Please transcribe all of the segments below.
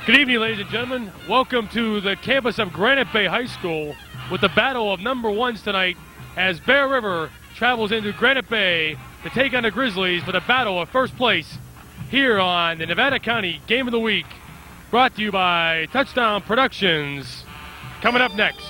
Good evening, ladies and gentlemen. Welcome to the campus of Granite Bay High School with the battle of number ones tonight as Bear River travels into Granite Bay to take on the Grizzlies for the battle of first place here on the Nevada County Game of the Week. Brought to you by Touchdown Productions. Coming up next.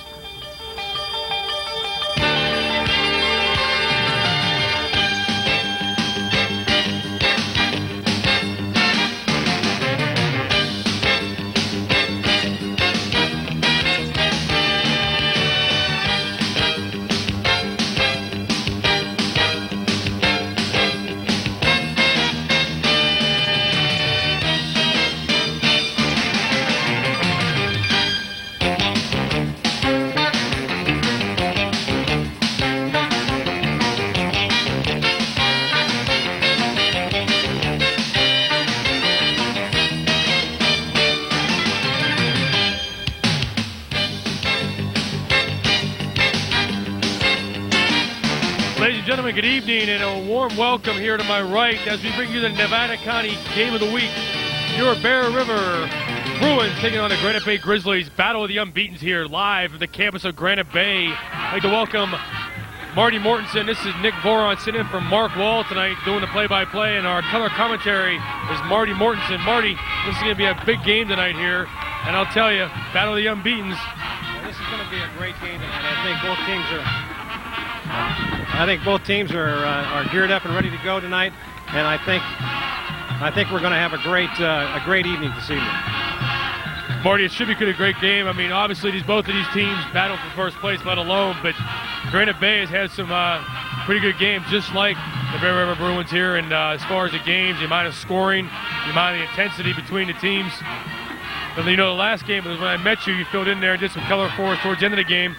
Ladies and gentlemen, good evening and a warm welcome here to my right as we bring you the Nevada County Game of the Week. Your Bear River Bruins taking on the Granite Bay Grizzlies. Battle of the Unbeatens here live at the campus of Granite Bay. I'd like to welcome Marty Mortensen. This is Nick Voron sitting in for Mark Wall tonight doing the play-by-play, and our color commentary is Marty Mortensen. Marty, this is going to be a big game tonight here, and I'll tell you, Battle of the Unbeatens. Well, this is going to be a great game tonight. I think both teams are geared up and ready to go tonight, and I think we're going to have a great evening this evening. Marty, it should be a great game. I mean, obviously both of these teams battle for first place, let alone, but Granite Bay has had some pretty good games, just like the Bear River Bruins here. And as far as the games, the amount of scoring, the amount of intensity between the teams. But you know, the last game was when I met you. You filled in there and did some color for us towards the end of the game.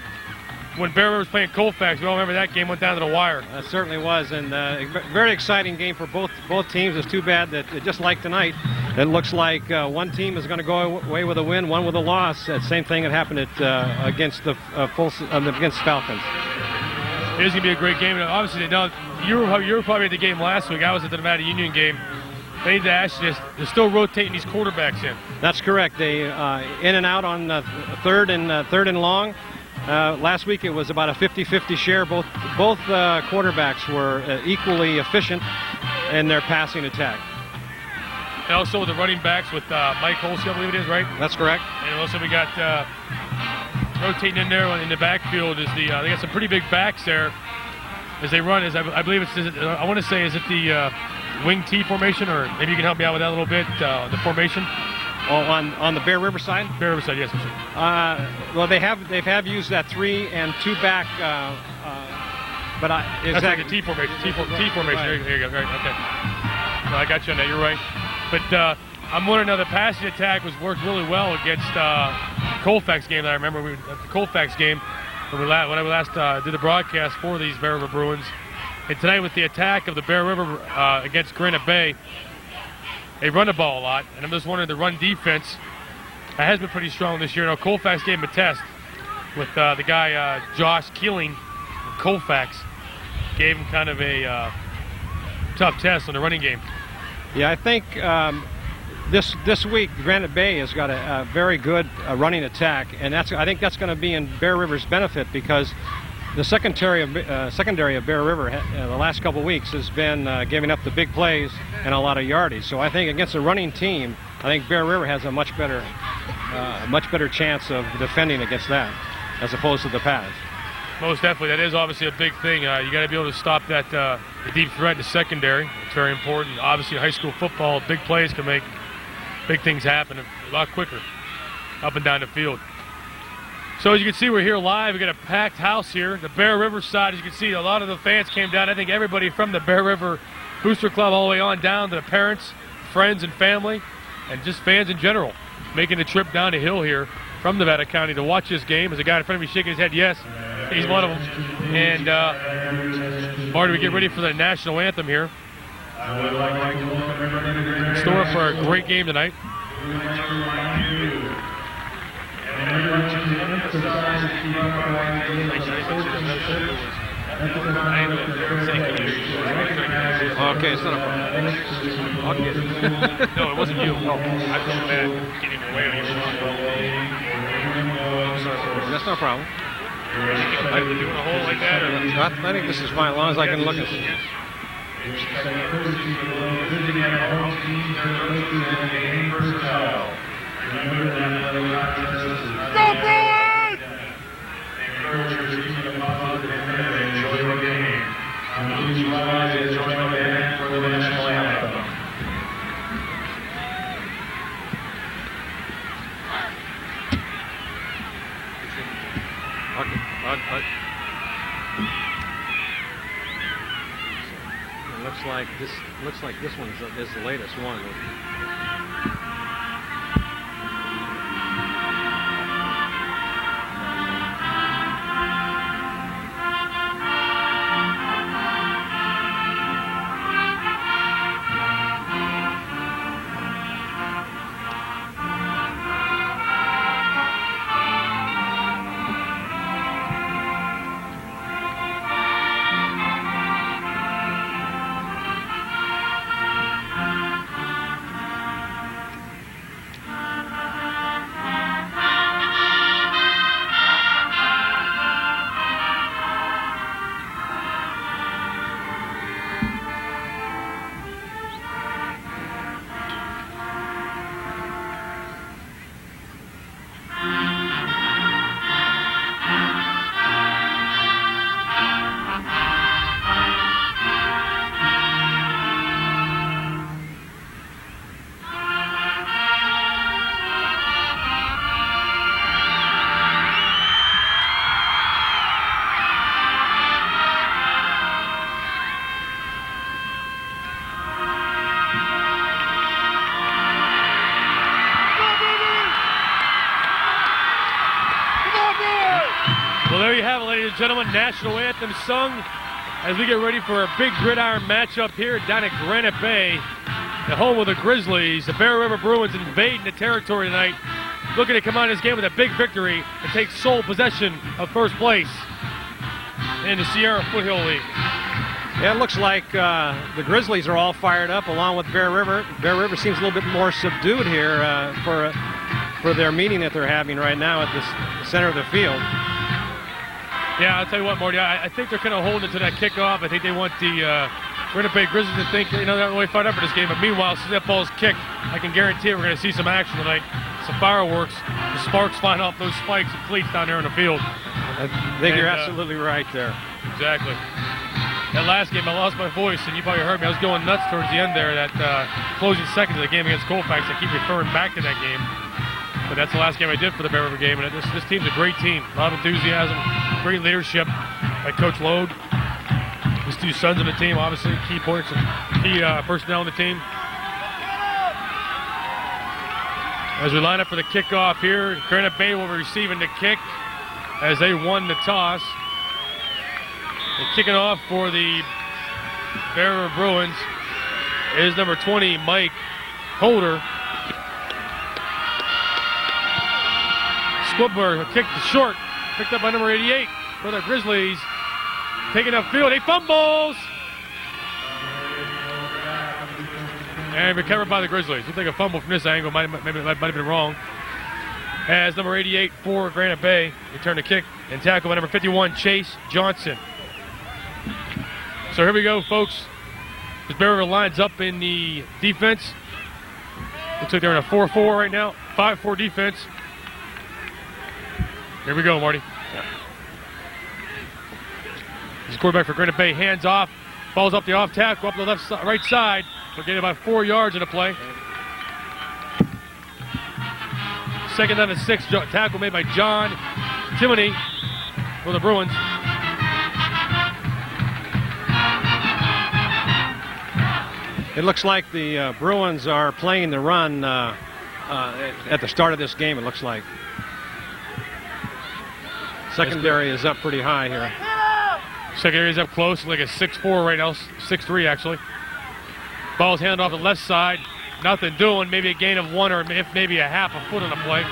When Bear River was playing Colfax, we all remember that game went down to the wire. It certainly was, and a very exciting game for both teams. It's too bad that, just like tonight, it looks like one team is going to go away with a win, one with a loss. That same thing that happened against Falcons. It is going to be a great game. And obviously, you were probably at the game last week. I was at the Nevada Union game. They need to ask you, they're still rotating these quarterbacks in. That's correct. They in and out on third and long. Last week it was about a 50-50 share. Both quarterbacks were equally efficient in their passing attack. And also the running backs with Mike Holsey, I believe it is, right? That's correct. And also we got rotating in there in the backfield is they got some pretty big backs there as they run. I believe I want to say, is it the wing T formation, or maybe you can help me out with that a little bit, the formation? Oh, on the Bear River side? Bear River side, yes. Well, they have used that 3 and 2 back, but exactly. That's like the T formation. T formation. Right. There you go. Right. Okay. No, I got you on that. You're right. But I'm wondering now, the passing attack worked really well against Colfax game that I remember. The Colfax game when we last did the broadcast for these Bear River Bruins, and tonight with the attack of the Bear River against Granite Bay. They run the ball a lot, and I'm just wondering, the run defense has been pretty strong this year. Now, Colfax gave him a test with the guy Josh Keeling from Colfax. Gave him kind of a tough test on the running game. Yeah, I think this week Granite Bay has got a very good running attack, and I think that's going to be in Bear River's benefit, because the secondary of Bear River the last couple of weeks has been giving up the big plays and a lot of yardage. So I think against a running team, I think Bear River has a much better chance of defending against that as opposed to the pass. Most definitely. That is obviously a big thing. You got to be able to stop that the deep threat in the secondary. It's very important. Obviously, in high school football, big plays can make big things happen a lot quicker up and down the field. So as you can see, we're here live. We've got a packed house here. The Bear River side, as you can see, a lot of the fans came down. I think everybody from the Bear River Booster Club all the way on down to the parents, friends, and family, and just fans in general, making the trip down the hill here from Nevada County to watch this game. There's a guy in front of me shaking his head, yes, he's one of them. And Marty, we get ready for the national anthem here. In store for a great game tonight. Okay, it's not a problem. I'll get it. No, it wasn't you. No, I felt bad getting away with you. That's no problem. Like doing a hole like that, or I think this is fine, as long as I can look at it. Go Bruin! Enjoy your game. Please rise and join the band for the national anthem. It looks like this one is the latest one. Well, there you have it, ladies and gentlemen. National anthem sung as we get ready for a big gridiron matchup here down at Granite Bay, the home of the Grizzlies. The Bear River Bruins invading the territory tonight, looking to come out of this game with a big victory and take sole possession of first place in the Sierra Foothill League. Yeah, it looks like the Grizzlies are all fired up along with Bear River. Bear River seems a little bit more subdued here for their meeting that they're having right now at the center of the field. Yeah, I'll tell you what, Marty, I think they're kind of holding it to that kickoff. I think they want the Granite Bay Grizzlies to think, they're not really fired up for this game. But meanwhile, since that ball's kicked, I can guarantee we're going to see some action tonight. Some fireworks, the sparks flying off those spikes and cleats down there in the field. I think you're absolutely right there. Exactly. That last game, I lost my voice, and you probably heard me. I was going nuts towards the end there, that closing seconds of the game against Colfax. I keep referring back to that game. But that's the last game I did for the Bear River game, and this team's a great team. A lot of enthusiasm, great leadership by Coach Lode. His two sons on the team, obviously, key points and key personnel on the team. As we line up for the kickoff here, Granite Bay will be receiving the kick as they won the toss. And kicking off for the Bear River Bruins is number 20, Mike Holder. Squibler kicked short, picked up by number 88 for the Grizzlies. Taking upfield, he fumbles! And recovered by the Grizzlies. You think a fumble from this angle might have been wrong. As number 88 for Granite Bay returned the kick and tackle by number 51, Chase Johnson. So here we go, folks. As Bear River lines up in the defense. Looks like they're in a 4-4 right now. 5-4 defense. Here we go, Marty. This is quarterback for Granite Bay. Hands off. Ball's up the off tackle, up the right side. We're getting about 4 yards in the play. Second down and 6. Tackle made by John Timoney for the Bruins. It looks like the Bruins are playing the run at the start of this game, it looks like. Secondary is up pretty high here. Secondary is up close, like a 6-4 right now, 6-3 actually. Ball's handed off the left side. Nothing doing, maybe a gain of 1 or if maybe a half a foot on the play.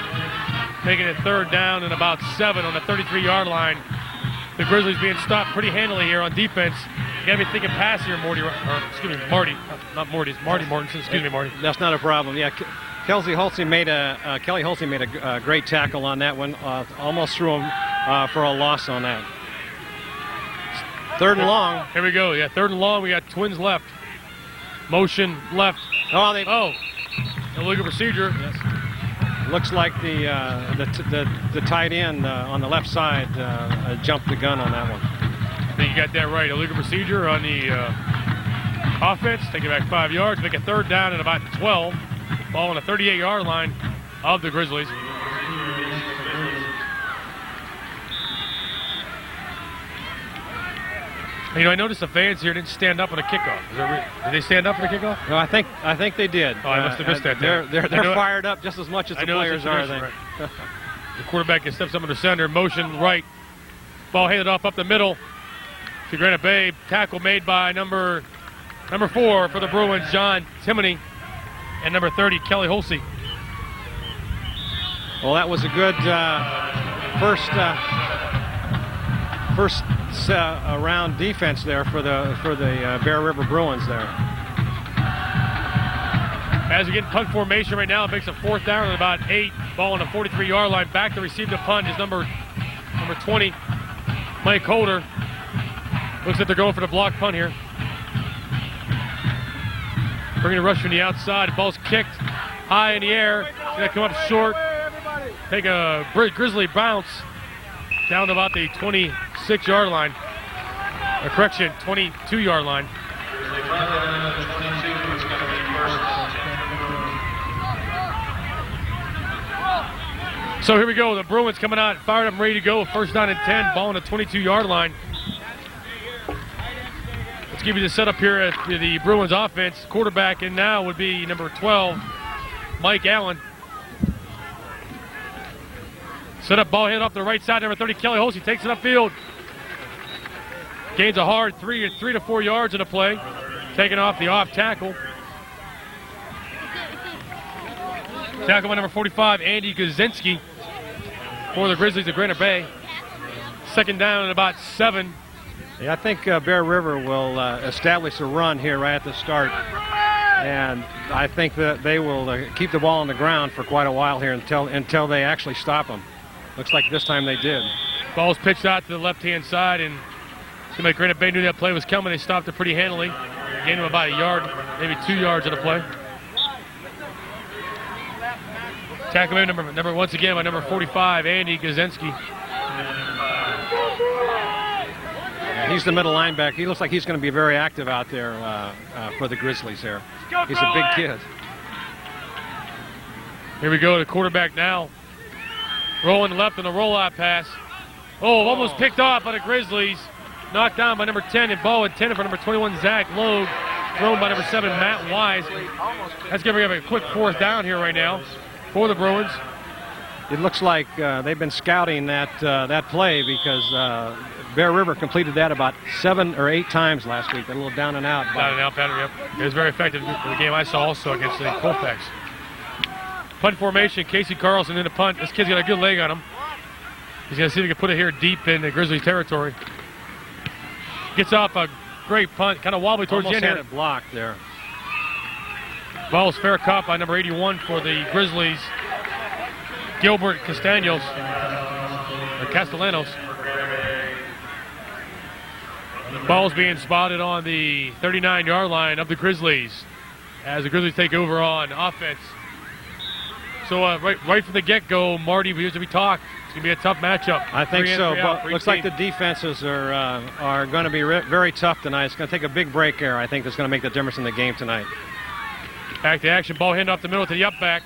Making it third down and about 7 on the 33-yard line the Grizzlies being stopped pretty handily here on defense. You got to be thinking pass here, Marty. Marty. Not Morty. It's Marty Mortensen. Excuse me, Marty. That's not a problem. Yeah, Kelly Holsey made a great tackle on that one. Almost threw him for a loss on that. 3rd and long. Here we go. Yeah, 3rd and long. We got Twins left. Motion left. Illegal procedure. Yes. Looks like the tight end on the left side jumped the gun on that one. I think you got that right. Illegal procedure on the offense. Take it back 5 yards. Make a 3rd down at about 12. Ball on the 38-yard line of the Grizzlies. You know, I noticed the fans here didn't stand up on a kickoff. Did they stand up for the kickoff? No, I think they did. Oh, I must have missed that. They're fired up just as much as the players are. Right. The quarterback steps up in the center, motion right. Ball handed off up the middle to Granite Bay. Tackle made by number 4 for the Bruins, John Timoney, and number 30, Kelly Holsey. Well, that was a good first round defense there for the Bear River Bruins there. As we get in punt formation right now, it makes a 4th down at about 8. Ball on the 43-yard line. Back to receive the punt is number 20, Mike Holder. Looks like they're going for the block punt here. Bringing a rush from the outside. The ball's kicked high in the air. It's going to come up short. Take a Grizzly bounce down to about the 26-yard line. Or correction, 22-yard line. So here we go. The Bruins coming out, fired up and ready to go. 1st down and 10. Ball on the 22-yard line. Let's give you the setup here at the Bruins offense. Quarterback in now would be number 12, Mike Allen. Set up, ball hit off the right side, number 30, Kelly Holsey takes it upfield. Gains a hard 3 to 4 yards in the play. Taking off the off tackle. Tackle by number 45, Andy Gazinski for the Grizzlies of Granite Bay. 2nd down and about 7. Yeah, I think Bear River will establish a run here right at the start. And I think that they will keep the ball on the ground for quite a while here until they actually stop them. Looks like this time they did. Ball's pitched out to the left-hand side, and seemed like Granite Bay knew that play was coming. They stopped it pretty handily. Gained them about a yard, maybe 2 yards of the play. Tackle made number once again by number 45, Andy Gazinski. Yeah, he's the middle linebacker. He looks like he's going to be very active out there for the Grizzlies here. He's a big kid. Here we go, the quarterback now. Rolling left on the rollout pass. Oh, almost picked off by the Grizzlies. Knocked down by number 10, and ball intended for number 21, Zach Logue. Thrown by number 7, Matt Wise. That's going to be a quick 4th down here right now for the Bruins. It looks like they've been scouting that play because Bear River completed that about 7 or 8 times last week. A little down and out. Down and out pattern, yep. It was very effective in the game I saw also against the Colfax. Punt formation, Casey Carlson in the punt. This kid's got a good leg on him. He's going to see if he can put it here deep in the Grizzly territory. Gets off a great punt, kind of wobbly towards the end. Almost had it blocked there. Ball is fair caught by number 81 for the Grizzlies, Gilbert Castellanos. Ball's being spotted on the 39-yard line of the Grizzlies as the Grizzlies take over on offense. So right from the get-go, Marty, as we talked, it's going to be a tough matchup. I think so, but looks like the defenses are going to be very tough tonight. It's going to take a big break here. I think that's going to make the difference in the game tonight. Back to action, ball hand off the middle to the up back.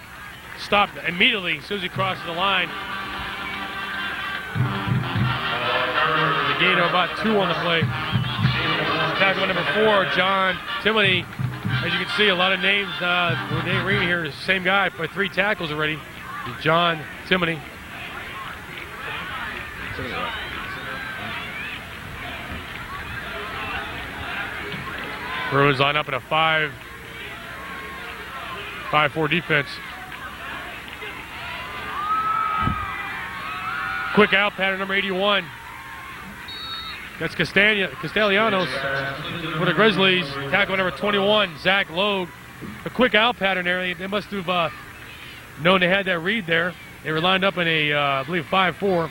Stopped immediately as soon as he crosses the line. The gain of about 2 on the play. Tackle number 4, John Timoney. As you can see, a lot of names they ring here. The same guy by 3 tackles already. John Timoney. Bruins line up in a 5-4 defense. Quick out pattern, number 81. That's Castellanos for the Grizzlies. Tackle number 21, Zach Logue. A quick out pattern there. They must have known they had that read there. They were lined up in a, I believe, 5-4.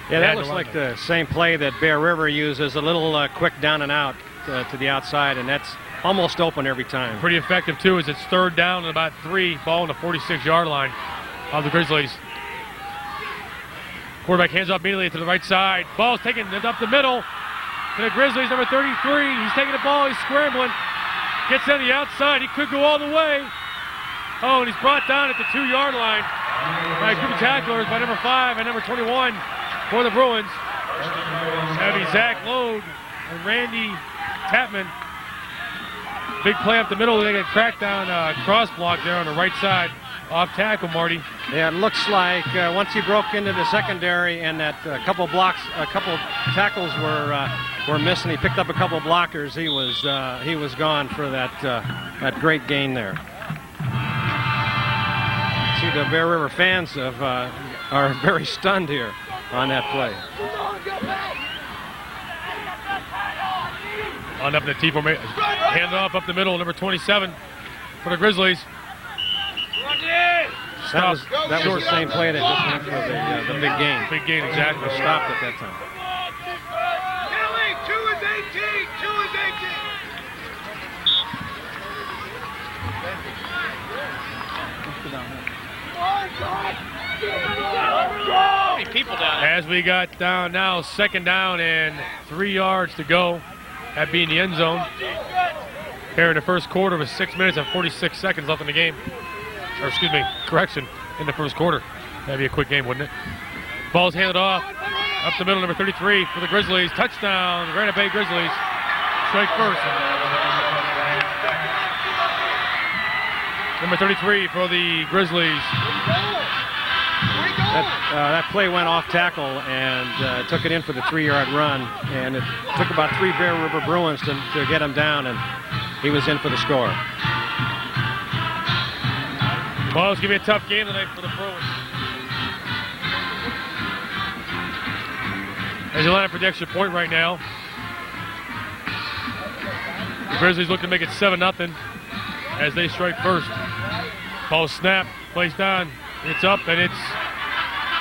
Yeah, that looks like the same play that Bear River uses, a little quick down and out to the outside, and that's almost open every time. Pretty effective, too, as it's third down and about 3, ball on the 46-yard line of the Grizzlies. Quarterback hands off immediately to the right side. Ball's taken up the middle to the Grizzlies, number 33. He's taking the ball, he's scrambling. Gets on the outside, he could go all the way. Oh, and he's brought down at the 2-yard line by a group of tacklers by number 5 and number 21 for the Bruins. That'd be Zach Logue and Randy Tapman. Big play up the middle. They get cracked down cross block there on the right side. Off tackle, Marty. Yeah, it looks like once he broke into the secondary and that a couple tackles were missed, and he picked up a couple blockers, he was gone for that great gain there. See, the Bear River fans are very stunned here on that play. On up in the T formation. Hand off up the middle, number 27 for the Grizzlies. That was the same play that just went for the big gain. Big gain, exactly. Stopped at that time. Kelly, 2 is 18. 2 is 18. People down there. As we got down now, second down and 3 yards to go. That being the end zone. Here in the first quarter with 6 minutes and 46 seconds left in the game. Or excuse me, correction, in the first quarter. That'd be a quick game, wouldn't it? Ball's handed off. Up the middle, number 33 for the Grizzlies. Touchdown, Granite Bay Grizzlies. Strike first. Number 33 for the Grizzlies. That play went off tackle and took it in for the 3-yard run, and it took about 3 Bear River Bruins to get him down, and he was in for the score. Well, it's going to be a tough game tonight for the Bruins. As the lineup projects your point right now, the Grizzlies look to make it 7-0 as they strike first. Ball snap, placed on, it's up, and it's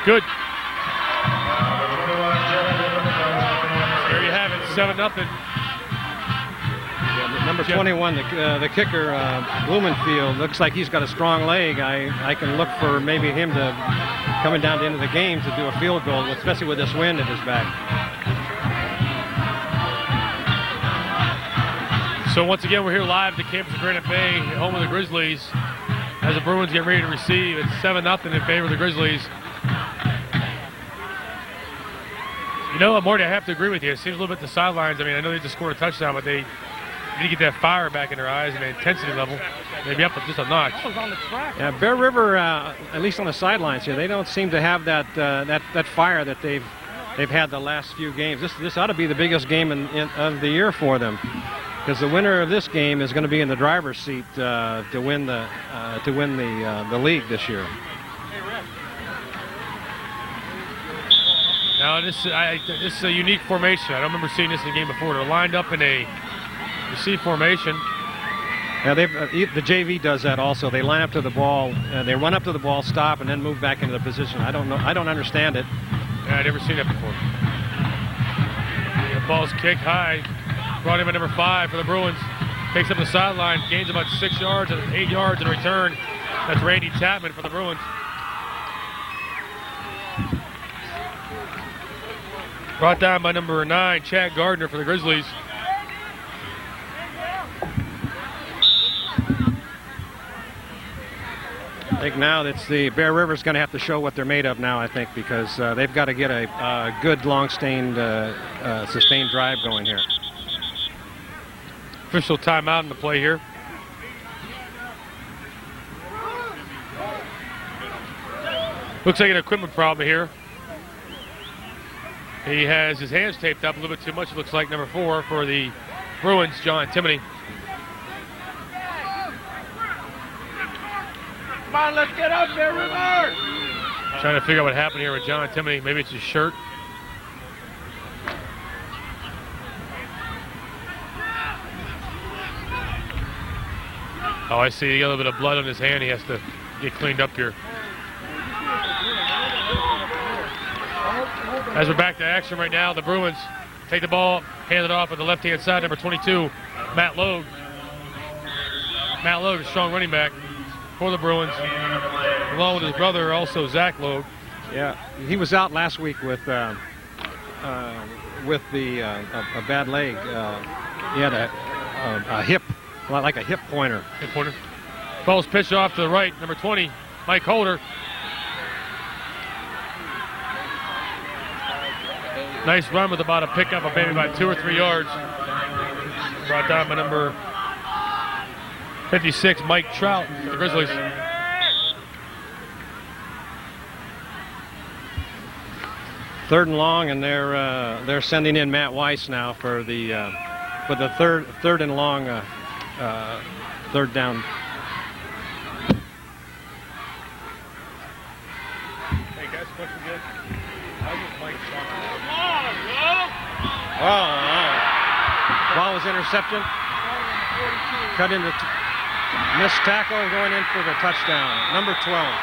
good. There you have it, 7-0. Number 21, the kicker, Blumenfield, looks like he's got a strong leg. I can look for maybe him to coming down to the end of the game to do a field goal, especially with this wind at his back. So once again, we're here live at the campus of Granite Bay, home of the Grizzlies, as the Bruins get ready to receive. It's 7-0 in favor of the Grizzlies. You know, Marty, I have to agree with you. It seems a little bit the sidelines. I mean, I know they just scored a touchdown, but they need to get that fire back in their eyes and the intensity level. Maybe up just a notch. Yeah, Bear River, at least on the sidelines here, they don't seem to have that fire that they've had the last few games. This ought to be the biggest game of the year for them, because the winner of this game is going to be in the driver's seat to win the league this year. Now this is a unique formation. I don't remember seeing this in the game before. They're lined up in a receive formation. Yeah, the JV does that also. They line up to the ball, they run up to the ball, stop, and then move back into the position. I don't know. I don't understand it. Yeah, I've never seen that before. The ball's kicked high. Brought in by number 5 for the Bruins. Takes up the sideline, gains about 6 yards and 8 yards in return. That's Randy Tapman for the Bruins. Brought down by number 9, Chad Gardner for the Grizzlies. I think now that's the Bear River's going to have to show what they're made of now, I think, because they've got to get a good, long-sustained drive going here. Official timeout in the play here. Looks like an equipment problem here. He has his hands taped up a little bit too much. It looks like number 4 for the Bruins, John Timoney. Come on, let's get up there, River! Trying to figure out what happened here with John Timoney. Maybe it's his shirt. Oh, I see. He got a little bit of blood on his hand. He has to get cleaned up here. As we're back to action right now, the Bruins take the ball, hand it off on the left-hand side, number 22, Matt Logue. Matt Logue, a strong running back for the Bruins, along with his brother, also Zach Logue. Yeah, he was out last week with a bad leg. He had a hip, like a hip pointer. Hip pointer. Ball's pitched off to the right, number 20, Mike Holder. Nice run with about a pickup of maybe about 2 or 3 yards. Brought down by number 56, Mike Trout, for the Grizzlies. Third and long, and they're sending in Matt Weiss now for the third and long, third down. Hey guys, question good. How was Mike Trout? Ball was intercepted. Cut into missed tackle and going in for the touchdown. Number 12.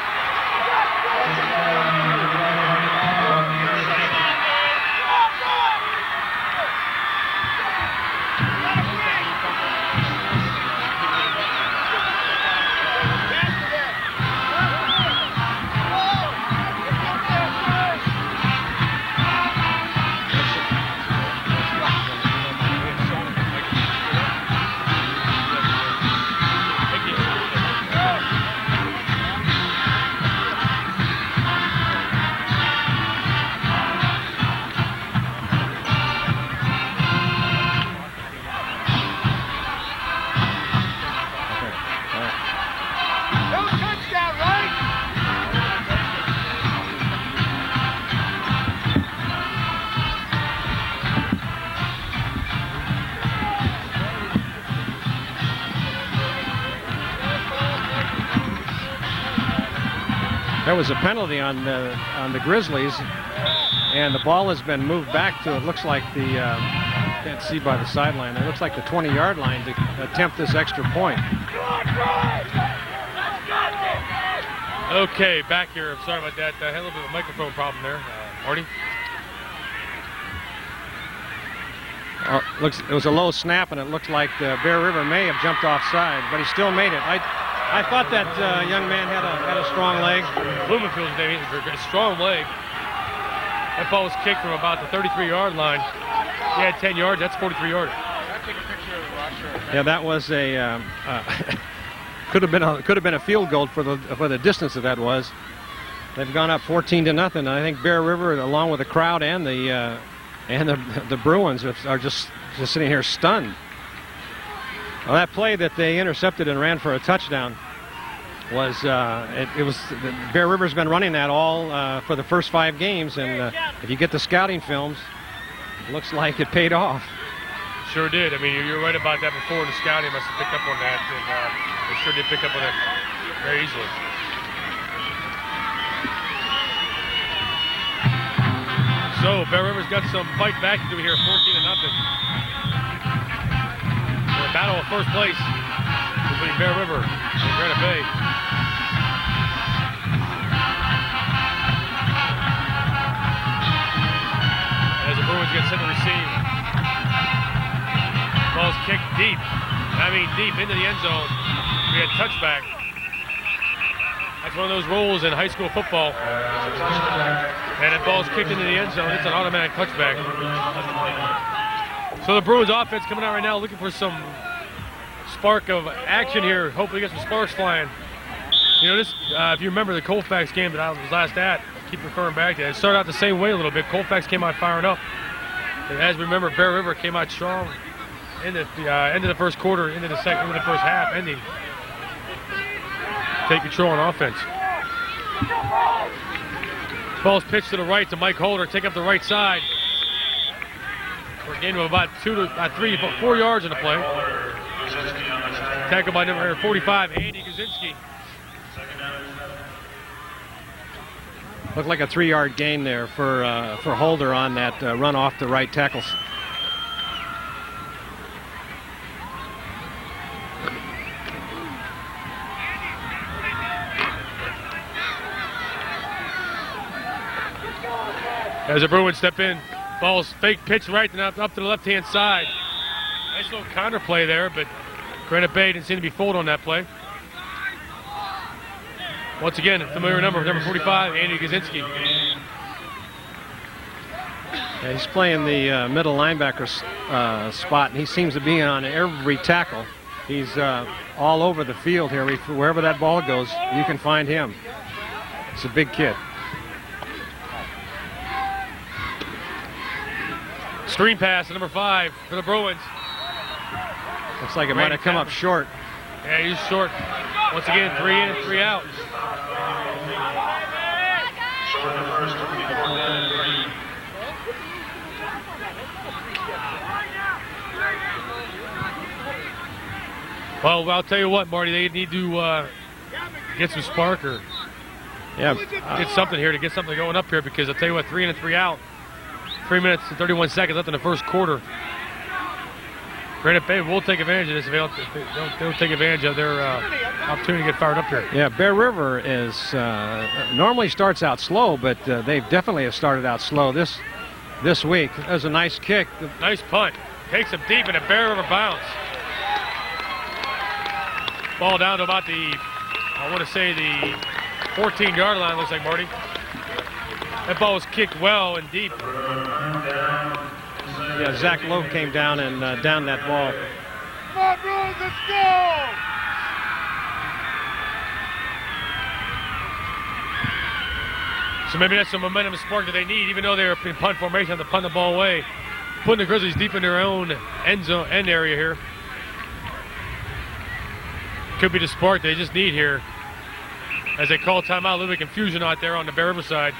There was a penalty on the Grizzlies, and the ball has been moved back to, it looks like the, can't see by the sideline, it looks like the 20-yard line to attempt this extra point. Okay, back here. I'm sorry about that. I had a little bit of a microphone problem there. Marty? It was a low snap, and it looked like Bear River may have jumped offside, but he still made it. I thought that young man had a strong leg. Blumenfield's name, a strong leg. That ball was kicked from about the 33-yard line. He had 10 yards. That's 43 yards. Yeah, that was a could have been a field goal for the distance that was. They've gone up 14-0. I think Bear River, along with the crowd and the Bruins, are just sitting here stunned. Well, that play that they intercepted and ran for a touchdown was Bear River's been running that all for the first 5 games, and if you get the scouting films, it looks like it paid off. Sure did. I mean, you're right about that before. The scouting must have picked up on that, and they sure did pick up on that very easily. So Bear River's got some fight back to do here, 14-0. Battle of first place between Bear River and Granite Bay. As the Bruins get set to receive. Ball's kicked deep. I mean deep into the end zone. We had touchback. That's one of those rules in high school football. And if ball's kicked into the end zone, it's an automatic touchback. So the Bruins offense coming out right now looking for some spark of action here. Hopefully get some sparks flying. You know, this, if you remember the Colfax game that I was last at, I keep referring back to it. It started out the same way a little bit. Colfax came out firing up. And as we remember, Bear River came out strong in the end of the first quarter, into the first half, ending. Take control on offense. Ball's pitched to the right to Mike Holder. Take up the right side. For a gain of about 4 yards in the play. Tackled by number 45, Andy Kaczynski. Looked like a 3-yard gain there for Holder on that run off the right tackle. As the Bruins step in, ball's fake pitch right and up to the left-hand side. Nice little counter play there, but Granite Bay didn't seem to be fooled on that play. Once again, a familiar number 45, Andy Gazinski. Yeah, he's playing the middle linebacker spot, and he seems to be on every tackle. He's all over the field here. Wherever that ball goes, you can find him. It's a big kid. Screen pass to number 5 for the Bruins. Looks like it might have come up short. Yeah, he's short. Once again, 3 in, 3 out. Short the first 3. Well, I'll tell you what, Marty, they need to get some spark or get something here to get something going up here, because I'll tell you what, 3 in and 3 out. 3 minutes and 31 seconds left in the first quarter. Granite Bay will take advantage of this if they don't take advantage of their opportunity to get fired up here. Yeah, Bear River is normally starts out slow, but they definitely have started out slow this week. That was a nice kick. Nice punt. Takes him deep in a Bear River bounce. Ball down to about the 14-yard line, looks like, Marty. That ball was kicked well and deep. Yeah, Zach Lowe came down and downed that ball. Come on, Bruins, let's go! So maybe that's some momentum and spark that they need, even though they're in punt formation, have to punt the ball away. Putting the Grizzlies deep in their own end area here. Could be the spark they just need here. As they call timeout, a little bit of confusion out there on the Bear River side.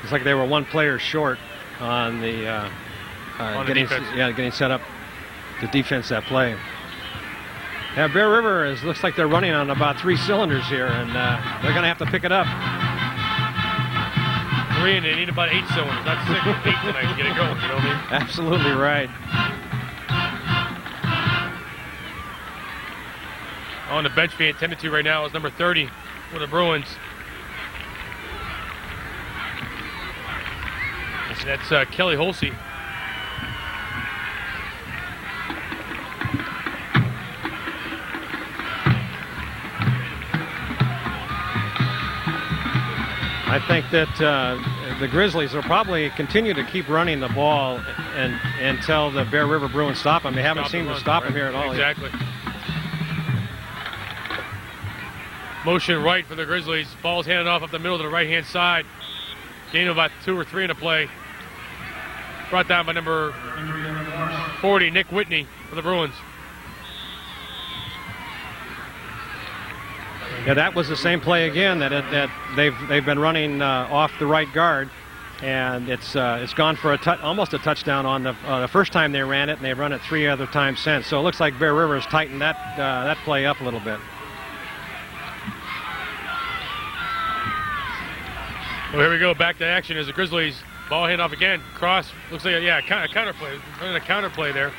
It's like they were one player short on the getting set up to defense that play. Yeah, Bear River looks like they're running on about 3 cylinders here, and they're going to have to pick it up. 3, and they need about 8 cylinders, not 6, 8 tonight to get it going, you know what I mean? Absolutely right. On the bench being tended to right now is number 30 for the Bruins. That's Kelly Holsey. I think that the Grizzlies will probably continue to keep running the ball until the Bear River Bruins stop them. They haven't seemed to stop them here at all. Exactly. Motion right for the Grizzlies. Ball's handed off up the middle to the right-hand side. Gain of about 2 or 3 in the play. Brought down by number 40, Nick Whitney, for the Bruins. Yeah, that was the same play again that they've been running off the right guard, and it's gone for almost a touchdown on the first time they ran it, and they've run it 3 other times since. So it looks like Bear River has tightened that play up a little bit. Well, here we go, back to action as the Grizzlies ball hand off again. Cross, looks like a counter play. Running a counter play there.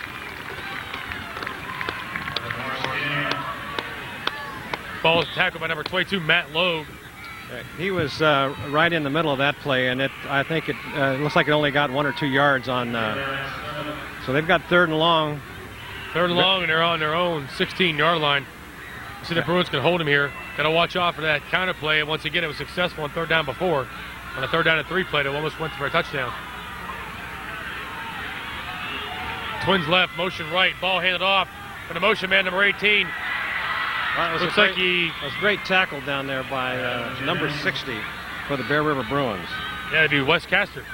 Ball is tackled by number 22, Matt Logue. He was right in the middle of that play, and I think it looks like it only got 1 or 2 yards on. So they've got 3rd and long. 3rd and long, and they're on their own 16-yard line. See, the Bruins can hold him here. Got to watch out for that counter play, and once again, it was successful on 3rd down before. On a 3rd down and 3 play, they almost went for a touchdown. Twins left, motion right, ball handed off for the motion man, number 18. Looks like he was a great tackle down there by number 60 for the Bear River Bruins. Yeah, it'd be Wes Castor.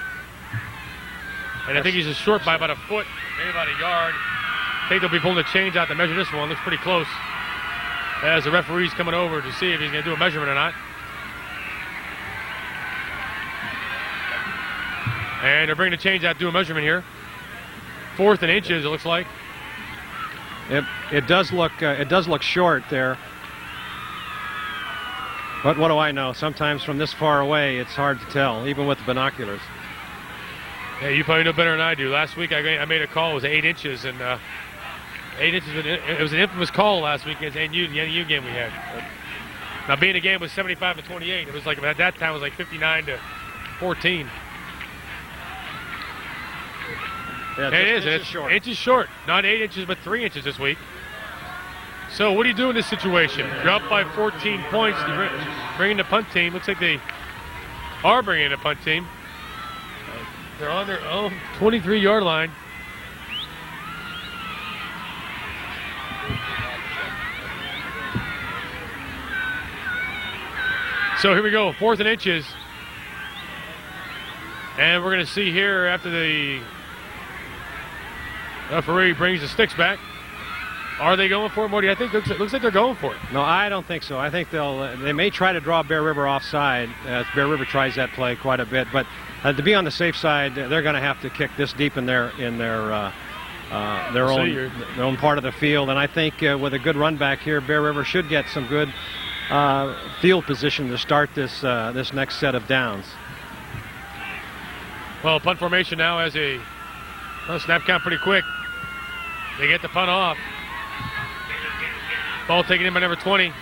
And I think he's just short by about a foot, maybe about a yard. I think they'll be pulling the change out to measure this one. Looks pretty close. As the referee's coming over to see if he's going to do a measurement or not. And they're bringing the change out to do a measurement here. 4th and inches, it looks like. It does look short there. But what do I know? Sometimes from this far away, it's hard to tell, even with the binoculars. Yeah, you probably know better than I do. Last week I made a call. It was 8 inches, and 8 inches. It was an infamous call last week against the NU game we had. Now, being the game was 75-28, it was like at that time it was like 59-14. Yeah, it is. Inches It's short. inches short. Not 8 inches, but 3 inches this week. So what do you do in this situation? You're up by 14 points. You bring in the punt team. Looks like they are bringing in a punt team. They're on their own 23-yard line. So here we go, 4th and inches. And we're going to see here after the referee brings the sticks back. Are they going for it, Morty? I think it looks like they're going for it. No, I don't think so. I think they may try to draw Bear River offside. Bear River tries that play quite a bit, but to be on the safe side, they're going to have to kick this deep in their own part of the field. And I think with a good run back here, Bear River should get some good field position to start this next set of downs. Well, punt formation now has a snap count pretty quick. They get the punt off. Ball taken in by number 20.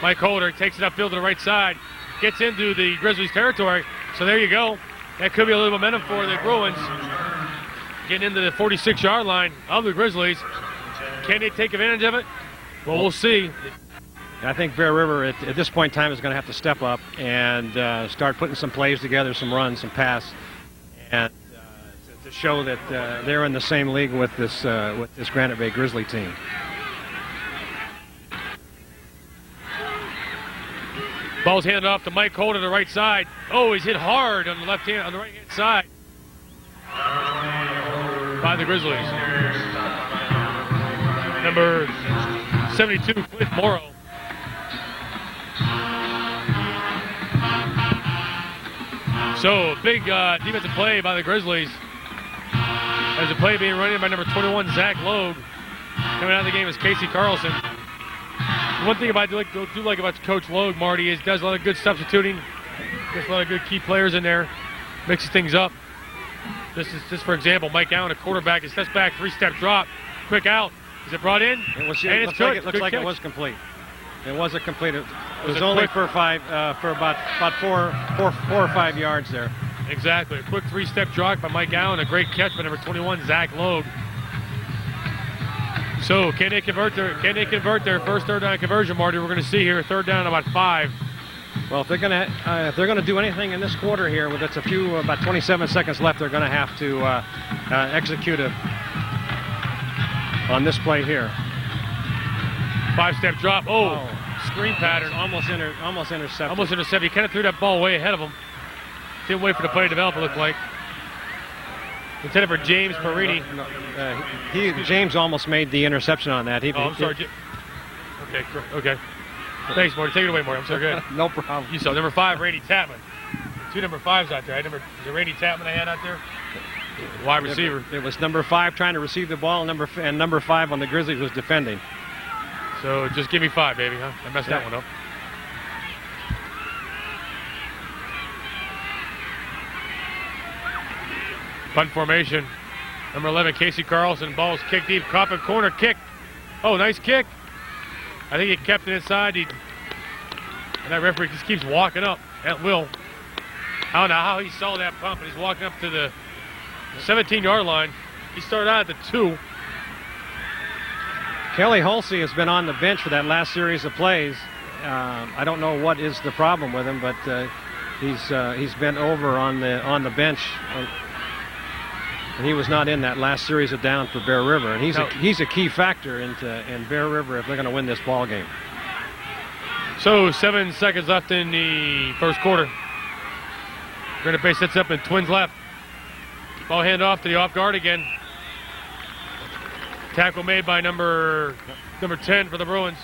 Mike Holder takes it upfield to the right side. Gets into the Grizzlies territory. So there you go. That could be a little momentum for the Bruins. Getting into the 46-yard line of the Grizzlies. Can they take advantage of it? Well, we'll see. I think Bear River at this point in time is going to have to step up and start putting some plays together, some runs, some pass, and to show that they're in the same league with this Granite Bay Grizzly team. Ball's handed off to Mike Holder to the right side. Oh, he's hit hard on the right hand side by the Grizzlies. Number 72, Cliff Morrow. So, big defensive play by the Grizzlies. There's a play being run in by number 21, Zach Logue. Coming out of the game is Casey Carlson. One thing I do like about Coach Logue, Marty, is does a lot of good substituting. Gets a lot of good key players in there. Mixes things up. This is just, for example, Mike Allen, a quarterback. He steps back, 3-step drop. Quick out. Is it brought in? It was, and it it's good. It looks like it was complete. It was a complete. It was only for about 4 or 5 yards there. Exactly. A quick 3-step drop by Mike Allen. A great catch by number 21, Zach Logue. So can they convert their first third down conversion, Marty? We're going to see here 3rd down about 5. Well, if they're going to do anything in this quarter here, with it's about 27 seconds left, they're going to have to execute it on this play here. 5-step drop. Oh, screen pattern. Almost intercepted. Almost intercepted. He kind of threw that ball way ahead of him. Didn't wait for the play to develop, it looked like. Intended for James Perini. James almost made the interception on that. I'm sorry. Okay. Thanks, Marty. Take it away, Marty. I'm so good. No problem. You saw number 5, Randy Tapman. 2 number 5s out there. The Randy Tapman I had out there. Wide receiver. It was number 5 trying to receive the ball, and number 5 on the Grizzlies was defending. So just give me 5, baby, huh? I messed that one up. Punt formation. Number 11, Casey Carlson. Ball's kicked deep. Coffin corner kick. Oh, nice kick. I think he kept it inside. And that referee just keeps walking up at will. I don't know how he saw that pump, but he's walking up to the 17-yard line. He started out at the 2. Kelly Hulsey has been on the bench for that last series of plays. I don't know what is the problem with him, but he's been over on the bench. And he was not in that last series of down for Bear River, and he's a key factor in Bear River if they're going to win this ball game. So 7 seconds left in the first quarter. Granite Bay sets up and Twins left. Ball hand off to the off guard again. Tackle made by number 10 for the Bruins.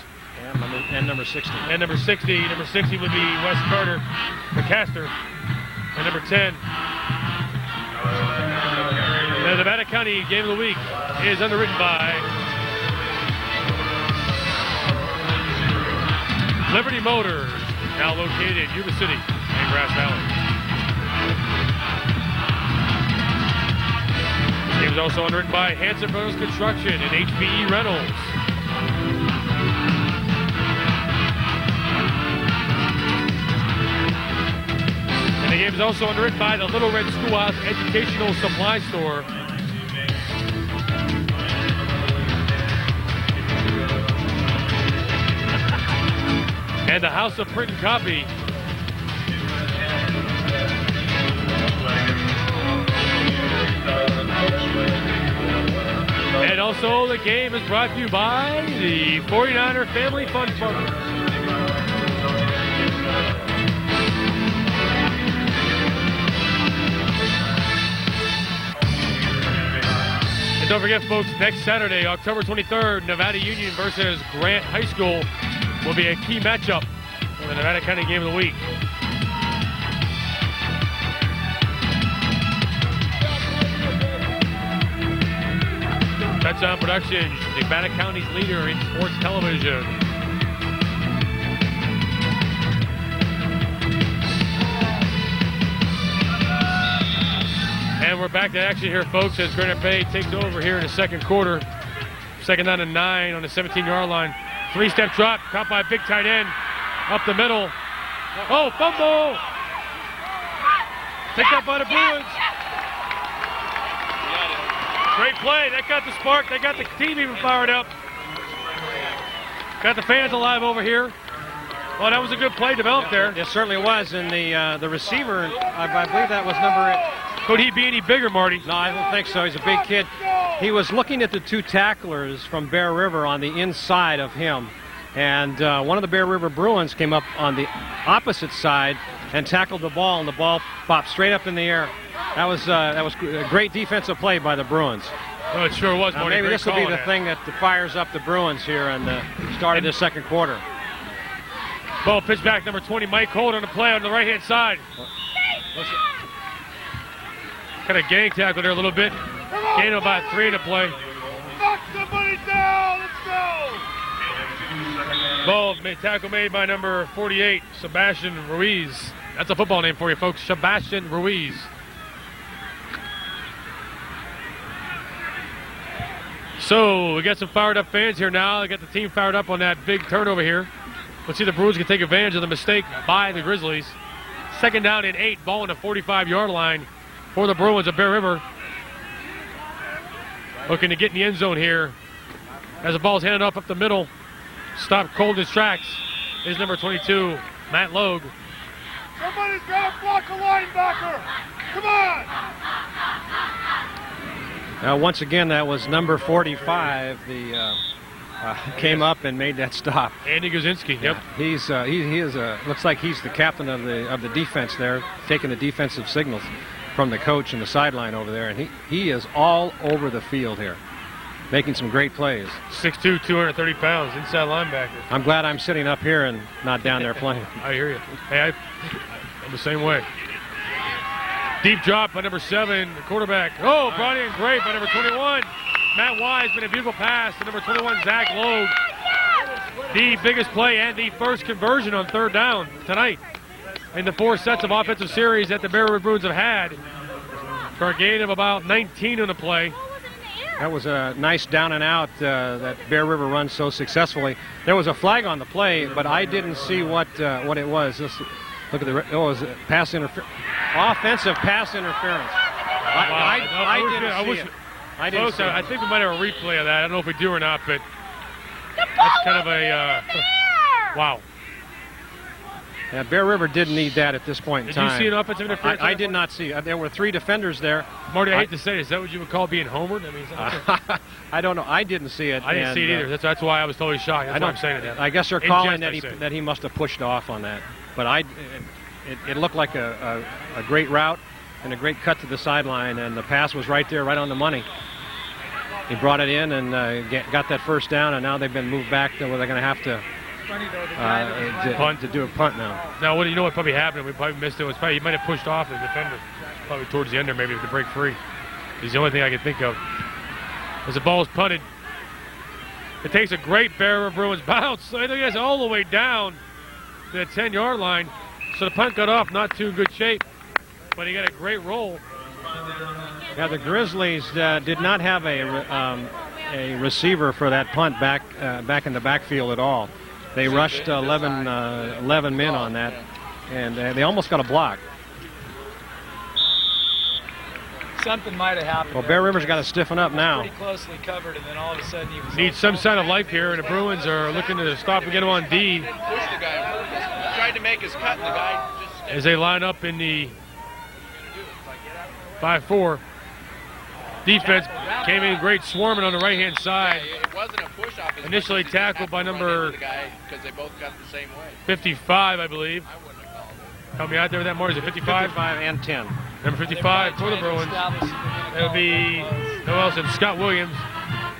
And number 60. And number 60. Number 60 would be Wes Carter, McCaster. And number 10. The Nevada County Game of the Week is underwritten by Liberty Motors, now located in Yuba City and Grass Valley. The game is also underwritten by Hanson Brothers Construction and HBE Reynolds. And the game is also underwritten by the Little Red Schoolhouse Educational Supply Store. and the House of Print and Copy. And also the game is brought to you by the 49er Family Fun Fund. And don't forget, folks, next Saturday, October 23rd, Nevada Union versus Grant High School will be a key matchup for the Nevada County Game of the Week. Touchdown Productions, Nevada County's leader in sports television. And we're back to action here, folks, as Granite Bay takes over here in the second quarter. Second down and 9 on the 17-yard line. Three-step drop, caught by a big tight end. Up the middle. Oh, fumble! Picked up by the Bruins. Great play. That got the spark. They got the team even fired up. Got the fans alive over here. Oh, that was a good play developed there. It certainly was. And the receiver, I believe that was number 8. Could he be any bigger, Marty? No, I don't think so. He's a big kid. He was looking at the two tacklers from Bear River on the inside of him. And one of the Bear River Bruins came up on the opposite side and tackled the ball, and the ball popped straight up in the air. That was a great defensive play by the Bruins. Oh, it sure was, Marty. Maybe this will be the thing that fires up the Bruins here in the start of the second quarter. Ball pitch back, number 20, Mike Holt on the play on the right-hand side. Kind of gang tackle there a little bit. Gain of about 3 to play. Knock somebody down. Let's go. Ball tackle made by number 48, Sebastian Ruiz. That's a football name for you, folks. Sebastian Ruiz. So we got some fired up fans here now. They got the team fired up on that big turnover here. Let's see if the Bruins can take advantage of the mistake by the Grizzlies. Second down and 8, ball on the 45-yard line for the Bruins of Bear River. Looking to get in the end zone here as the ball's handed off up the middle. Stopped cold in his tracks is number 22, Matt Logue. Somebody's got to block a linebacker. Come on. Now, once again, that was number 45. Came up and made that stop. Andy Guzinski. Yep. He is looks like he's the captain of the defense there, taking the defensive signals from the coach and the sideline over there, and he is all over the field here, making some great plays. 6'2", 230 pounds, inside linebacker. I'm glad I'm sitting up here and not down there playing. I hear you. Hey, I'm the same way. Deep drop by number 7, the quarterback. Oh, brought in great by number 21. Matt Wise, but a beautiful pass to number 21, Zach Logue. The biggest play and the first conversion on third down tonight in the 4 sets of offensive series that the Bear River Bruins have had, for a gain of about 19 on the play. That was a nice down and out that Bear River runs so successfully. There was a flag on the play, but I didn't see what it was. Look at it was pass interference, offensive pass interference. I didn't see it. I think we might have a replay of that. I don't know if we do or not, but that's kind of a wow. Yeah, Bear River didn't need that at this point in time. Did you see an offensive interference? I did not see it. There were 3 defenders there. Marty, I hate to say this. Is that what you would call being homered? I mean, I don't know. I didn't see it. I didn't see it either. That's why I was totally shocked. That's why I'm saying it. I guess they're calling that he must have pushed off on that. But it looked like a great route and a great cut to the sideline, and the pass was right there, right on the money. He brought it in and got that first down, and now they've been moved back to where they're going to have to do a punt now. Now, what do you know what probably happened? We probably missed it. He might have pushed off the defender, probably towards the end there, maybe to break free. It's the only thing I can think of. As the ball is punted, it takes a great Bear River Bruins bounce. I think that's all the way down to the 10-yard line. So the punt got off, not too good shape, but he got a great roll. Yeah, the Grizzlies did not have a receiver for that punt back in the backfield at all. They rushed 11 men on that, and they almost got a block. Something might have happened. Well, Bear River's got to stiffen up now. Pretty closely covered, and then all of a sudden he was. Needs some sign of life here, and the Bruins are looking to stop and get him on D. Push the guy on purpose. Tried to make his cut, and the guy just. As they line up in the 5-4. Defense came in great swarming on the right-hand side. Yeah, it wasn't a push-off. Initially tackled by number because they both got the same way. 55, I believe. Help me out there with that, Marty. Is it 55? 55 and 10. Number 55 for the Bruins. It'll be no else than Scott Williams.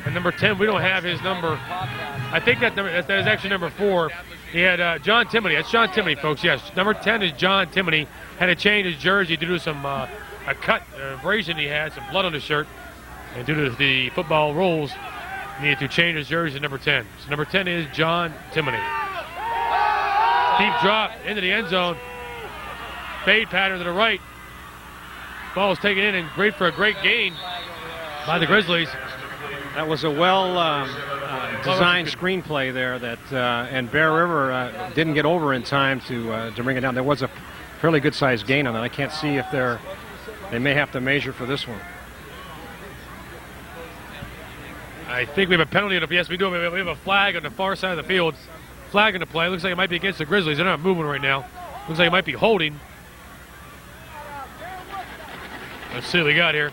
And number 10, we don't have his number. I think that number that is actually number 4. He had John Timoney. That's John Timoney, folks. Yes, number 10 is John Timoney. Had to change his jersey due to some a cut, abrasion he had, some blood on his shirt. And due to the football rules, he needed to change his jersey to number 10. So number 10 is John Timoney. Deep drop into the end zone. Fade pattern to the right. Ball is taken in and great for a great gain by the Grizzlies. That was a well-designed screenplay there that, and Bear River didn't get over in time to bring it down. There was a fairly good-sized gain on that. I can't see if they may have to measure for this one. I think we have a penalty. Yes, we do. We have a flag on the far side of the field. Flag in the play. Looks like it might be against the Grizzlies. They're not moving right now. Looks like it might be holding. Let's see what we got here.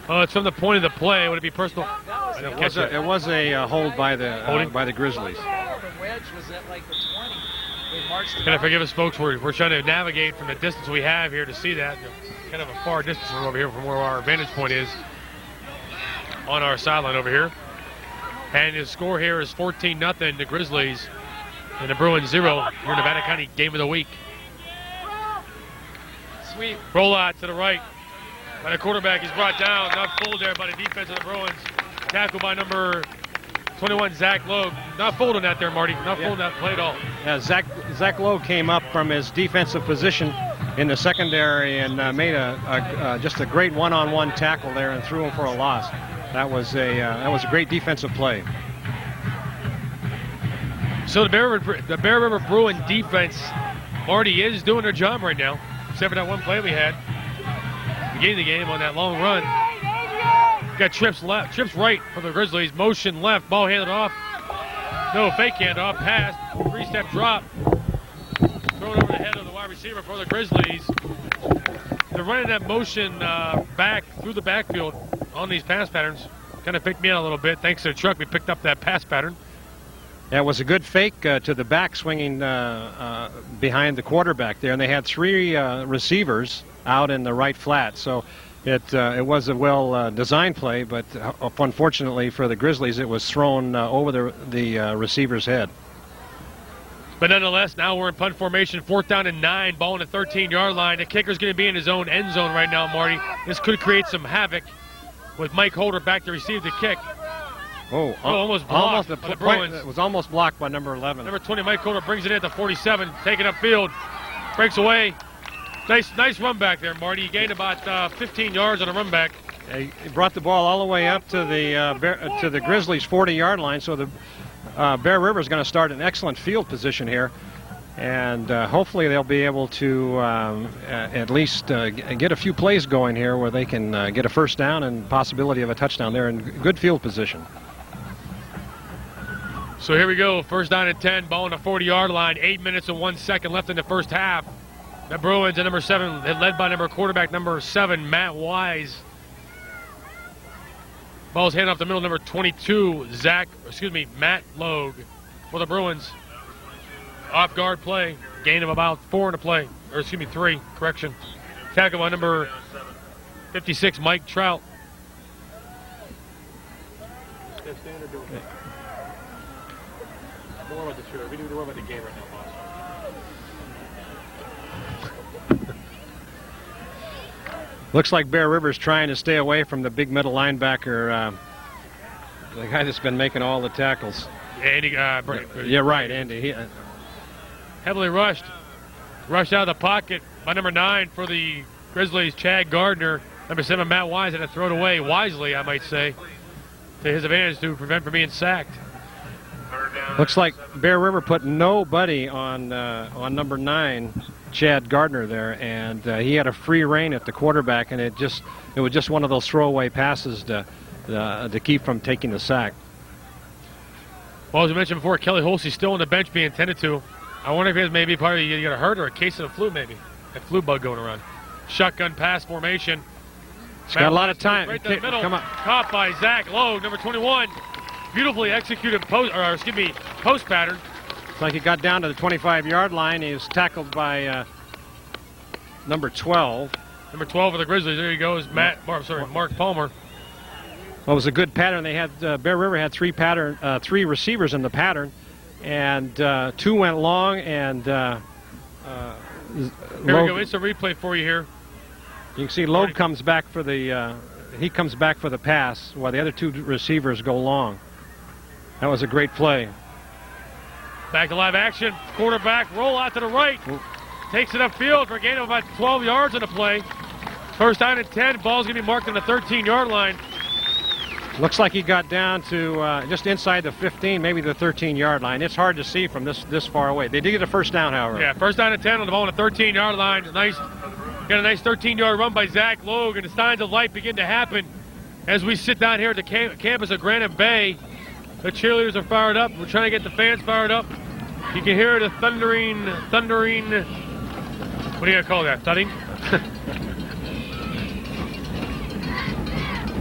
Oh, it's from the point of the play. Would it be personal? I don't catch it. It was a hold by the Grizzlies. The wedge was at like the 20. They marched. Kind of forgive us, folks. We're trying to navigate from the distance we have here to see that. Kind of a far distance from over here from where our vantage point is on our sideline over here. And the score here is 14-0. The Grizzlies and the Bruins 0. Your Nevada County Game of the Week. Sweep. Roll out to the right by the quarterback. He's brought down. Not fooled there by the defense of the Bruins. Tackled by number 21, Zach Logue. Not fooled on that there, Marty. Not fooled on that play at all. Yeah, Zach Logue came up from his defensive position in the secondary and made just a great one-on-one tackle there and threw him for a loss. That was a great defensive play. So the Bear River Bruin defense, Marty, is doing their job right now, except for that one play we had beginning of the game on that long run. Got trips right for the Grizzlies, motion left, ball handed off. No fake handoff, pass, 3-step drop. Thrown over the head of the wide receiver for the Grizzlies. They're running that motion back through the backfield on these pass patterns. Kind of picked me out a little bit. Thanks to the truck, we picked up that pass pattern. Yeah, it was a good fake to the back swinging behind the quarterback there, and they had 3 receivers out in the right flat. So it was a well-designed play, but unfortunately for the Grizzlies, it was thrown over the receiver's head. But nonetheless, now we're in punt formation, 4th down and 9, ball on the 13-yard line. The kicker's going to be in his own end zone right now, Marty. This could create some havoc with Mike Holder back to receive the kick. Almost blocked by the Bruins. It was almost blocked by number 11. Number 20, Mike Holder, brings it in at the 47, taking upfield, breaks away. Nice run back there, Marty. He gained about 15 yards on a run back. He brought the ball all the way up to the Grizzlies' 40-yard line, so the Bear River is going to start an excellent field position here, and hopefully they'll be able to at least get a few plays going here where they can get a first down and possibility of a touchdown. They're in good field position. So here we go, 1st down and 10, ball on the 40-yard line, 8 minutes and 1 second left in the first half. The Bruins at number 7, led by quarterback number 7, Matt Wise. Ball's handed off the middle, number 22, Matt Logue for the Bruins. Off guard play, gain of about 3, correction. Tackle by number 56, Mike Trout. Don't worry about the shooter. We need to worry about the game right now, boss. Looks like Bear River's trying to stay away from the big middle linebacker, the guy that's been making all the tackles. Andy, yeah, right, Andy. He, heavily rushed out of the pocket by number 9 for the Grizzlies, Chad Gardner. Number 7, Matt Wise, had to throw it away wisely, I might say, to his advantage to prevent from being sacked. Looks like Bear River put nobody on number 9, Chad Gardner there, and he had a free rein at the quarterback, and it was just one of those throwaway passes to keep from taking the sack. Well, as we mentioned before, Kelly Holsey's still on the bench being tended to. I wonder if he has maybe probably got a hurt or a case of the flu, maybe. That flu bug going around. Shotgun pass formation. He's got a lot of time. Right down the middle. Come on. Caught by Zach Lowe, number 21. Beautifully executed post pattern. It's like he got down to the 25-yard line. He was tackled by number 12. Number 12 of the Grizzlies. There he goes, Mark Palmer. Well, it was a good pattern. They had Bear River had three receivers in the pattern, and 2 went long. And here we go. It's a replay for you here. You can see Loeb comes back for the pass, while the other 2 receivers go long. That was a great play. Back to live action. Quarterback roll out to the right. Takes it upfield for a gain of about 12 yards on the play. First down and 10. Ball's going to be marked on the 13-yard line. Looks like he got down to just inside the 15, maybe the 13-yard line. It's hard to see from this far away. They did get a first down, however. Yeah, first down and 10 on the ball on the 13-yard line. Got a nice 13-yard run by Zach Logue, and the signs of life begin to happen as we sit down here at the campus of Granite Bay. The cheerleaders are fired up. We're trying to get the fans fired up. You can hear the thundering, what do you gotta call that, thudding?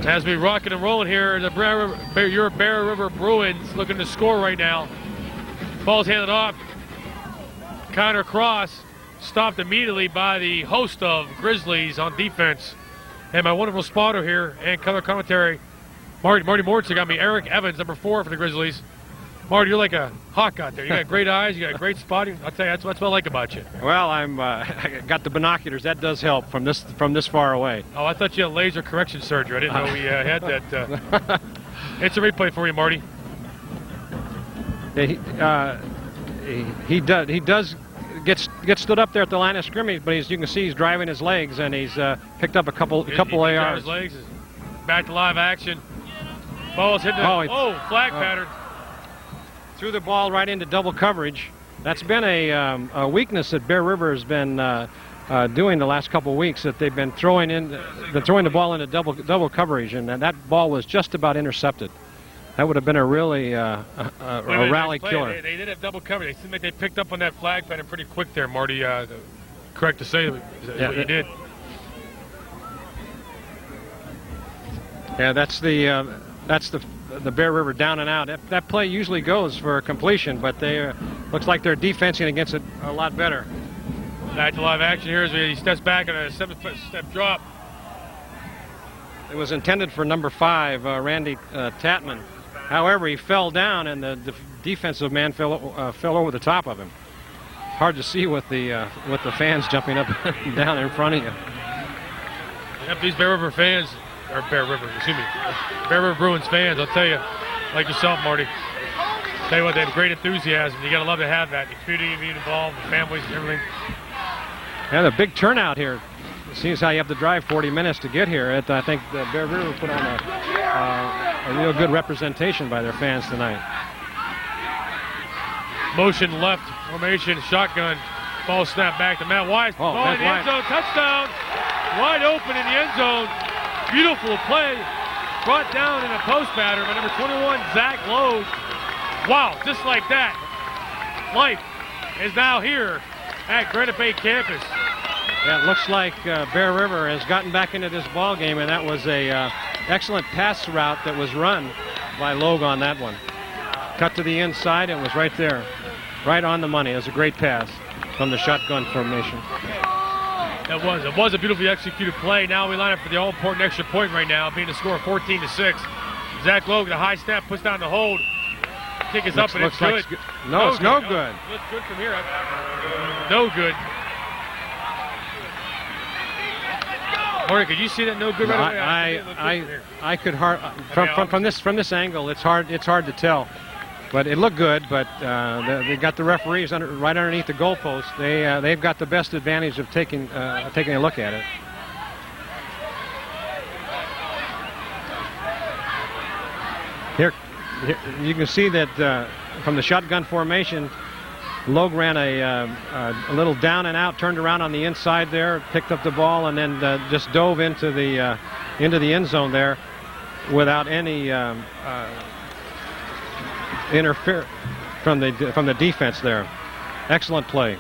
As we rocking and rolling here, the Bear River Bruins looking to score right now. Ball's handed off. Counter cross, stopped immediately by the host of Grizzlies on defense. And my wonderful spotter here and color commentary, Marty Mortensen, got me Eric Evans, number 4 for the Grizzlies. Marty, you're like a hawk out there. You got great eyes. You got great spotting. I'll tell you, that's what I like about you. Well, I got the binoculars. That does help from this far away. Oh, I thought you had laser correction surgery. I didn't know we had that. It's a replay for you, Marty. He does get stood up there at the line of scrimmage, but you can see he's driving his legs, and he's picked up a couple of yards. His legs. Back to live action. Ball's hitting flag pattern. Threw the ball right into double coverage. That's been a weakness that Bear River has been doing the last couple of weeks. That they've been throwing the ball into double coverage, and that ball was just about intercepted. That would have been a really a rally killer. They did have double coverage. They seemed like they picked up on that flag pattern pretty quick there, Marty. Correct to say what you did. Yeah, that's the Bear River down and out. That play usually goes for a completion, but looks like they're defensing against it a lot better. Back to live action here as he steps back on a 7-foot-step drop. It was intended for number 5, Randy Tatman. However, he fell down, and the defensive man fell over the top of him. Hard to see with the fans jumping up and down in front of you. Yep, these Bear River fans. Bear River Bruins fans, I'll tell you, like yourself, Marty. Tell you what, they have great enthusiasm. You gotta love to have that. The community being involved, the families and everything. Yeah, the big turnout here. Seems how you have to drive 40 minutes to get here. I think the Bear River put on a real good representation by their fans tonight. Motion left formation, shotgun. Ball snapped back to Matt Wise. Ball in the end zone, touchdown. Wide open in the end zone. Beautiful play, brought down in a post pattern by number 21, Zach Lowe. Wow, just like that, life is now here at Granite Bay campus. Yeah, it looks like Bear River has gotten back into this ball game, and that was a excellent pass route that was run by Logue on that one. Cut to the inside, and was right there, right on the money. It was a great pass from the shotgun formation. It was a beautifully executed play. Now we line up for the all-important extra point right now, being the score 14-6. Zach Logue, the high snap, puts down the hold. Kick is up, and it's good. No, it's no good. It's good from here. No good. Marty, could you see that no good right away? I could from this angle. It's hard to tell. But it looked good, but they got the referees right underneath the goalpost. They've got the best advantage of taking a look at it. Here you can see that from the shotgun formation, Logue ran a little down and out, turned around on the inside there, picked up the ball, and then just dove into the end zone there without any interference from the defense there. Excellent play.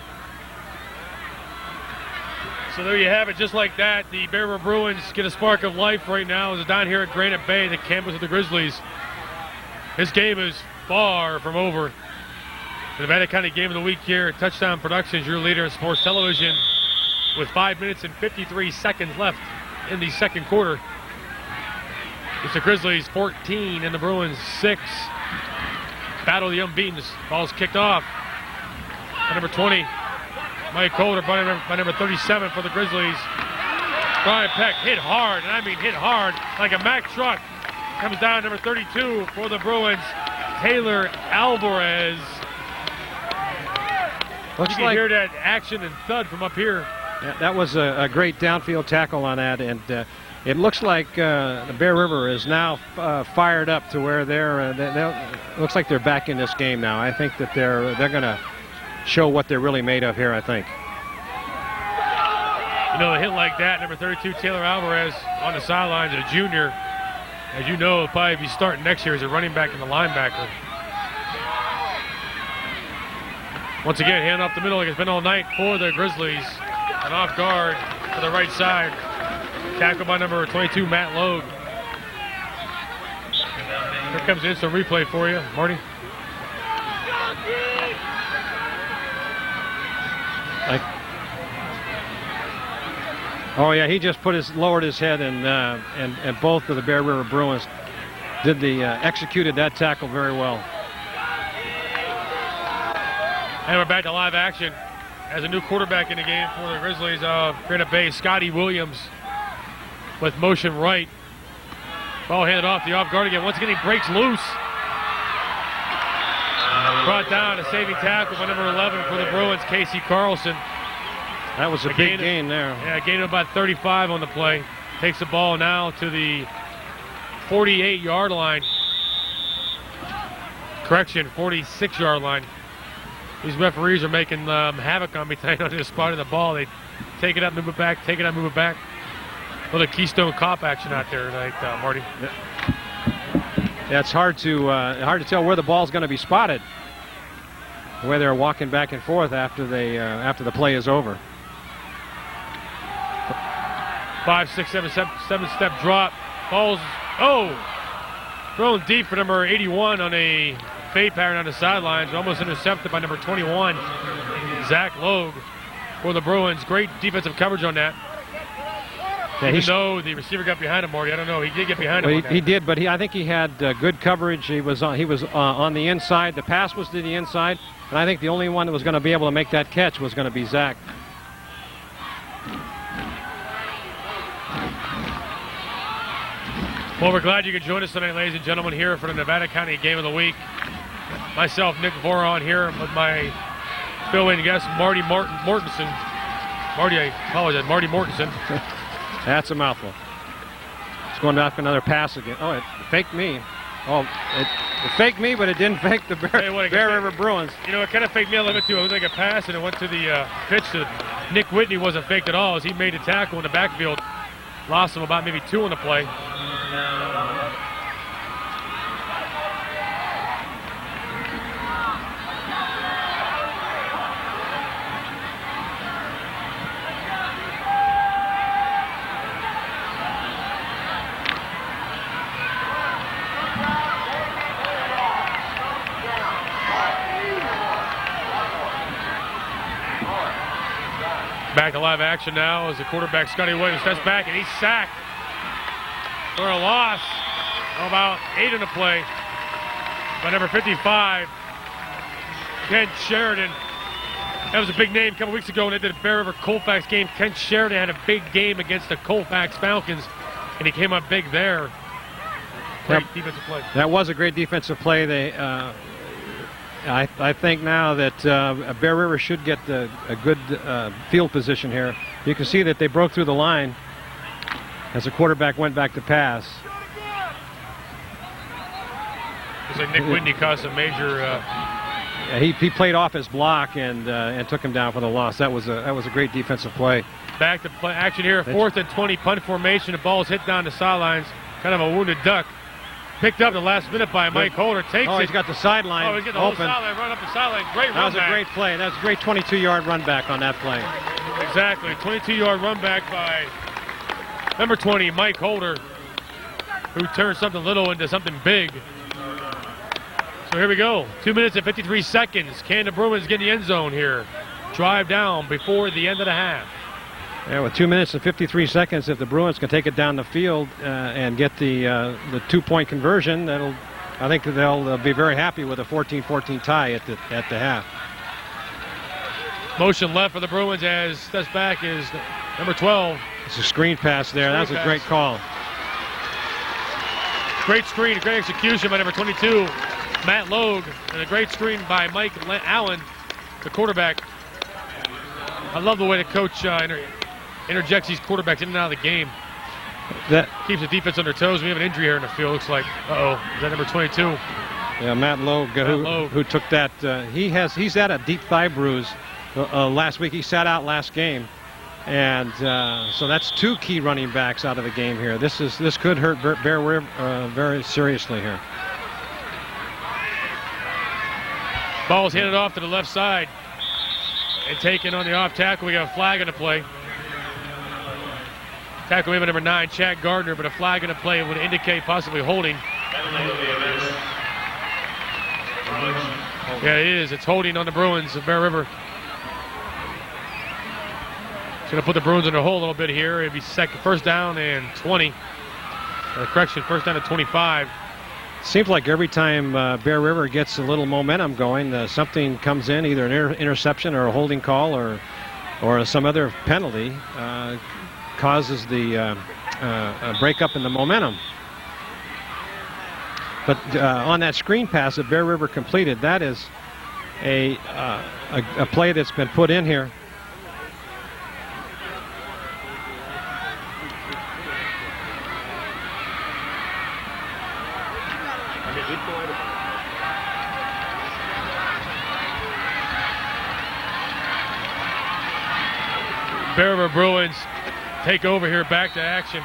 So there you have it, just like that. The Bear River Bruins get a spark of life right now as they're down here at Granite Bay, the campus of the Grizzlies. This game is far from over. The Nevada County Game of the Week here at Touchdown Productions, your leader in sports television, with 5 minutes and 53 seconds left in the second quarter. It's the Grizzlies 14 and the Bruins 6. Battle of the unbeaten. Ball's kicked off by number 20. Mike Calder by number 37 for the Grizzlies. Brian Peck hit hard, and I mean hit hard, like a Mack truck. Comes down number 32 for the Bruins, Taylor Alvarez. You can hear that action and thud from up here. Yeah, that was a great downfield tackle on that, and it looks like the Bear River is now fired up to where looks like they're back in this game now. I think that they're going to show what they're really made of here, I think. You know, a hit like that, number 32, Taylor Alvarez, on the sidelines, a junior. As you know, he'll probably be starting next year as a running back and a linebacker. Once again, hand off the middle like it's been all night for the Grizzlies. And off guard to the right side. Tackled by number 22, Matt Logue. Here comes the instant replay for you, Marty. Oh yeah, he just lowered his head, and both of the Bear River Bruins executed that tackle very well. And we're back to live action as a new quarterback in the game for the Grizzlies of Granite Bay, Scotty Williams, with motion right. Ball handed off, the off guard again. Once again, he breaks loose. Brought down, a saving tackle by number 11 for the Bruins, Casey Carlson. That was a big gain there. Yeah, gain of about 35 on the play. Takes the ball now to the 48-yard line. Correction, 46-yard line. These referees are making havoc on me tonight on this spot of the ball. They take it up, move it back, take it up, move it back. A little Keystone Cop action out there tonight, Marty. Yeah, it's hard to tell where the ball's going to be spotted. The way they're walking back and forth after the play is over. 5, 6, 7 step drop. Ball's thrown deep for number 81 on a fade pattern on the sidelines. Almost intercepted by number 21, Zach Logue for the Bruins. Great defensive coverage on that. Yeah, even though the receiver got behind him, Marty, I don't know. He did get behind him. He did, but I think he had good coverage. He was on the inside. The pass was to the inside, and I think the only one that was going to be able to make that catch was going to be Zach. Well, we're glad you could join us tonight, ladies and gentlemen, here for the Nevada County Game of the Week. Myself, Nick Voron, here with my fill-in guest, Marty Mortensen. Marty, I apologize, Marty Mortensen. That's a mouthful. It's going back for another pass again. Oh, it faked me. Oh, it faked me, but it didn't fake the Bear River Bruins. You know, it kind of faked me a little bit, too. It was like a pass, and it went to the pitch to Nick Whitney. Wasn't faked at all as he made a tackle in the backfield. Lost him about maybe 2 on the play. Back to live action now as the quarterback, Scotty Williams, steps back and he's sacked for a loss of about 8 in the play by number 55, Kent Sheridan. That was a big name a couple weeks ago when they did a Bear River Colfax game. Kent Sheridan had a big game against the Colfax Falcons, and he came up big there. Great defensive play. That was a great defensive play. They, I think now that Bear River should get a good field position here. You can see that they broke through the line as the quarterback went back to pass. Looks like Nick Whitney caused some major he played off his block and took him down for the loss. That was a great defensive play. Back to play action here. 4th and 20 punt formation. The ball's hit down the sidelines. Kind of a wounded duck. Picked up the last minute by Mike Holder. Takes it. He's got the sideline. Oh, he's got the open. whole sideline. Run up the sideline. Great run back. That was a great play. That was a great 22-yard run back on that play. Exactly. 22-yard run back by number 20, Mike Holder, who turned something little into something big. So here we go. 2 minutes and 53 seconds. Can the Bruins get in the end zone here? Drive down before the end of the half. Yeah, with 2 minutes and 53 seconds, if the Bruins can take it down the field and get the 2-point conversion, I think they'll be very happy with a 14-14 tie at the half. Motion left for the Bruins as steps back is number 12. It's a screen pass there. That was a great call. Great screen, great execution by number 22, Matt Logue, and a great screen by Mike Allen, the quarterback. I love the way the coach interjects these quarterbacks in and out of the game. That keeps the defense on their toes. We have an injury here in the field. Looks like, is that number 22? Yeah, Matt Logue, who took that. He's had a deep thigh bruise last week. He sat out last game, and so that's 2 key running backs out of the game here. This could hurt Bear River very seriously here. Ball's handed off to the left side and taken on the off tackle. We got a flag on the play. Tackle maybe number 9, Chad Gardner, but a flag on the play would indicate possibly holding. Yeah, it is. It's holding on the Bruins of Bear River. It's going to put the Bruins in a hole a little bit here. It'd be first down and 20. Correction, first down and 25. Seems like every time Bear River gets a little momentum going, something comes in, either an interception or a holding call or some other penalty. Causes the breakup in the momentum. But on that screen pass that Bear River completed, that is a play that's been put in here. Bear River Bruins take over here, back to action.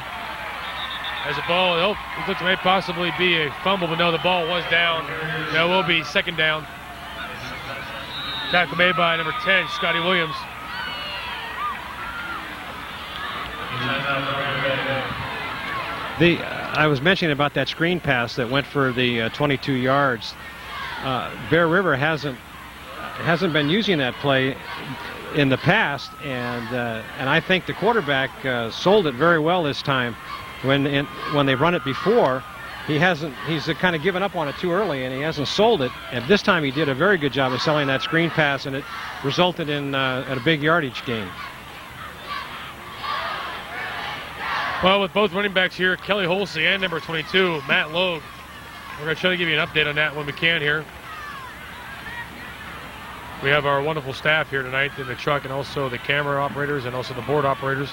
As the ball, it looks like it may possibly be a fumble, but no, the ball was down. That will be second down. Tackle made by number 10, Scotty Williams. I was mentioning about that screen pass that went for the 22 yards. Bear River hasn't been using that play in the past, and I think the quarterback sold it very well this time. When they run it before, he's kind of given up on it too early, and he hasn't sold it. And this time he did a very good job of selling that screen pass, and it resulted in a big yardage gain. Well, with both running backs here, Kelly Holsey and number 22, Matt Logue, we're going to try to give you an update on that when we can here. We have our wonderful staff here tonight in the truck, and also the camera operators and also the board operators.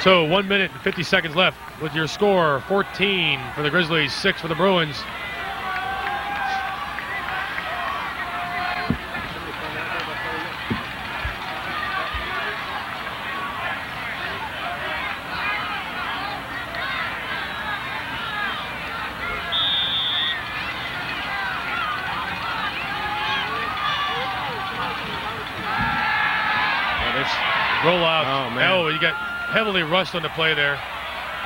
So 1 minute and 50 seconds left with your score, 14 for the Grizzlies, 6 for the Bruins. Roll out. Oh, man. Oh, you got heavily rushed on the play there.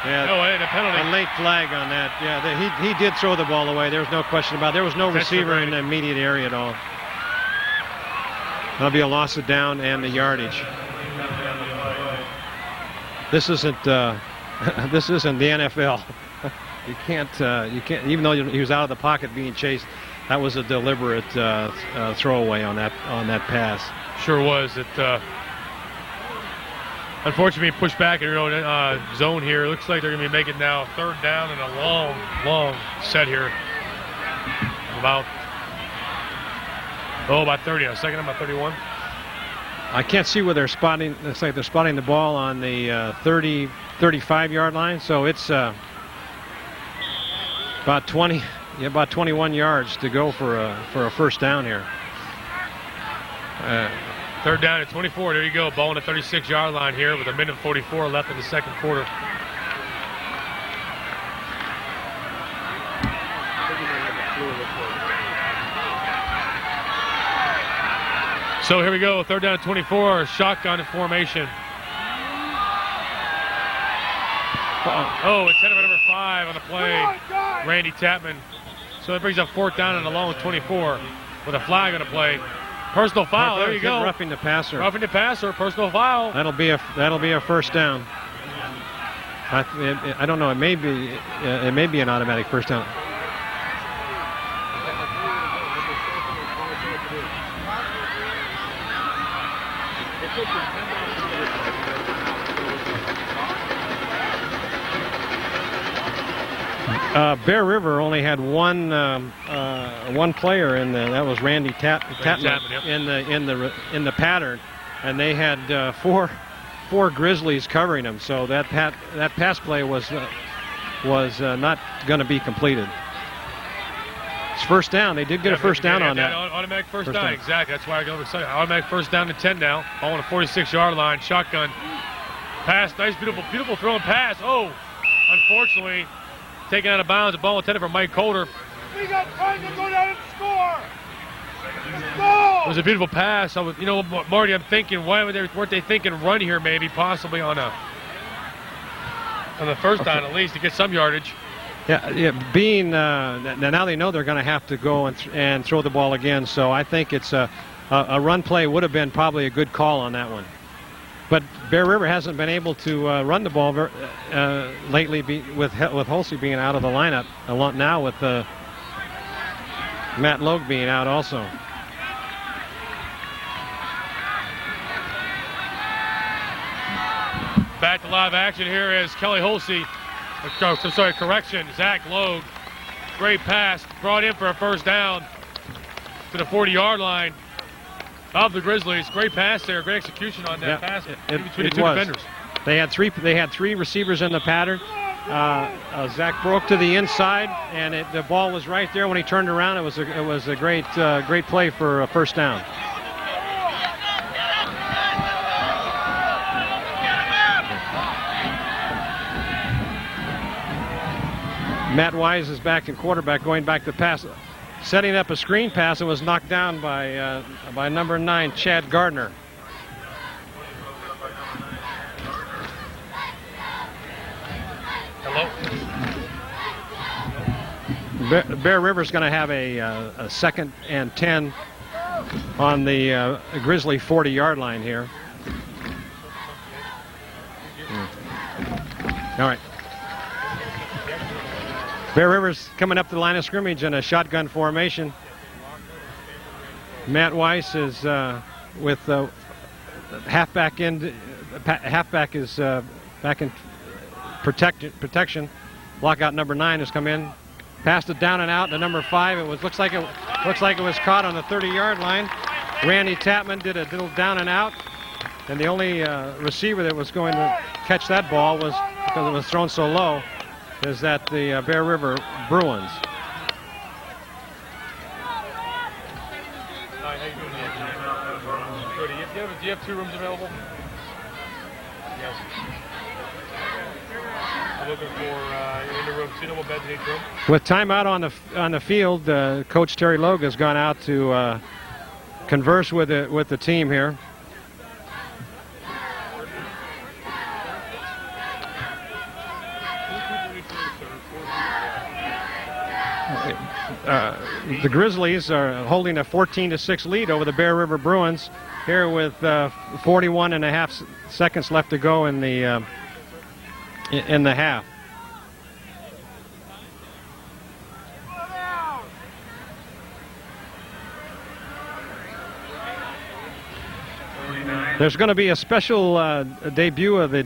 Yeah. No, and a penalty. A late flag on that. Yeah, he did throw the ball away. There was no question about it. There was no receiver in the immediate area at all. That'll be a loss of down and the yardage. This isn't the NFL. You can't. Even though he was out of the pocket being chased, that was a deliberate throwaway on that pass. Sure was. It unfortunately pushed back in your own zone here. It looks like they're going to be making now third down and a long set here. About 30. Second, about 31. I can't see where they're spotting. It's like they're spotting the ball on the 30, 35-yard line. So it's about 21 yards to go for a first down here. Third down at 24. There you go. Ball on the 36-yard line here with 1:44 left in the second quarter. So here we go. Third down at 24. Shotgun formation. Oh, it's headed for number 5 on the play. Randy Tapman. So that brings up fourth down and a long 24 with a flag on the play. Personal foul. There you go. Roughing the passer. Roughing the passer. Personal foul. That'll be a first down. I don't know. It may be an automatic first down. Bear River only had one player in that was Randy Tapman yep. in the pattern, and they had four Grizzlies covering him. So that pass play was not going to be completed. It's first down. They did get a first down on that. Automatic first down. Exactly. That's why I got excited. Automatic first down to 10 now. Ball on the 46-yard line. Shotgun pass. Nice, beautiful throwing pass. Oh, unfortunately. Taken out of bounds, a ball intended for Mike Coulter. We got time to go down and score. Go! It was a beautiful pass. You know, Marty, I'm thinking, weren't they thinking run here maybe, possibly on the first down at least to get some yardage. Yeah. Being now they know they're going to have to go and throw the ball again. So I think it's a run play would have been probably a good call on that one. But Bear River hasn't been able to run the ball lately with Holsey being out of the lineup. A lot now with Matt Logue being out also. Back to live action here is Kelly Holsey. Correction, Zach Logue. Great pass, brought in for a first down to the 40-yard line of the Grizzlies. Great pass there, great execution on that pass between the two defenders. They had three receivers in the pattern. Zach broke to the inside, and the ball was right there when he turned around. It was a great play for a first down. Matt Wise is back in quarterback, going back to pass. Setting up a screen pass, it was knocked down by number 9, Chad Gardner. Hello. Bear River's going to have a second and 10 on the Grizzly 40-yard line here. All right. Bear River's coming up the line of scrimmage in a shotgun formation. Matt Weiss is with halfback end. Halfback is back in protection. Lockout number 9 has come in. Passed it down and out to number 5. Looks like it was caught on the 30-yard line. Randy Tapman did a little down and out, and the only receiver that was going to catch that ball was, because it was thrown so low, is that the Bear River Bruins. Hi, how you doing? Do you have 2 rooms available? Yes. I'm looking for in the room, suitable beds in each room. With timeout on the field, Coach Terry Logue has gone out to converse with the team here. The Grizzlies are holding a 14-6 lead over the Bear River Bruins here with 41.5 seconds left to go in the half. There's going to be a special debut of the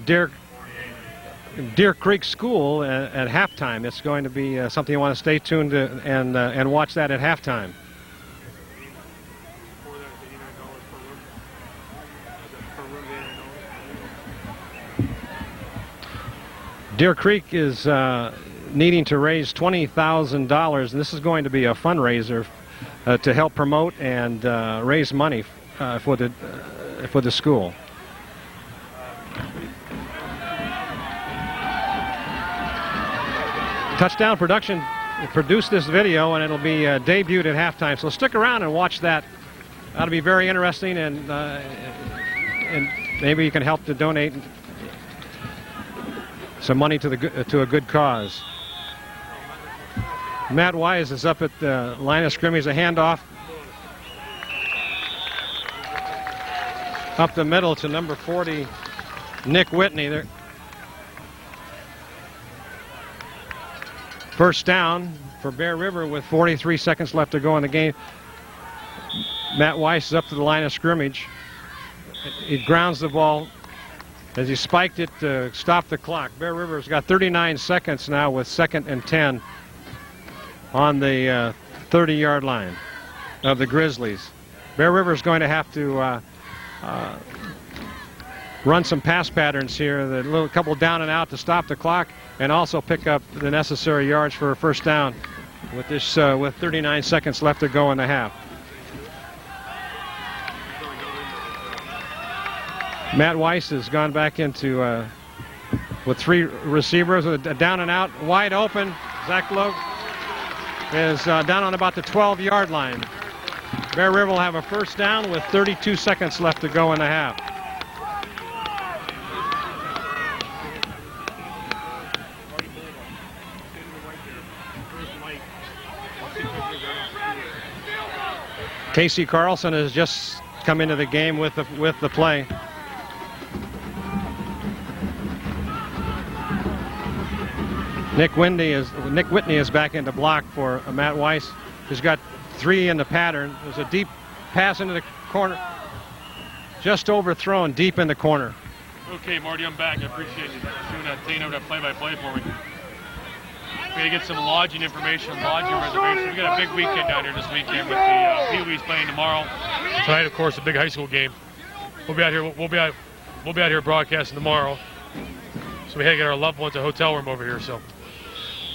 Deer Creek School at halftime. It's going to be something you want to stay tuned to and watch that at halftime. Deer Creek is needing to raise $20,000, and this is going to be a fundraiser to help promote and raise money for the school. Touchdown Production produced this video, and it'll be debuted at halftime. So stick around and watch that. That'll be very interesting, and maybe you can help to donate some money to a good cause. Matt Wise is up at the line of scrimmage. A handoff up the middle to number 40, Nick Whitney. There. First down for Bear River with 43 seconds left to go in the game. Matt Weiss is up to the line of scrimmage. He grounds the ball as he spiked it to stop the clock. Bear River's got 39 seconds now with 2nd and 10 on the 30-yard line of the Grizzlies. Bear River's going to have to run some pass patterns here, the little couple down and out to stop the clock, and also pick up the necessary yards for a first down with this with 39 seconds left to go in the half. Matt Weiss has gone back into with 3 receivers with a down and out, wide open. Zach Logue is down on about the 12-yard line. Bear River will have a first down with 32 seconds left to go in the half. Casey Carlson has just come into the game with the play. Nick Whitney is back into block for Matt Weiss, who's got 3 in the pattern. There's a deep pass into the corner, just overthrown deep in the corner. Okay, Marty, I'm back. I appreciate you doing that thing over that play-by-play for me. We're going to get some lodging information, lodging reservations. We got a big weekend down here this weekend with the Pee-wees playing tomorrow. Tonight, of course, a big high school game. We'll be out here. We'll be out here broadcasting tomorrow. So we had to get our loved ones a hotel room over here. So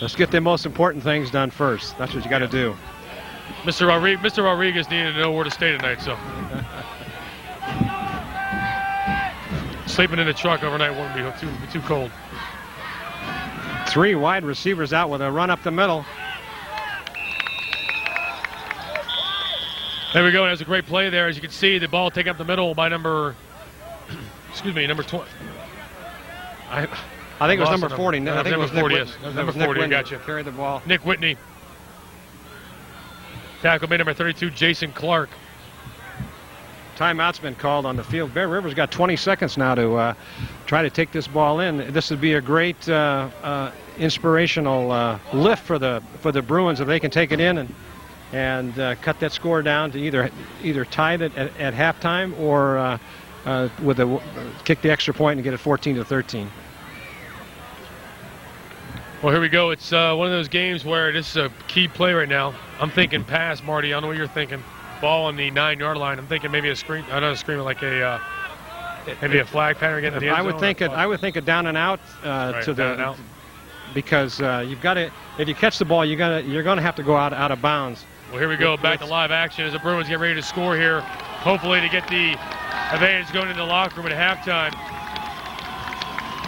let's get the most important things done first. That's what you got to do. Mr. Rodriguez needed to know where to stay tonight. So sleeping in the truck overnight wouldn't be too cold. 3 wide receivers out with a run up the middle. There we go. That's a great play there. As you can see, the ball taken up the middle by number 20. I think it was number 40. I think it was 40. Yes, number 40. I got you. Carried the ball. Nick Whitney. Tackle made number 32, Jason Clark. Timeout's been called on the field. Bear River's got 20 seconds now to try to take this ball in. This would be a great inspirational lift for the Bruins if they can take it in and cut that score down to either tie it at halftime or kick the extra point and get it 14-13. Well, here we go. It's one of those games where this is a key play right now. I'm thinking pass, Marty. I don't know what you're thinking. Ball on the 9-yard line. I'm thinking maybe a screen. Not a screen, like maybe a flag pattern getting to the end zone. I would think a down and out right, to down and out. Because you've got to. If you catch the ball, you're going to have to go out of bounds. Well, here we go. Back to live action as the Bruins get ready to score here. Hopefully to get the advantage going into the locker room at halftime.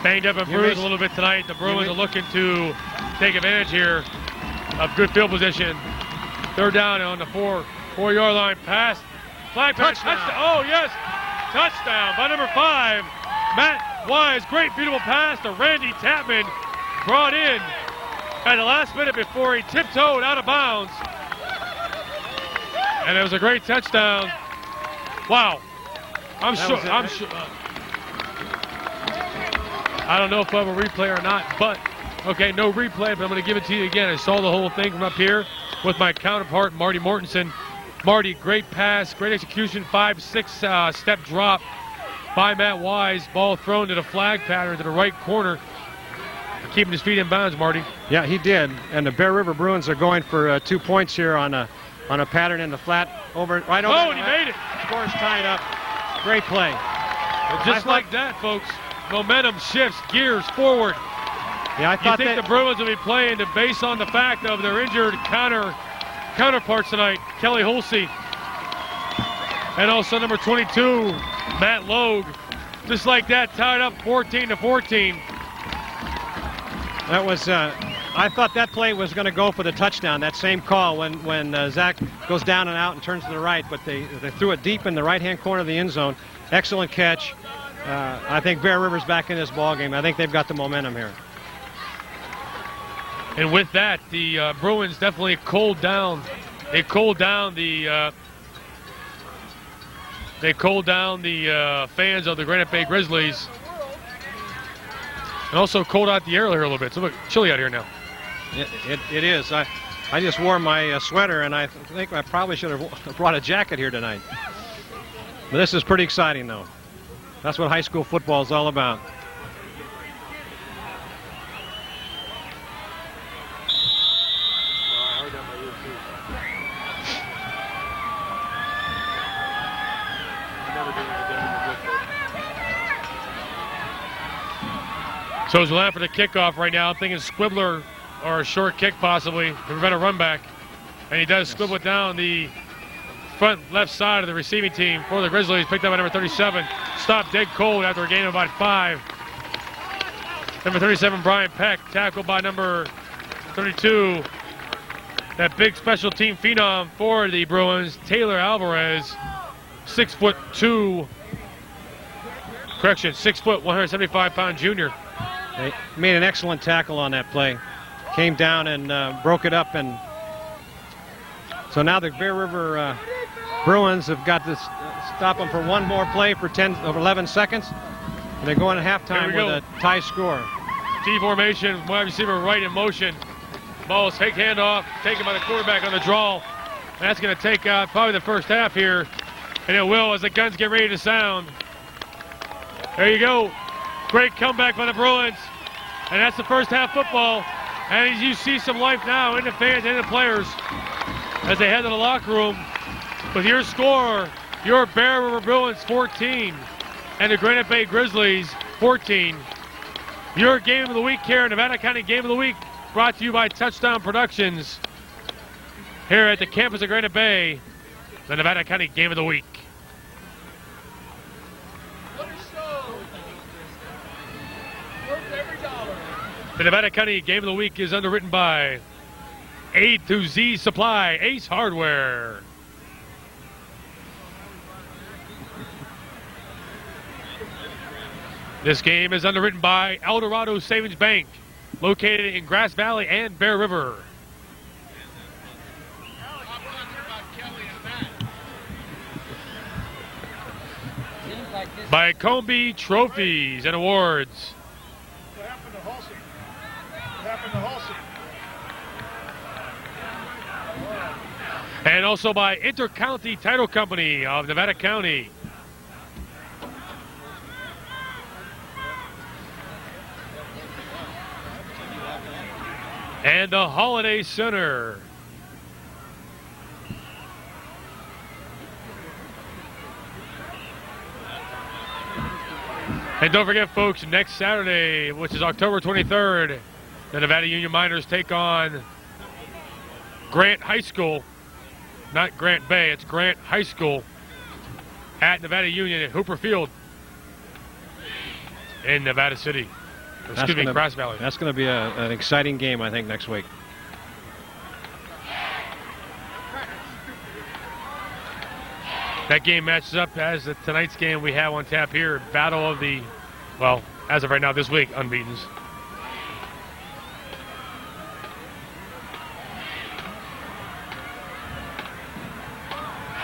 Banged up and bruised a little bit tonight. The Bruins are looking to take advantage here of good field position. 3rd down on the 4-yard line. Pass. Flag pass. Touchdown. Oh, yes. Touchdown by number 5, Matt Wise. Great, beautiful pass to Randy Tapman. Brought in at the last minute before he tiptoed out of bounds. And it was a great touchdown. Wow. I'm sure. I don't know if I have a replay or not, but okay, no replay, but I'm going to give it to you again. I saw the whole thing from up here with my counterpart, Marty Mortensen. Marty, great pass, great execution, 5-6 step drop by Matt Wise. Ball thrown to the flag pattern to the right corner. Keeping his feet in bounds, Marty. Yeah, he did. And the Bear River Bruins are going for 2 points here on a pattern in the flat. Right over. Oh, and he made it. Score's tied up. Great play. And just like that, folks, momentum shifts, gears forward. Yeah, I You thought think the Bruins will be playing based on the fact of their injured counterparts tonight, Kelly Hulsey, and also number 22, Matt Logue. Just like that, tied up 14-14. That was, I thought that play was going to go for the touchdown, that same call when Zach goes down and out and turns to the right, but they threw it deep in the right-hand corner of the end zone. Excellent catch. I think Bear River's back in this ball game. I think they've got the momentum here. And with that, the Bruins definitely cooled down. They cooled down the fans of the Granite Bay Grizzlies, and also cooled out the air here a little bit. It's a little bit chilly out here now. It is. I just wore my sweater, and I think I probably should have brought a jacket here tonight. But this is pretty exciting, though. That's what high school football is all about. So as we line for the kickoff right now, I'm thinking Squibbler or a short kick possibly to prevent a run back. And he does squibble it down the front left side of the receiving team for the Grizzlies. Picked up by number 37. Stopped dead cold after a gain of about 5. Number 37, Brian Peck, tackled by number 32. That big special team phenom for the Bruins, Taylor Alvarez, 6'2". Correction, 6 foot, 175-pound junior. They made an excellent tackle on that play. Came down and broke it up, and so now the Bear River Bruins have got to stop them for one more play for 11 seconds. And they're going to halftime with a tie score. T formation, wide receiver right in motion. Ball is fake handoff, taken by the quarterback on the draw. And that's going to take out probably the first half here. And it will as the guns get ready to sound. There you go. Great comeback by the Bruins. And that's the first half football. And as you see some life now in the fans and the players as they head to the locker room with your score, your Bear River Bruins 14 and the Granite Bay Grizzlies 14. Your game of the week here, Nevada County Game of the Week, brought to you by Touchdown Productions here at the campus of Granite Bay, the Nevada County Game of the Week. The Nevada County Game of the Week is underwritten by A to Z Supply, Ace Hardware. This game is underwritten by El Dorado Savings Bank, located in Grass Valley and Bear River. By Combi Trophies and Awards. What happened to Halsey? What happened to Halsey? And also by Intercounty Title Company of Nevada County. And the Holiday Center. And don't forget, folks, next Saturday, which is October 23rd, the Nevada Union Miners take on Grant High School. Not Grant Bay, it's Grant High School at Nevada Union at Hooper Field in Nevada City. Excuse me, Grass Valley. That's going to be an exciting game, I think, next week. That game matches up as tonight's game we have on tap here. Battle of the, well, as of right now this week, unbeatens.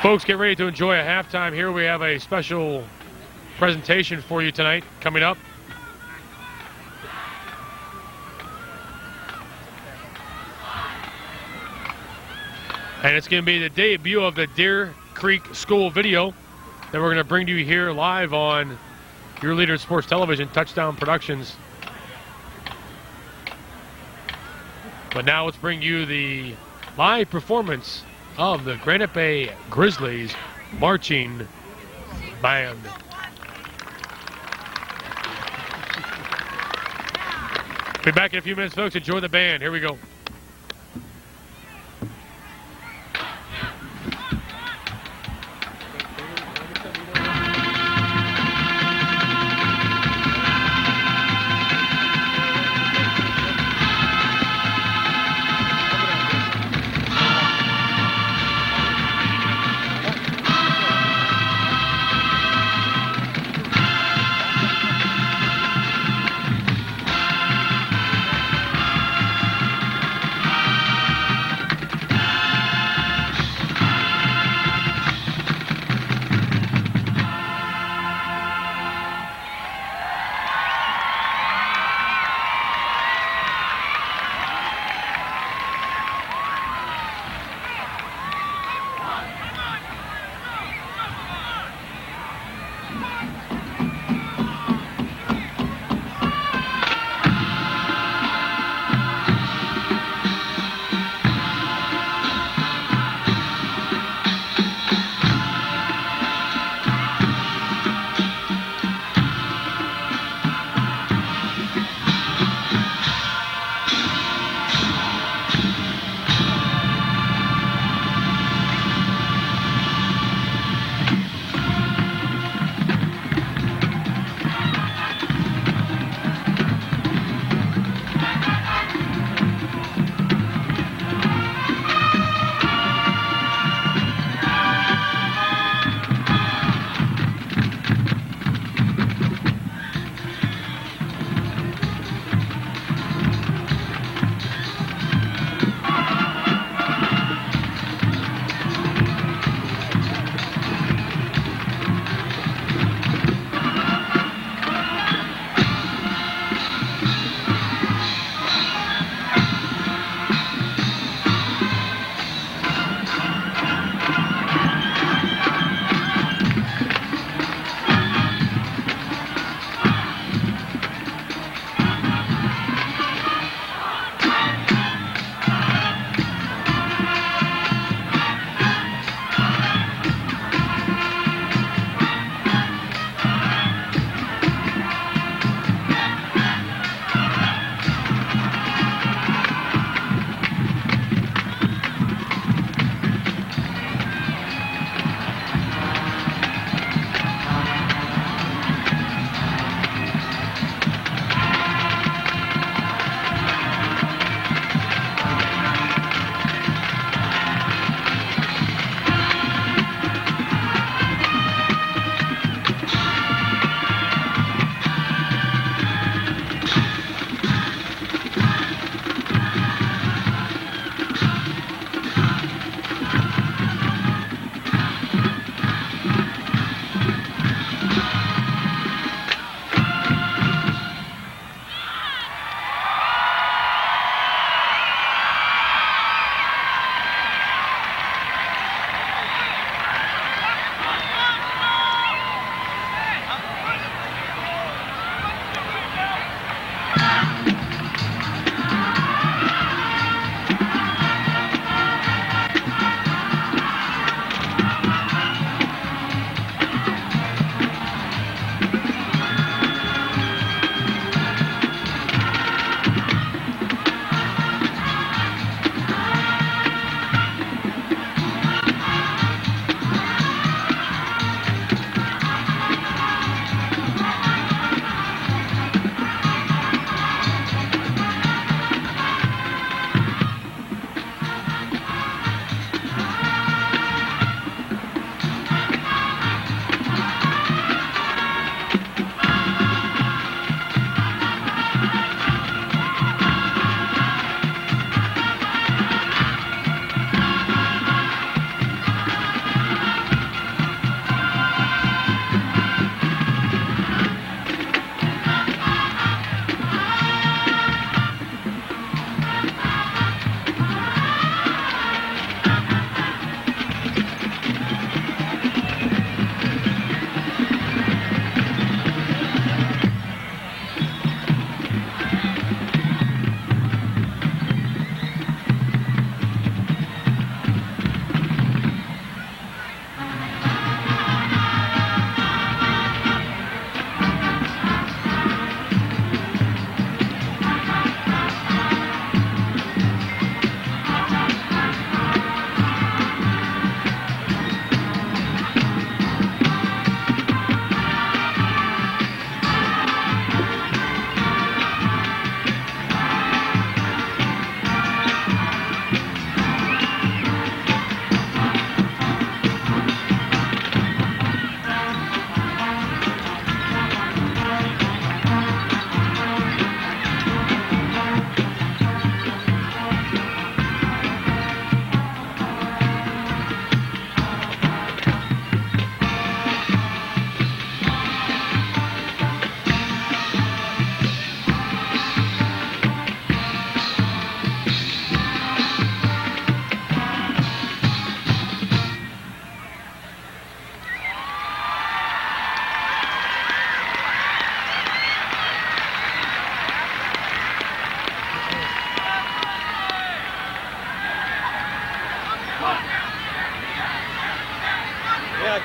Folks, get ready to enjoy a halftime here. We have a special presentation for you tonight coming up. And it's going to be the debut of the Deer Creek School video that we're going to bring to you here live on your leader in sports television, Touchdown Productions. But now let's bring you the live performance of the Granite Bay Grizzlies marching band. Be back in a few minutes, folks. Enjoy the band. Here we go.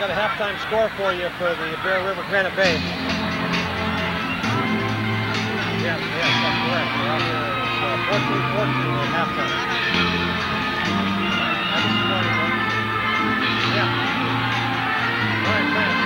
got a halftime score for you for the Bear River Granite Bay. Yes, that's correct. We're out here at 14-14 at halftime. That's disappointing, though. Yeah. All right, thanks.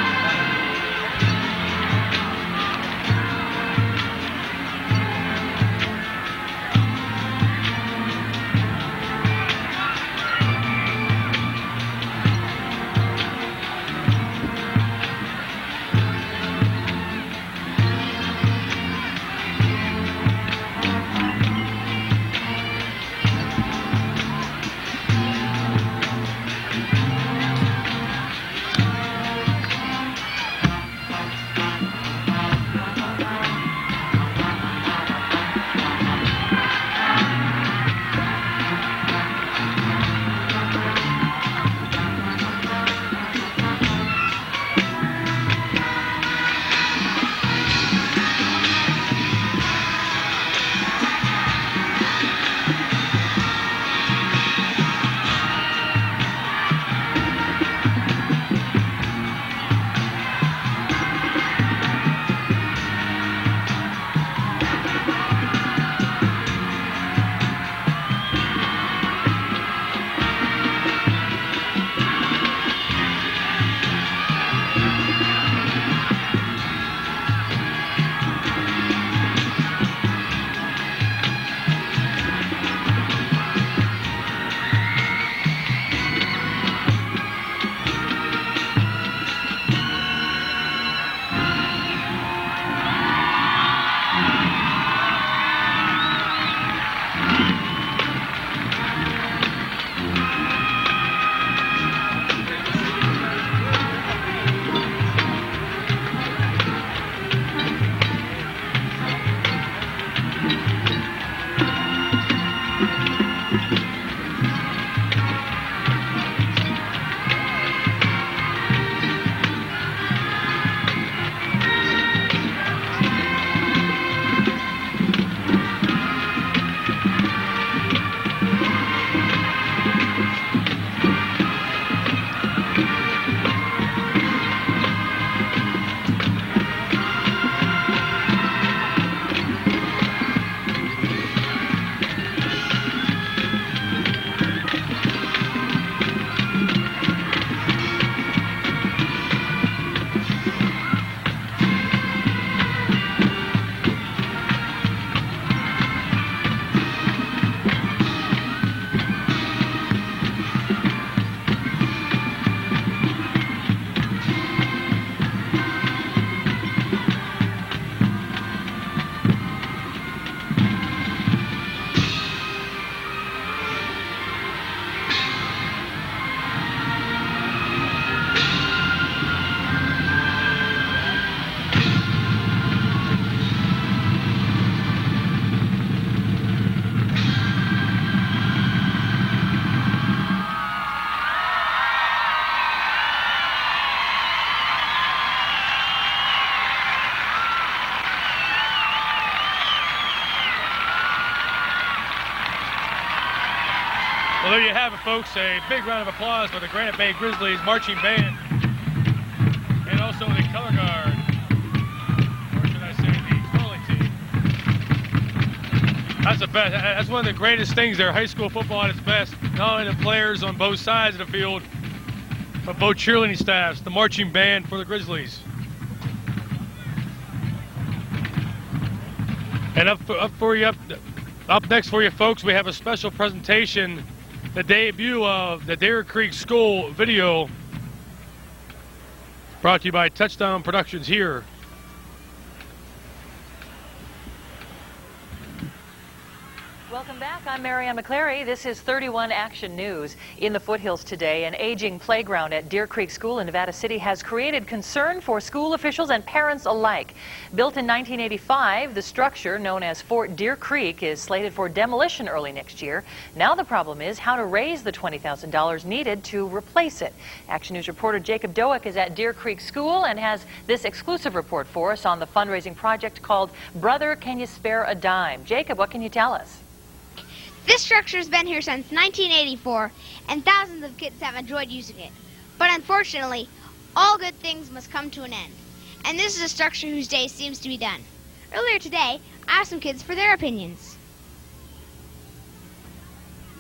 Well, there you have it, folks. A big round of applause for the Granite Bay Grizzlies marching band and also the color guard, or should I say the calling team. That's the best. That's one of the greatest things there. High school football at its best. Not only the players on both sides of the field, but both cheerleading staffs, the marching band for the Grizzlies. And up next for you, folks, we have a special presentation, the debut of the Deer Creek School video, brought to you by Touchdown Productions here. Welcome back. I'm Marianne McClary. This is 31 Action News. In the foothills today, an aging playground at Deer Creek School in Nevada City has created concern for school officials and parents alike. Built in 1985, the structure, known as Fort Deer Creek, is slated for demolition early next year. Now the problem is how to raise the $20,000 needed to replace it. Action News reporter Jacob Doak is at Deer Creek School and has this exclusive report for us on the fundraising project called Brother, Can You Spare a Dime? Jacob, what can you tell us? This structure has been here since 1984, and thousands of kids have enjoyed using it. But unfortunately, All good things must come to an end. And this is a structure whose day seems to be done. Earlier today, I asked some kids for their opinions.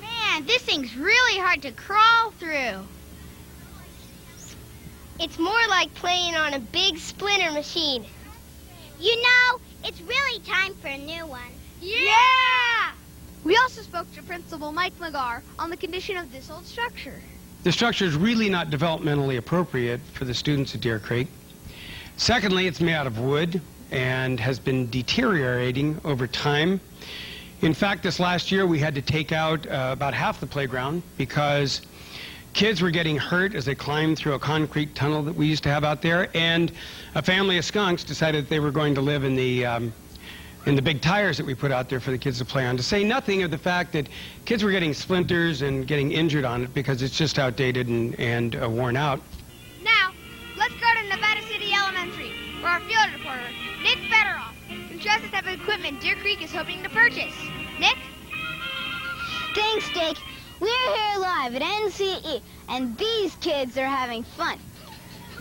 Man, this thing's really hard to crawl through. It's more like playing on a big splinter machine. You know, it's really time for a new one. Yeah! We also spoke to Principal Mike McGar on the condition of this old structure. The structure is really not developmentally appropriate for the students at Deer Creek. Secondly, it's made out of wood and has been deteriorating over time. In fact, this last year we had to take out about half the playground because kids were getting hurt as they climbed through a concrete tunnel that we used to have out there, and a family of skunks decided that they were going to live in the big tires that we put out there for the kids to play on, to say nothing of the fact that kids were getting splinters and getting injured on it because it's just outdated and worn out. Now, let's go to Nevada City Elementary, where our field reporter, Nick Federoff, can show us the type of equipment Deer Creek is hoping to purchase. Nick? Thanks, Jake. We're here live at NCE, and these kids are having fun.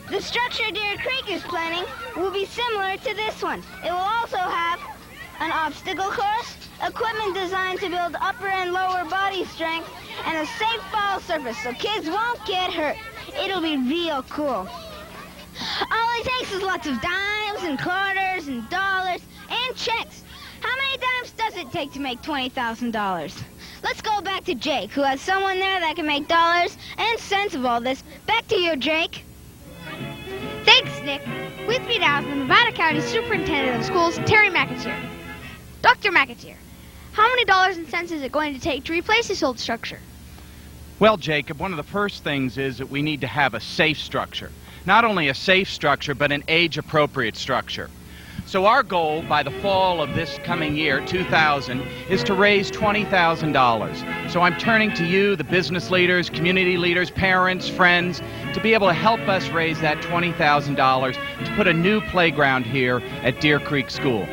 The structure Deer Creek is planning will be similar to this one. It will also have an obstacle course, equipment designed to build upper and lower body strength, and a safe fall surface so kids won't get hurt. It'll be real cool. All it takes is lots of dimes and quarters and dollars and checks. How many dimes does it take to make $20,000? Let's go back to Jake, who has someone there that can make dollars and cents of all this. Back to you, Jake. Thanks, Nick. With me now is the Nevada County Superintendent of Schools, Terry McAteer. Dr. McAteer, how many dollars and cents is it going to take to replace this old structure? Well, Jacob, one of the first things is that we need to have a safe structure. Not only a safe structure, but an age-appropriate structure. So our goal by the fall of this coming year, 2000, is to raise $20,000. So I'm turning to you, the business leaders, community leaders, parents, friends, to be able to help us raise that $20,000 to put a new playground here at Deer Creek School.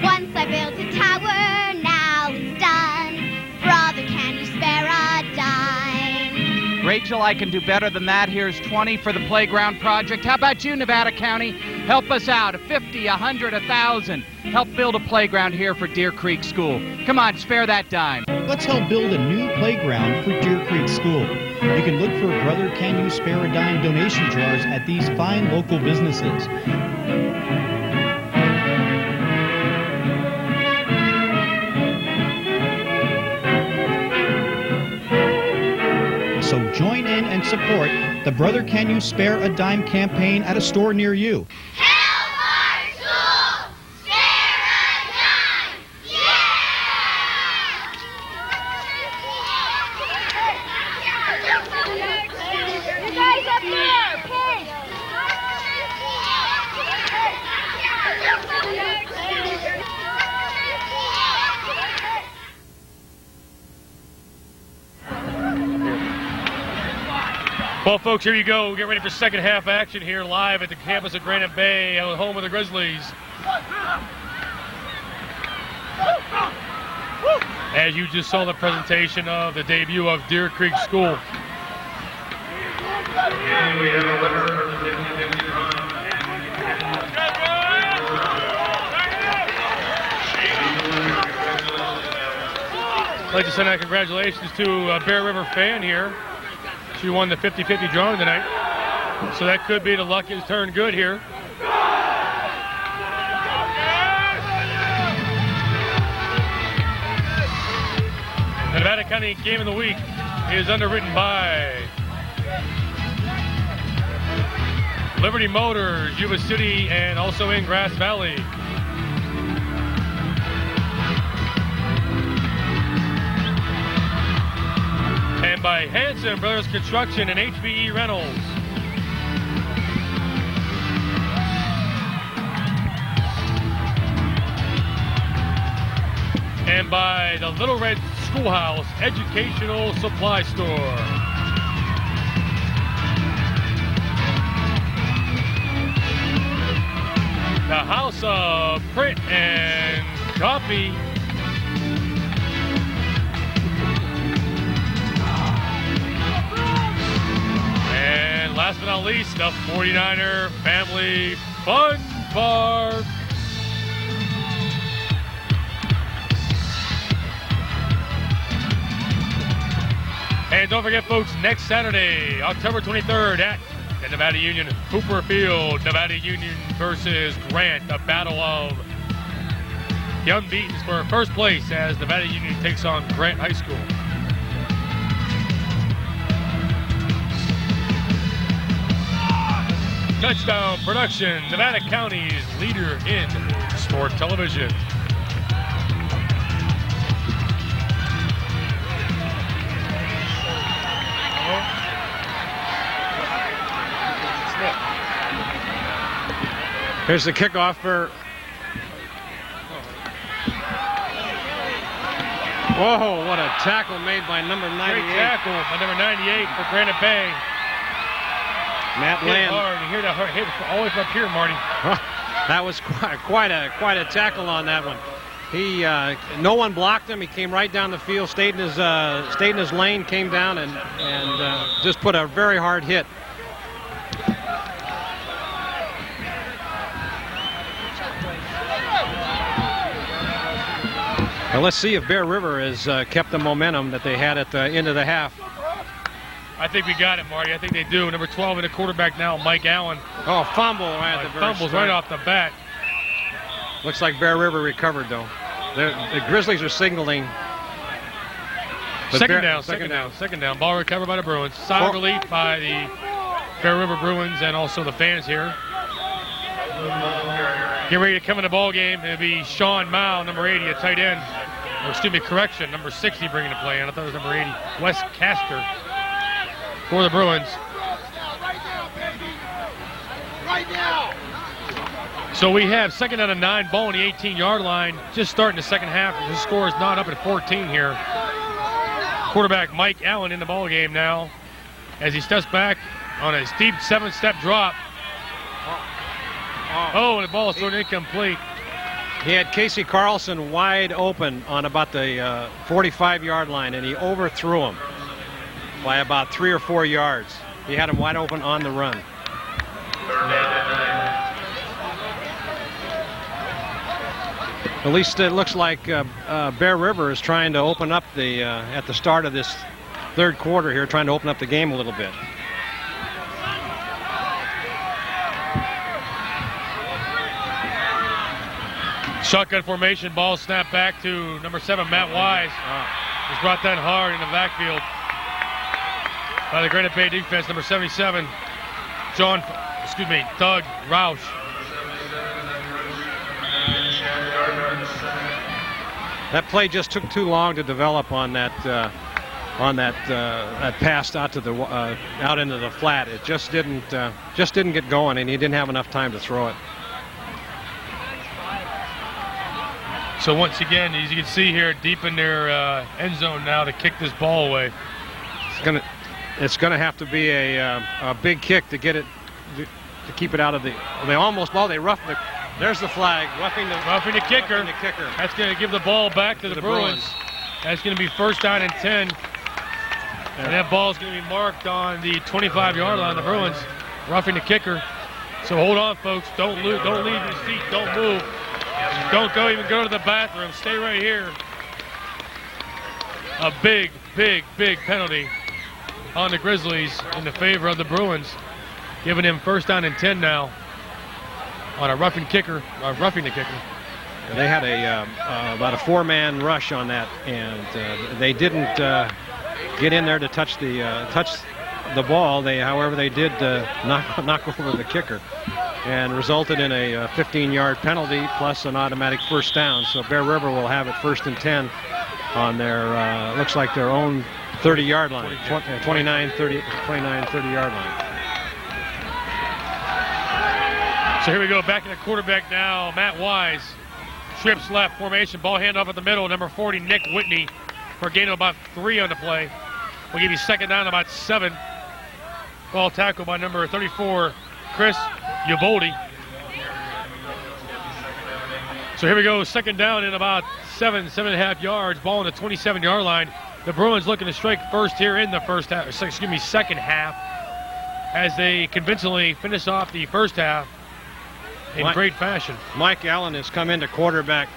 Once I built a tower, now it's done. Brother, can you spare a dime? Rachel, I can do better than that. Here's 20 for the playground project. How about you, Nevada County? Help us out. 50, 100, 1,000. Help build a playground here for Deer Creek School. Come on, spare that dime. Let's help build a new playground for Deer Creek School. You can look for Brother Can You Spare a Dime donation jars at these fine local businesses. So join in and support the Brother Can You Spare a Dime campaign at a store near you. Help our school! Spare a dime! Yeah! You guys up here! Hey! Well, folks, here you go. Get ready for second half action here live at the campus of Granite Bay, home of the Grizzlies. As you just saw the presentation of the debut of Deer Creek School. And we have a winner for the 50-50 run. I'd like to send out congratulations to Bear River fan here. She won the 50-50 drawing tonight. So that could be the luck has turned good here. The Nevada County Game of the Week is underwritten by Liberty Motors, Yuba City, and also in Grass Valley. And by Hanson Brothers Construction and HBE Reynolds. And by the Little Red Schoolhouse Educational Supply Store. The House of Print and Coffee. And last but not not least, the 49er Family Fun Park. And don't forget, folks, next Saturday, October 23rd at the Nevada Union Hooper Field, Nevada Union versus Grant, the battle of the unbeaten for first place as Nevada Union takes on Grant High School. Touchdown Production, Nevada County's leader in sport television. Here's the kickoff for... Whoa, what a tackle made by number 98. Great tackle by number 98 for Granite Bay. Matt Land. Hard. You hear that hit all the way up here, Marty. That was quite a tackle on that one. He no one blocked him. He came right down the field, stayed in his lane, came down and just put a very hard hit. Well, let's see if Bear River has kept the momentum that they had at the end of the half. I think we got it, Marty. I think they do. Number 12 in the quarterback now, Mike Allen. Oh, fumble right at the very fumbles start. right off the bat. Looks like Bear River recovered, though. The Grizzlies are signaling. Second down. Ball recovered by the Bruins. Side relief by the Bear River Bruins and also the fans here. Get ready to come in the ball game. It'll be Sean Mao, number 80, a tight end. Or excuse me, correction, number 60 bringing the play in. I thought it was number 80. Wes Castor for the Bruins. Right now. So we have second down and 9, ball on the 18-yard line. Just starting the second half. The score is not up at 14 here. Quarterback Mike Allen in the ball game now as he steps back on a steep 7-step drop. Oh, and the ball is thrown incomplete. He had Casey Carlson wide open on about the 45-yard line, and he overthrew him by about 3 or 4 yards. He had him wide open on the run. At least it looks like Bear River is trying to open up the at the start of this third quarter here, trying to open up the game a little bit. Shotgun formation, ball snapped back to number 7, Matt Wise. He's brought that hard in the backfield by the Granite Bay defense, number 77, Doug Roush. That play just took too long to develop on that pass out to the out into the flat. It just didn't get going, and he didn't have enough time to throw it. So once again, as you can see here, deep in their end zone now to kick this ball away. It's gonna have to be a big kick to get it to keep it out of the. They roughed the. There's the flag, roughing the kicker. That's going to give the ball back to the Bruins. That's going to be first down and 10. And that ball is going to be marked on the 25-yard line. The Bruins roughing the kicker. So hold on, folks. Don't leave your seat. Don't move. Don't even go to the bathroom. Stay right here. A big penalty on the Grizzlies in the favor of the Bruins, giving them first down and 10 now on a roughing the kicker. They had about a 4-man rush on that, and they didn't get in there to touch the ball. However, they did knock over the kicker, and resulted in a 15-yard penalty plus an automatic first down. So Bear River will have it first and 10 on their looks like their own 30-yard line, 29-30-yard line. So here we go, back in the quarterback now, Matt Wise. Trips left, formation, ball handoff at the middle, number 40, Nick Whitney, for a gain of about 3 on the play. We'll give you second down about 7. Ball tackled by number 34, Chris Uboldi. So here we go, second down in about 7.5 yards, ball on the 27-yard line. The Bruins looking to strike first here in the second half. as they convincingly finish off the first half in great fashion. Mike Allen has come into quarterback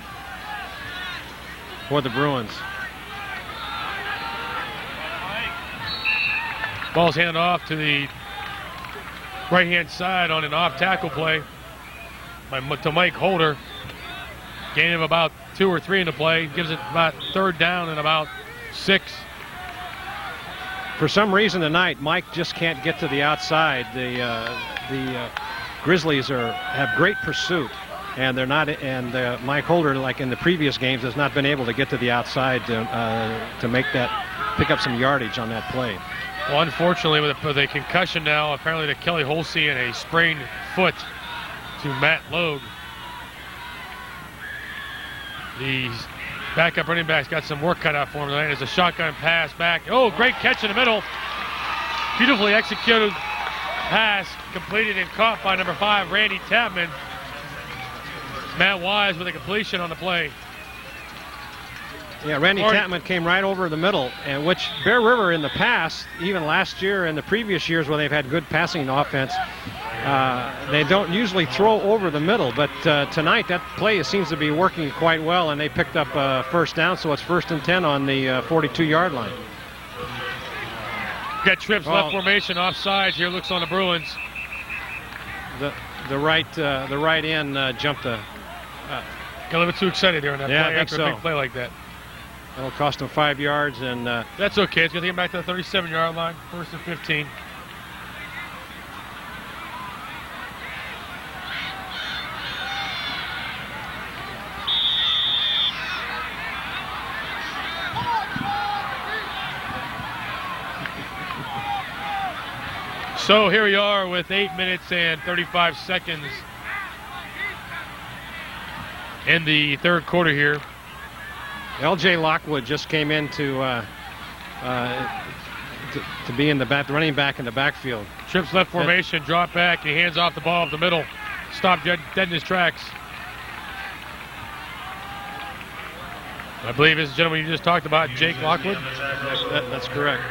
for the Bruins. Ball's handed off to the right-hand side on an off-tackle play to Mike Holder. Gain of about 2 or 3 in the play. Gives it about 3rd down and about 6. For some reason tonight, Mike just can't get to the outside. The Grizzlies have great pursuit, and they're not. And Mike Holder, like in the previous games, has not been able to get to the outside to pick up some yardage on that play. Well, unfortunately, with a concussion now, apparently to Kelly Holsey and a sprained foot to Matt Logue. The backup running back's got some work cut out for him tonight. There's a shotgun pass back. Oh, great catch in the middle. Beautifully executed pass, completed and caught by number 5, Randy Tapman. Matt Wise with a completion on the play. Yeah, Randy Tapman came right over the middle, and which Bear River in the past, even last year and the previous years where they've had good passing offense, they don't usually throw over the middle, but tonight that play seems to be working quite well, and they picked up first down, so it's 1st and 10 on the 42-yard line. Got trips left formation offsides here. Looks on the Bruins. The right end jumped the. Got a little bit too excited there on that play after a big play like that. It'll cost him 5 yards, and that's okay. It's going to get back to the 37-yard line. 1st and 15. So here we are with 8 minutes and 35 seconds in the 3rd quarter here. L.J. Lockwood just came in to be in the running back in the backfield. Trips left formation, drop back, he hands off the ball up the middle. Stopped dead in his tracks. I believe this gentleman you just talked about, Jake Lockwood. That's correct.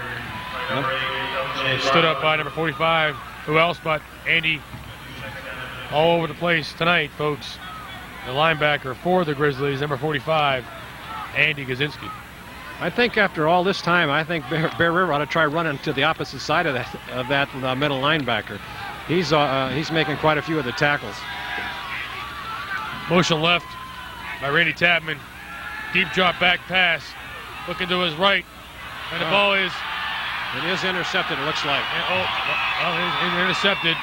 He stood up by number 45. Who else but Andy? All over the place tonight, folks. The linebacker for the Grizzlies, number 45, Andy Gazinski. I think after all this time, I think Bear River ought to try running to the opposite side of that middle linebacker. He's making quite a few of the tackles. Motion left by Randy Tapman. Deep drop back pass. Looking to his right. And the ball is... It is intercepted, it looks like. Well, intercepted.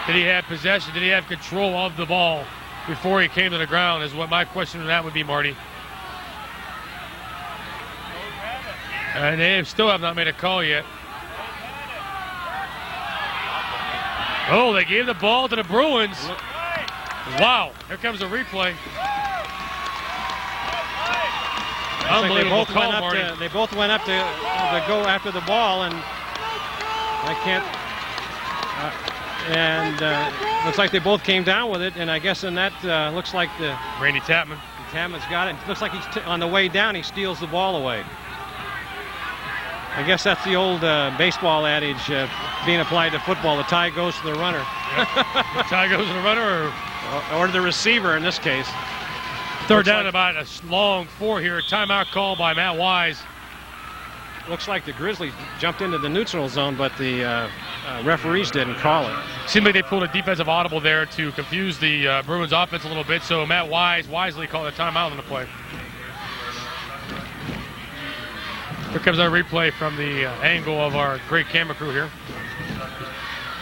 Did he have possession? Did he have control of the ball before he came to the ground is what my question on that would be, Marty. And they still have not made a call yet. Oh, they gave the ball to the Bruins. Wow, here comes a replay. Unbelievable call, Marty. They both went up to go after the ball, and I can't. Looks like they both came down with it, and I guess in that looks like the Randy Tapman. Tapman's got it. Looks like he's on the way down. He steals the ball away. I guess that's the old baseball adage being applied to football. The tie goes to the runner. Yep. The tie goes to the runner, or the receiver in this case. Third down, about a long 4 here. Timeout call by Matt Wise. Looks like the Grizzlies jumped into the neutral zone, but the referees didn't call it. Seemed like they pulled a defensive audible there to confuse the Bruins offense a little bit, so Matt Wise wisely called a timeout on the play. Here comes our replay from the angle of our great camera crew here.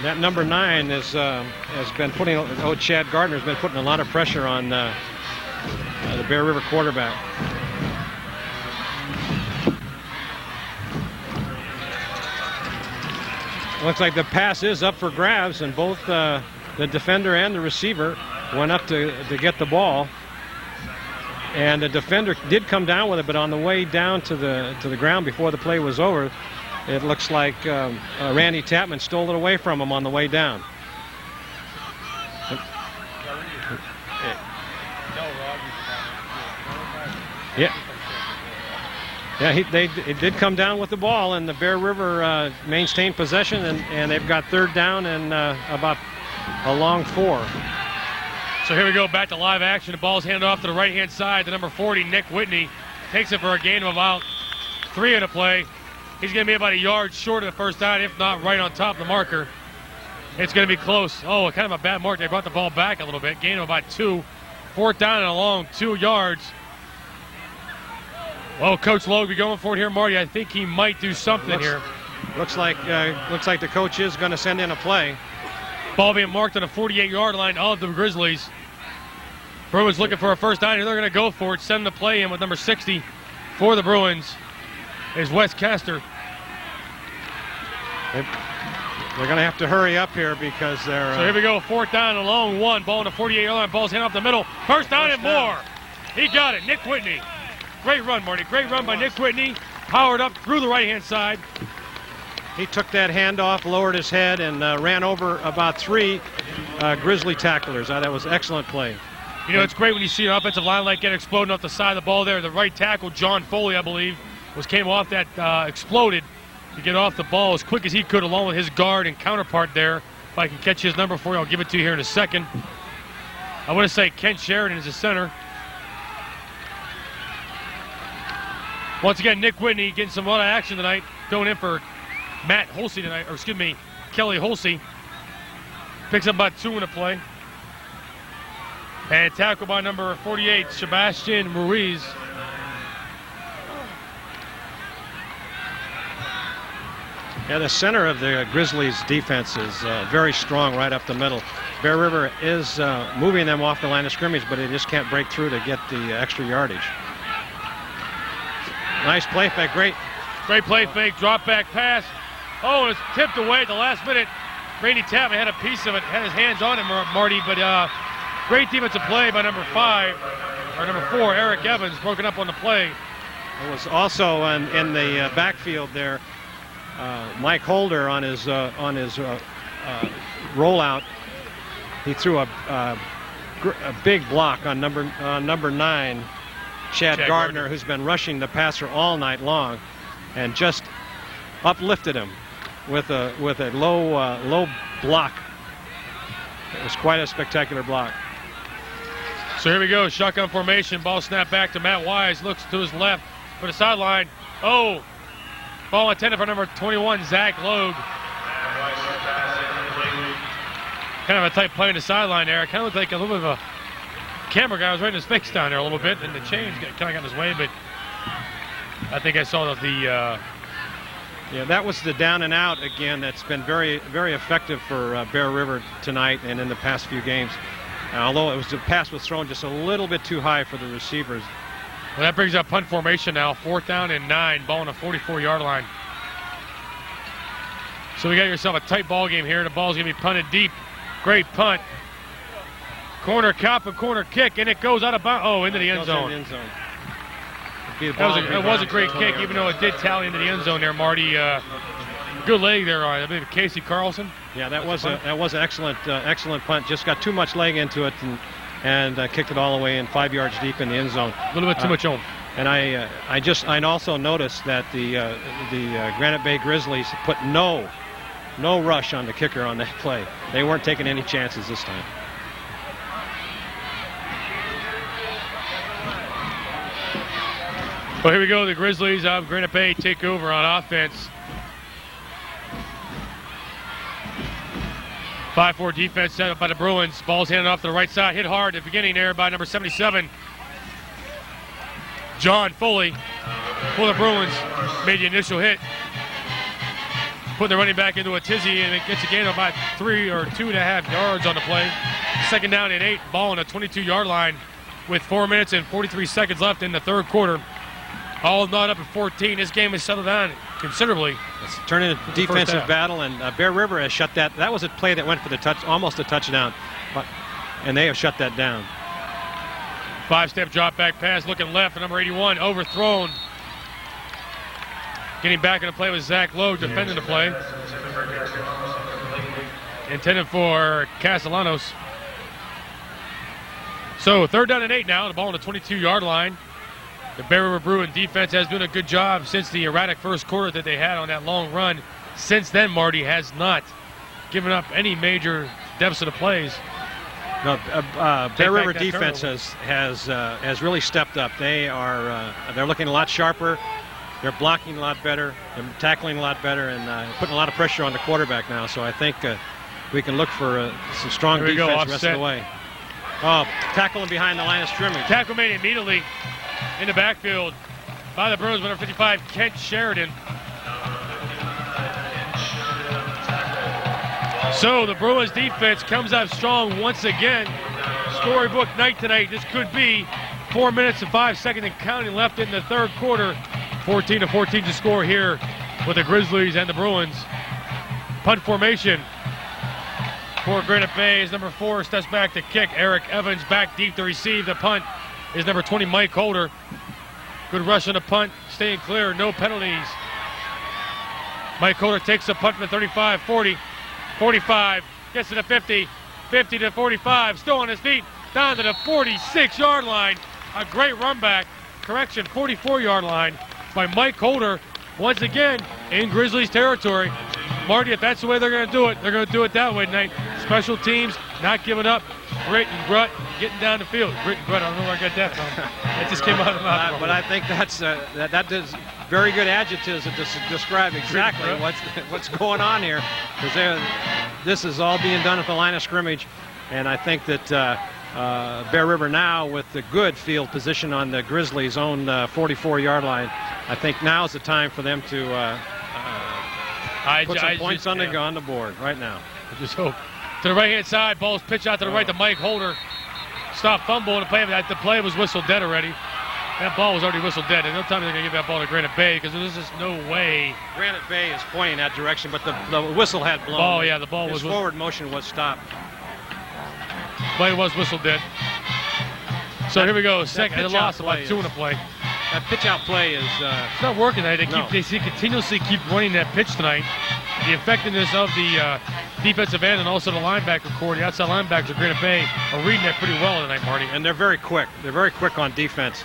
That number 9 has been putting, Chad Gardner's been putting a lot of pressure on the Bear River quarterback. Looks like the pass is up for grabs, and both the defender and the receiver went up to get the ball. And the defender did come down with it, but on the way down to the ground before the play was over, it looks like Randy Tapman stole it away from him on the way down. Yeah. Yeah, it did come down with the ball, and the Bear River maintained possession, and they've got third down and about a long 4. So here we go, back to live action. The ball's handed off to the right-hand side to number 40, Nick Whitney. Takes it for a gain of about 3 in the play. He's going to be about a yard short of the first down, if not right on top of the marker. It's going to be close. Oh, kind of a bad mark. They brought the ball back a little bit. Gain of about 2. 4th down and a long 2 yards. Well, Coach Logue be going for it here, Marty. I think he might do something here. Looks like the coach is going to send in a play. Ball being marked on the 48-yard line of the Grizzlies. Bruins looking for a first down, and they're going to go for it. Send the play in with number 60 for the Bruins is Wes Castor. They're going to have to hurry up here because they're... So here we go, 4th down and a long 1. Ball on the 48-yard line. Ball's handed off the middle. First down and more. He got it. Nick Whitney. Great run, Marty. Great run by Nick Whitney. Powered up through the right-hand side. He took that handoff, lowered his head, and ran over about 3 Grizzly tacklers. That was excellent play. You know, it's great when you see an offensive line like that exploding off the side of the ball there. The right tackle, John Foley, I believe, came off that exploded to get off the ball as quick as he could, along with his guard and counterpart there. If I can catch his number for you, I'll give it to you here in a second. I want to say Kent Sheridan is the center. Once again, Nick Whitney getting some lot of action tonight, going in for Matt Holsey tonight, or excuse me, Kelly Holsey. Picks up about 2 in the play. And tackled by number 48, Sebastian Ruiz. Yeah, the center of the Grizzlies' defense is very strong right up the middle. Bear River is moving them off the line of scrimmage, but they just can't break through to get the extra yardage. Nice play fake, great play fake, drop back pass. Oh, and it's tipped away at the last minute. Randy Tapman had a piece of it, had his hands on it, Marty, but great defensive play by number 4, Eric Evans, broken up on the play. It was also in the backfield there. Mike Holder on his rollout. He threw a big block on number 9. Chad Gardner, who's been rushing the passer all night long, and just uplifted him with a low block. It was quite a spectacular block. So here we go, shotgun formation. Ball snapped back to Matt Wise. Looks to his left for the sideline. Oh, ball intended for number 21, Zach Logue. Kind of a tight play on the sideline there. It kind of looked like a little bit of a camera guy was right in his face down there a little bit, and the change kind of got in his way, but I think I saw the yeah, that was the down and out again. That's been very, very effective for Bear River tonight and in the past few games. Although the pass was thrown just a little bit too high for the receivers. Well, that brings up punt formation now. 4th down and 9, ball on the 44-yard line. So we got yourself a tight ball game here. The ball's going to be punted deep. Great punt. Corner cop and corner kick, and it goes out of bounds. Oh, into the end zone. That was a great kick, even though it did tally into the end zone there, Marty. Good leg there on, I believe, Casey Carlson. Yeah, that was an excellent punt. Just got too much leg into it and kicked it all the way in 5 yards deep in the end zone. A little bit too much on. And I also noticed that the Granite Bay Grizzlies put no rush on the kicker on that play. They weren't taking any chances this time. Well, here we go. The Grizzlies of Granite Bay take over on offense. 5-4 defense set up by the Bruins. Ball's handed off to the right side. Hit hard at the beginning there by number 77, John Foley. For the Bruins, made the initial hit. Put the running back into a tizzy, and it gets a gain of about 3 or 2.5 yards on the play. 2nd down and 8, ball on the 22-yard line with 4 minutes and 43 seconds left in the third quarter. All not up at 14. This game has settled down considerably. It's turning a defensive battle, and Bear River has shut that. That was a play that went for the almost a touchdown, and they have shut that down. 5-step drop back pass, looking left for number 81, overthrown. Getting back in the play was Zach Logue defending the play. Intended for Castellanos. So 3rd down and 8 now. The ball on the 22-yard line. The Bear River Bruin defense has done a good job since the erratic first quarter that they had on that long run. Since then, Marty has not given up any major depths of the plays. No, Bear River defense has really stepped up. They're looking a lot sharper. They're blocking a lot better. They're tackling a lot better, and putting a lot of pressure on the quarterback now. So I think we can look for some strong defense the rest of the way. Oh, tackling behind the line of scrimmage. Tackle made immediately in the backfield by the Bruins, number 55, Kent Sheridan. So the Bruins defense comes out strong once again. Storybook night tonight. This could be 4 minutes and 5 seconds and counting left in the third quarter. 14-14 to score here with the Grizzlies and the Bruins. Punt formation for Granite Bay is number 4, steps back to kick. Eric Evans back deep to receive. The punt is number 20, Mike Holder. Good rush on the punt, staying clear, no penalties. Mike Holder takes the punt from the 35, 40, 45, gets to the 50, 50 to 45, still on his feet, down to the 46-yard line. A great run back, 44-yard line by Mike Holder, once again in Grizzlies territory. Marty, if that's the way they're going to do it, they're going to do it that way tonight. Special teams, not giving up, grit and grut, getting down the field. Grit and grut, I don't know where I got that from. That just came out of the mouth. But I think that is very good adjectives to describe exactly what's going on here. Because this is all being done at the line of scrimmage, and I think that Bear River now with the good field position on the Grizzlies' own 44-yard line. I think now is the time for them to put some points on the board right now. I just hope. To the right-hand side, ball's pitched out to the right to Mike Holder. Stop fumble in the play. The play was whistled dead already. That ball was already whistled dead. There's no time they're going to give that ball to Granite Bay because there's just no way. Granite Bay is pointing that direction, but the whistle had blown. Oh, yeah, the ball was. His forward motion was stopped. Play was whistled dead. So here we go. Second, they lost about 2 in the play. That pitch-out play is... it's not working tonight. They continuously keep running that pitch tonight. The effectiveness of the defensive end and also the linebacker core, the outside linebackers of Granite Bay, are reading that pretty well tonight, Marty. And they're very quick. They're very quick on defense.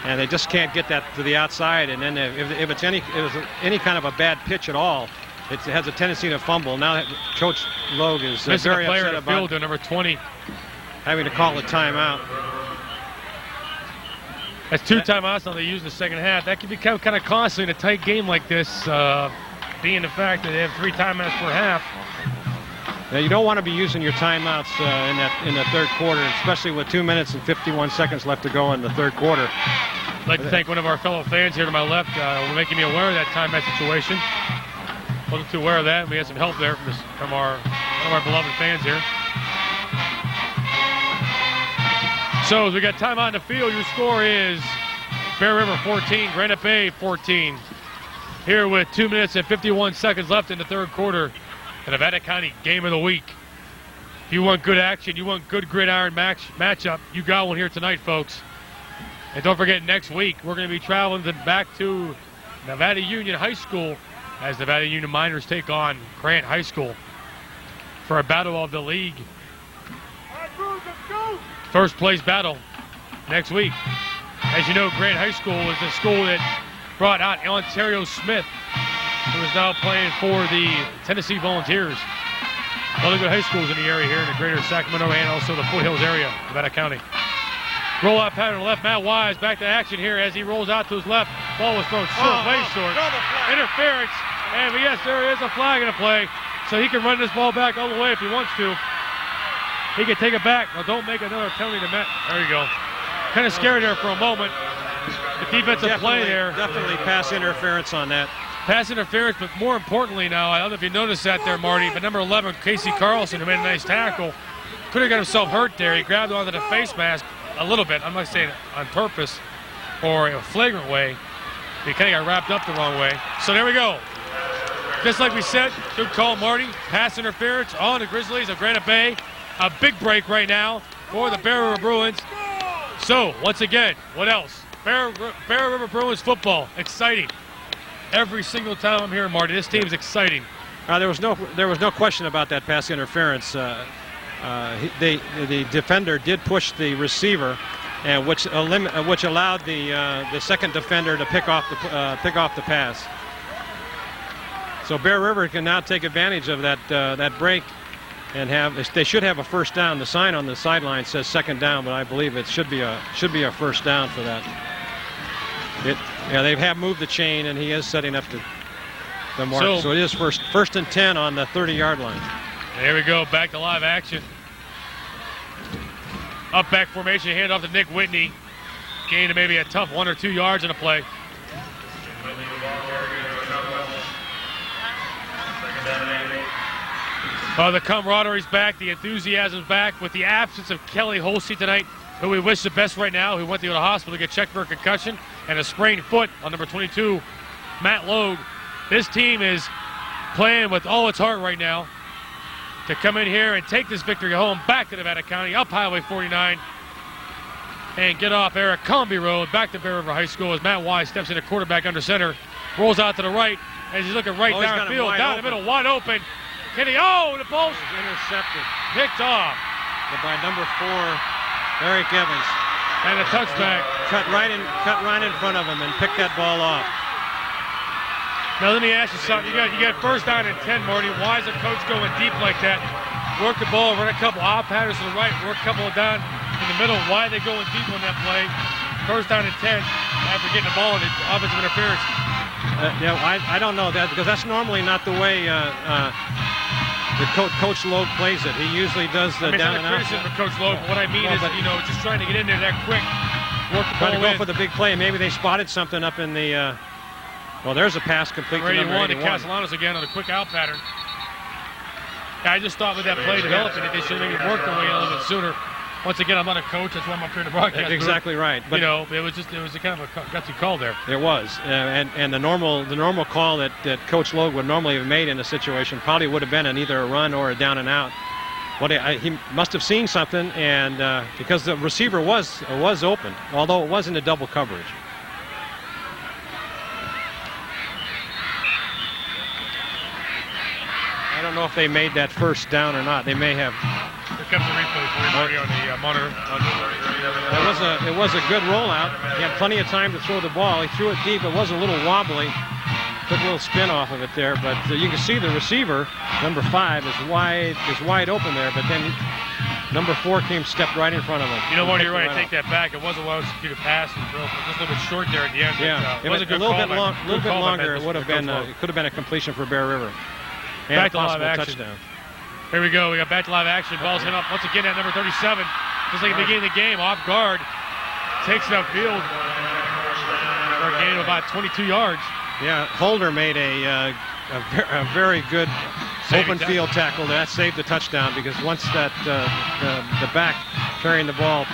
And they just can't get that to the outside. And then if it's any kind of a bad pitch at all, it has a tendency to fumble. Now Coach Logue is very upset about number 20 having to call a timeout. That's 2 timeouts now they use in the second half. That can become kind of costly in a tight game like this, being the fact that they have 3 timeouts per half. Now you don't want to be using your timeouts in the third quarter, especially with 2 minutes and 51 seconds left to go in the third quarter. I'd like to thank one of our fellow fans here to my left for making me aware of that timeout situation. Wasn't too aware of that. We had some help there from one of our beloved fans here. So as we got timeout in the field, your score is Bear River 14, Granite Bay 14. Here with 2 minutes and 51 seconds left in the third quarter, the Nevada County Game of the Week. If you want good action, you want good gridiron matchup, you got one here tonight, folks. And don't forget, next week we're going to be traveling back to Nevada Union High School as Nevada Union Miners take on Grant High School for a battle of the league. First place battle next week. As you know, Grant High School is the school that brought out Ontario Smith, who is now playing for the Tennessee Volunteers. Other good high schools in the area here in the greater Sacramento and also the foothills area, Nevada County. Rollout pattern to left. Matt Wise back to action here as he rolls out to his left. Ball was thrown short, way short. Interference, and yes, there is a flag in the play, so he can run this ball back all the way if he wants to. He can take it back. Now don't make another penalty to Matt. There you go. Kind of scared there for a moment. The defensive play there. Definitely pass interference on that. Pass interference, but more importantly now, I don't know if you noticed that there, Marty, but number 11, Casey Carlson, who made a nice tackle, could have got himself hurt there. He grabbed onto the face mask a little bit. I'm not saying on purpose or a flagrant way. He kind of got wrapped up the wrong way. So there we go. Just like we said, good call, Marty. Pass interference on the Grizzlies of Granite Bay. A big break right now for the Bear River Bruins. So, once again, what else? Bear River Bruins football, exciting. Every single time I'm here, Marty, this team's exciting. There was no question about that pass interference. The defender did push the receiver and which allowed the second defender to pick off the pass. So Bear River can now take advantage of that break, and they should have a first down. The sign on the sideline says second down, but I believe it should be a first down for that. They have moved the chain, and he is setting up the mark. So it is first and 10 on the 30-yard line. There we go, back to live action. Up back formation, hand off to Nick Whitney. Gain to maybe a tough 1 or 2 yards in a play. The camaraderie's back, the enthusiasm's back with the absence of Kelly Holsey tonight, who we wish the best right now, who went to the hospital to get checked for a concussion and a sprained foot on number 22, Matt Logue. This team is playing with all its heart right now to come in here and take this victory home back to Nevada County, up Highway 49, and get off Abercrombie Road back to Bear River High School as Matt Wise steps into quarterback under center, rolls out to the right as he's looking right downfield, down the middle, wide open. The ball's intercepted, picked off by number 4, Eric Evans, and a touchback. Cut right in front of him and picked that ball off. Now let me ask you something. You got first down and 10, Marty. Why is a coach going deep like that? Work the ball, run a couple odd patterns to the right, work a couple down in the middle. Why are they going deep on that play? First down and 10 after getting the ball in the offensive interference. I don't know that, because that's normally not the way Coach Logue plays it. He usually does the down and out. Criticism of Coach Logue. What I mean is, just trying to get in there that quick, work the ball trying to go for the big play. Maybe they spotted something up in the. Well, there's a pass complete to number 81. To Castellanos again on a quick out pattern. I just thought with that play developing it, they should have maybe worked their way a little bit sooner. Once again, I'm not a coach. That's why I'm up here in the broadcast. Exactly right. But it was a kind of a gutsy call there. It was, and the normal call that Coach Logue would normally have made in a situation probably would have been either a run or a down and out. But he must have seen something, and because the receiver was open, although it wasn't a double coverage. I don't know if they made that first down or not. They may have. Here comes the replay for you, Marty, on the monitor. It was a good rollout. He had plenty of time to throw the ball. He threw it deep. It was a little wobbly. Took a little spin off of it there, but you can see the receiver, number 5, is wide open there. But then number 4 stepped right in front of him. You know what? You're right. I take that back. It was a well-executed pass, and just a little bit short there at the end. Yeah, it was a good call. A little bit longer. It would have been. It could have been a completion for Bear River. And back to live action. Touchdown. Here we go. We got back to live action. Ball's hit up once again at number 37. Just like at the beginning of the game, off guard. Takes it upfield for a gain of about 22 yards. Yeah, Holder made a very good open field tackle. That saved the touchdown, because once that the back carrying the ball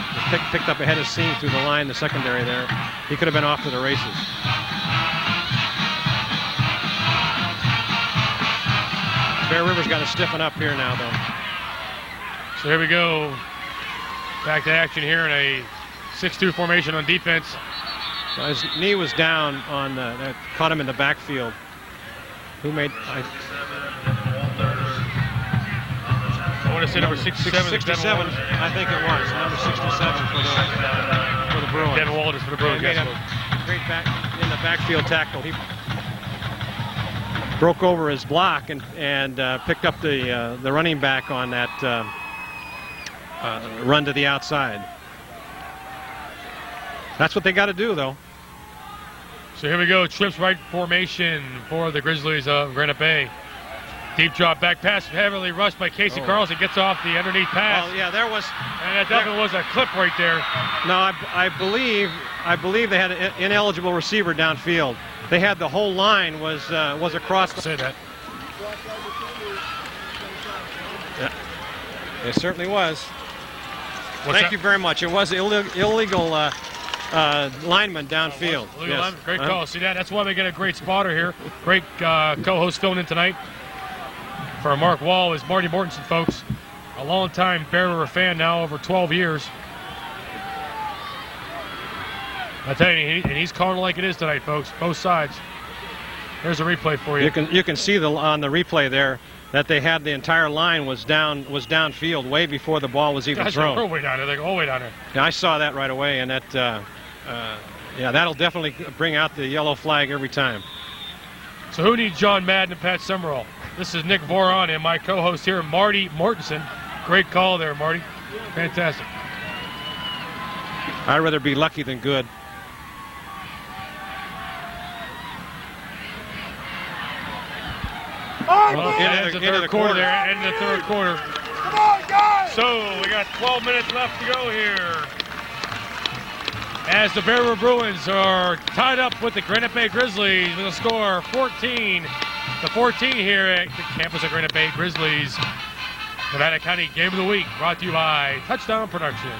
picked up ahead of steam through the line, the secondary there, he could have been off to the races. Bear River's got to stiffen up here now, though. So here we go. Back to action here in a 6-2 formation on defense. So his knee was down on that caught him in the backfield. Who made? I want to say number 67. 67, I think it was. Number 67 for the Bruins. Devin Walters for the Bruins. He made a great back in the backfield tackle. He broke over his block and picked up the running back on that run to the outside. That's what they got to do, though. So here we go. Trips right formation for the Grizzlies of Granite Bay. Deep drop back pass, heavily rushed by Casey Carlson. Gets off the underneath pass. Well, yeah, there was. And that definitely was a clip right there. No, I believe they had an ineligible receiver downfield. They had the whole line was across. Say that. Yeah, it certainly was. What's Thank you very much. It was illegal lineman downfield. Yes. Lineman. Great call. See that? That's why we get a great spotter here. Great co-host filling in tonight. For Mark Wall is Marty Mortensen, folks. A long-time Bear River fan now, over 12 years. I tell you, and he's calling it like it is tonight, folks. Both sides. Here's a replay for you. You can see on the replay there that they had the entire line was downfield way before the ball was even thrown. We're way down there. They're all way down there. Yeah, I saw that right away, and that, yeah, that'll definitely bring out the yellow flag every time. So who needs John Madden and Pat Summerall? This is Nick Voron and my co-host here, Marty Mortensen. Great call there, Marty. Fantastic. I'd rather be lucky than good. Well, into the third quarter there, end of the third quarter. Come on, guys! So we got 12 minutes left to go here. As the Bear River Bruins are tied up with the Granite Bay Grizzlies with a score 14-14 here at the campus of Granite Bay Grizzlies. Nevada County Game of the Week brought to you by Touchdown Production.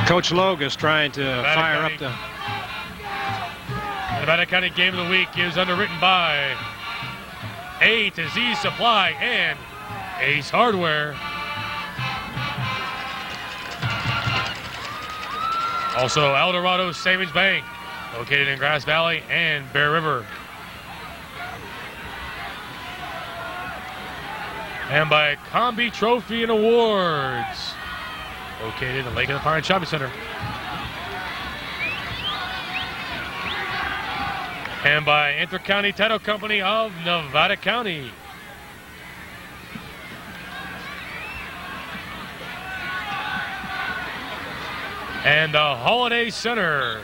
Coach Logue is trying to fire up the... Nevada County Game of the Week is underwritten by A to Z Supply and Ace Hardware. Also, El Dorado Savings Bank, located in Grass Valley and Bear River. And by Combi Trophy and Awards, located in the Lake of the Pine Shopping Center. And by Inter-County Title Company of Nevada County. And the Holiday Center.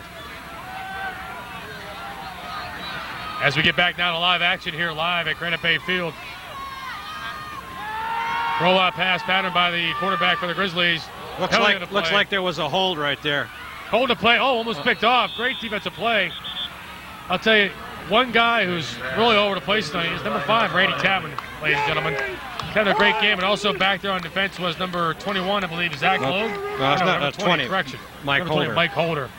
As we get back now to live action here live at Granite Bay Field. Rollout pass pattern by the quarterback for the Grizzlies. Looks like there was a hold right there. Hold the play. Oh, almost picked off. Great defensive play. I'll tell you, one guy who's really all over the place tonight is number 5, Randy Tapman, ladies and gentlemen. Had a great game, and also back there on defense was number 21, I believe, Zach Logue. No, it's not 20. Correction. Mike Holder. Mike Holder.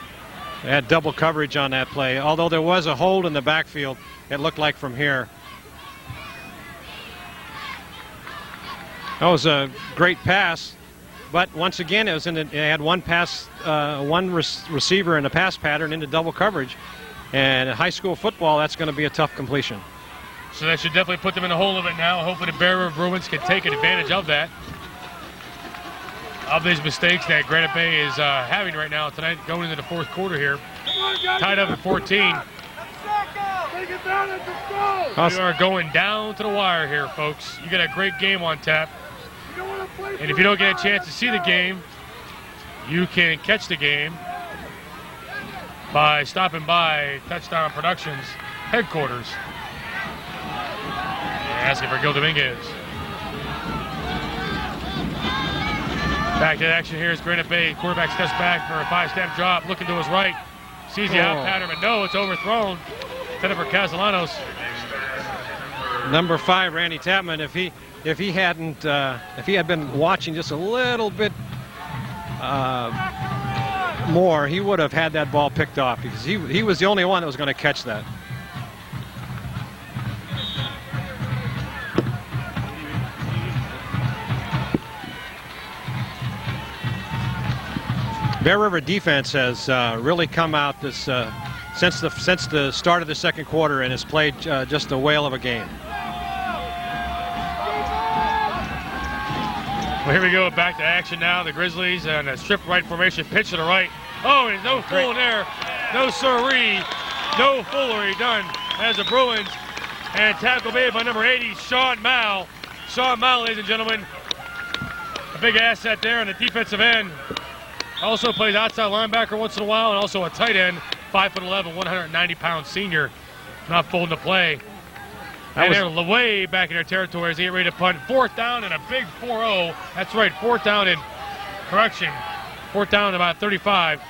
They had double coverage on that play. Although there was a hold in the backfield, it looked like from here. That was a great pass, but once again, it had one pass, one receiver in a pass pattern into double coverage. And in high school football, that's going to be a tough completion. So that should definitely put them in the hole of it now. Hopefully the Bear River Bruins can take advantage of that. Of these mistakes that Granite Bay is having right now tonight, going into the fourth quarter here. Tied up at 14. We are going down to the wire here, folks. You got a great game on tap. And if you don't get a chance to see the game, you can catch the game by stopping by Touchdown Productions headquarters. Asking for Gil Dominguez. Back to action here is Granite Bay. Quarterback steps back for a 5-step drop, looking to his right. Sees the out pattern, but no, it's overthrown. Intended for Castellanos. Number 5, Randy Tapman. If he had been watching just a little bit more, he would have had that ball picked off because he was the only one that was going to catch that. Bear River defense has really come out this since the start of the second quarter and has played just a whale of a game. Well, here we go, back to action now. The Grizzlies and a strip right formation, pitch to the right. Oh, there's no fooling there. No siree. No foolery done as the Bruins. And tackle made by number 80, Sean Mao. Sean Mao, ladies and gentlemen. A big asset there on the defensive end. Also plays outside linebacker once in a while and also a tight end. 5'11", 190-pound senior. Not folding the play. And they're way back in their territory as they get ready to punt. 4th down and a big 4-0. That's right, 4th down and correction. 4th down about 35.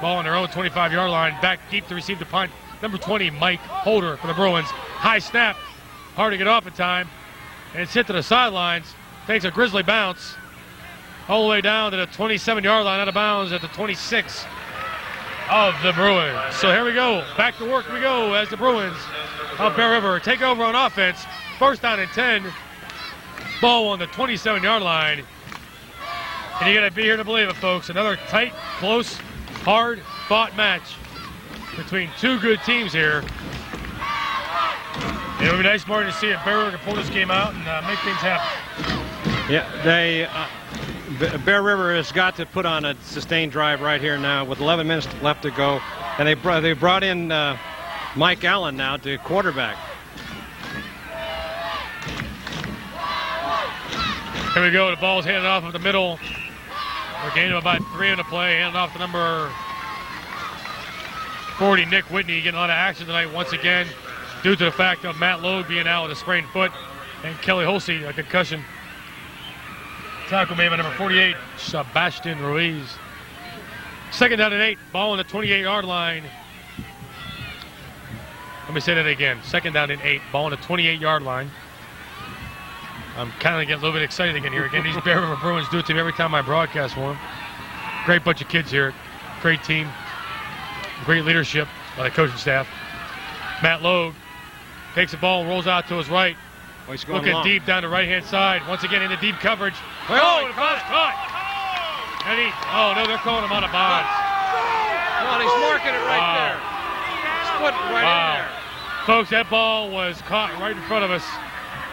Ball on their own 25-yard line. Back deep to receive the punt. Number 20, Mike Holder for the Bruins. High snap. Hard to get off in time. And it's hit to the sidelines. Takes a Grizzly bounce. All the way down to the 27-yard line, out of bounds at the 26 of the Bruins. So here we go. Back to work we go as the Bruins of Bear River take over on offense. 1st down and 10. Ball on the 27-yard line. And you got to be here to believe it, folks. Another tight, close, hard-fought match between two good teams here. It would be nice, Martin, to see if Bear River can pull this game out and make things happen. Yeah, Bear River has got to put on a sustained drive right here now with 11 minutes left to go. And they brought in Mike Allen now to quarterback. Here we go. The ball's handed off of the middle. We're gaining about 3 in the play. Handed off to number 40, Nick Whitney, getting a lot of action tonight once again due to the fact of Matt Logue being out with a sprained foot and Kelly Holsey, a concussion. Tackle made by number 48, Sebastian Ruiz. 2nd down and 8. Ball on the 28-yard line. Let me say that again. 2nd down and 8. Ball on the 28-yard line. I'm kind of getting a little bit excited again here. Again, these Bear River Bruins do it to me every time I broadcast for them. Great bunch of kids here. Great team. Great leadership by the coaching staff. Matt Logue takes the ball and rolls out to his right. Oh, he's going looking long. deep down the right-hand side. Once again, into deep coverage. The ball's caught. And no, they're calling him out of bounds. Come on, he's marking it right there. He's putting it right in there. Folks, that ball was caught right in front of us.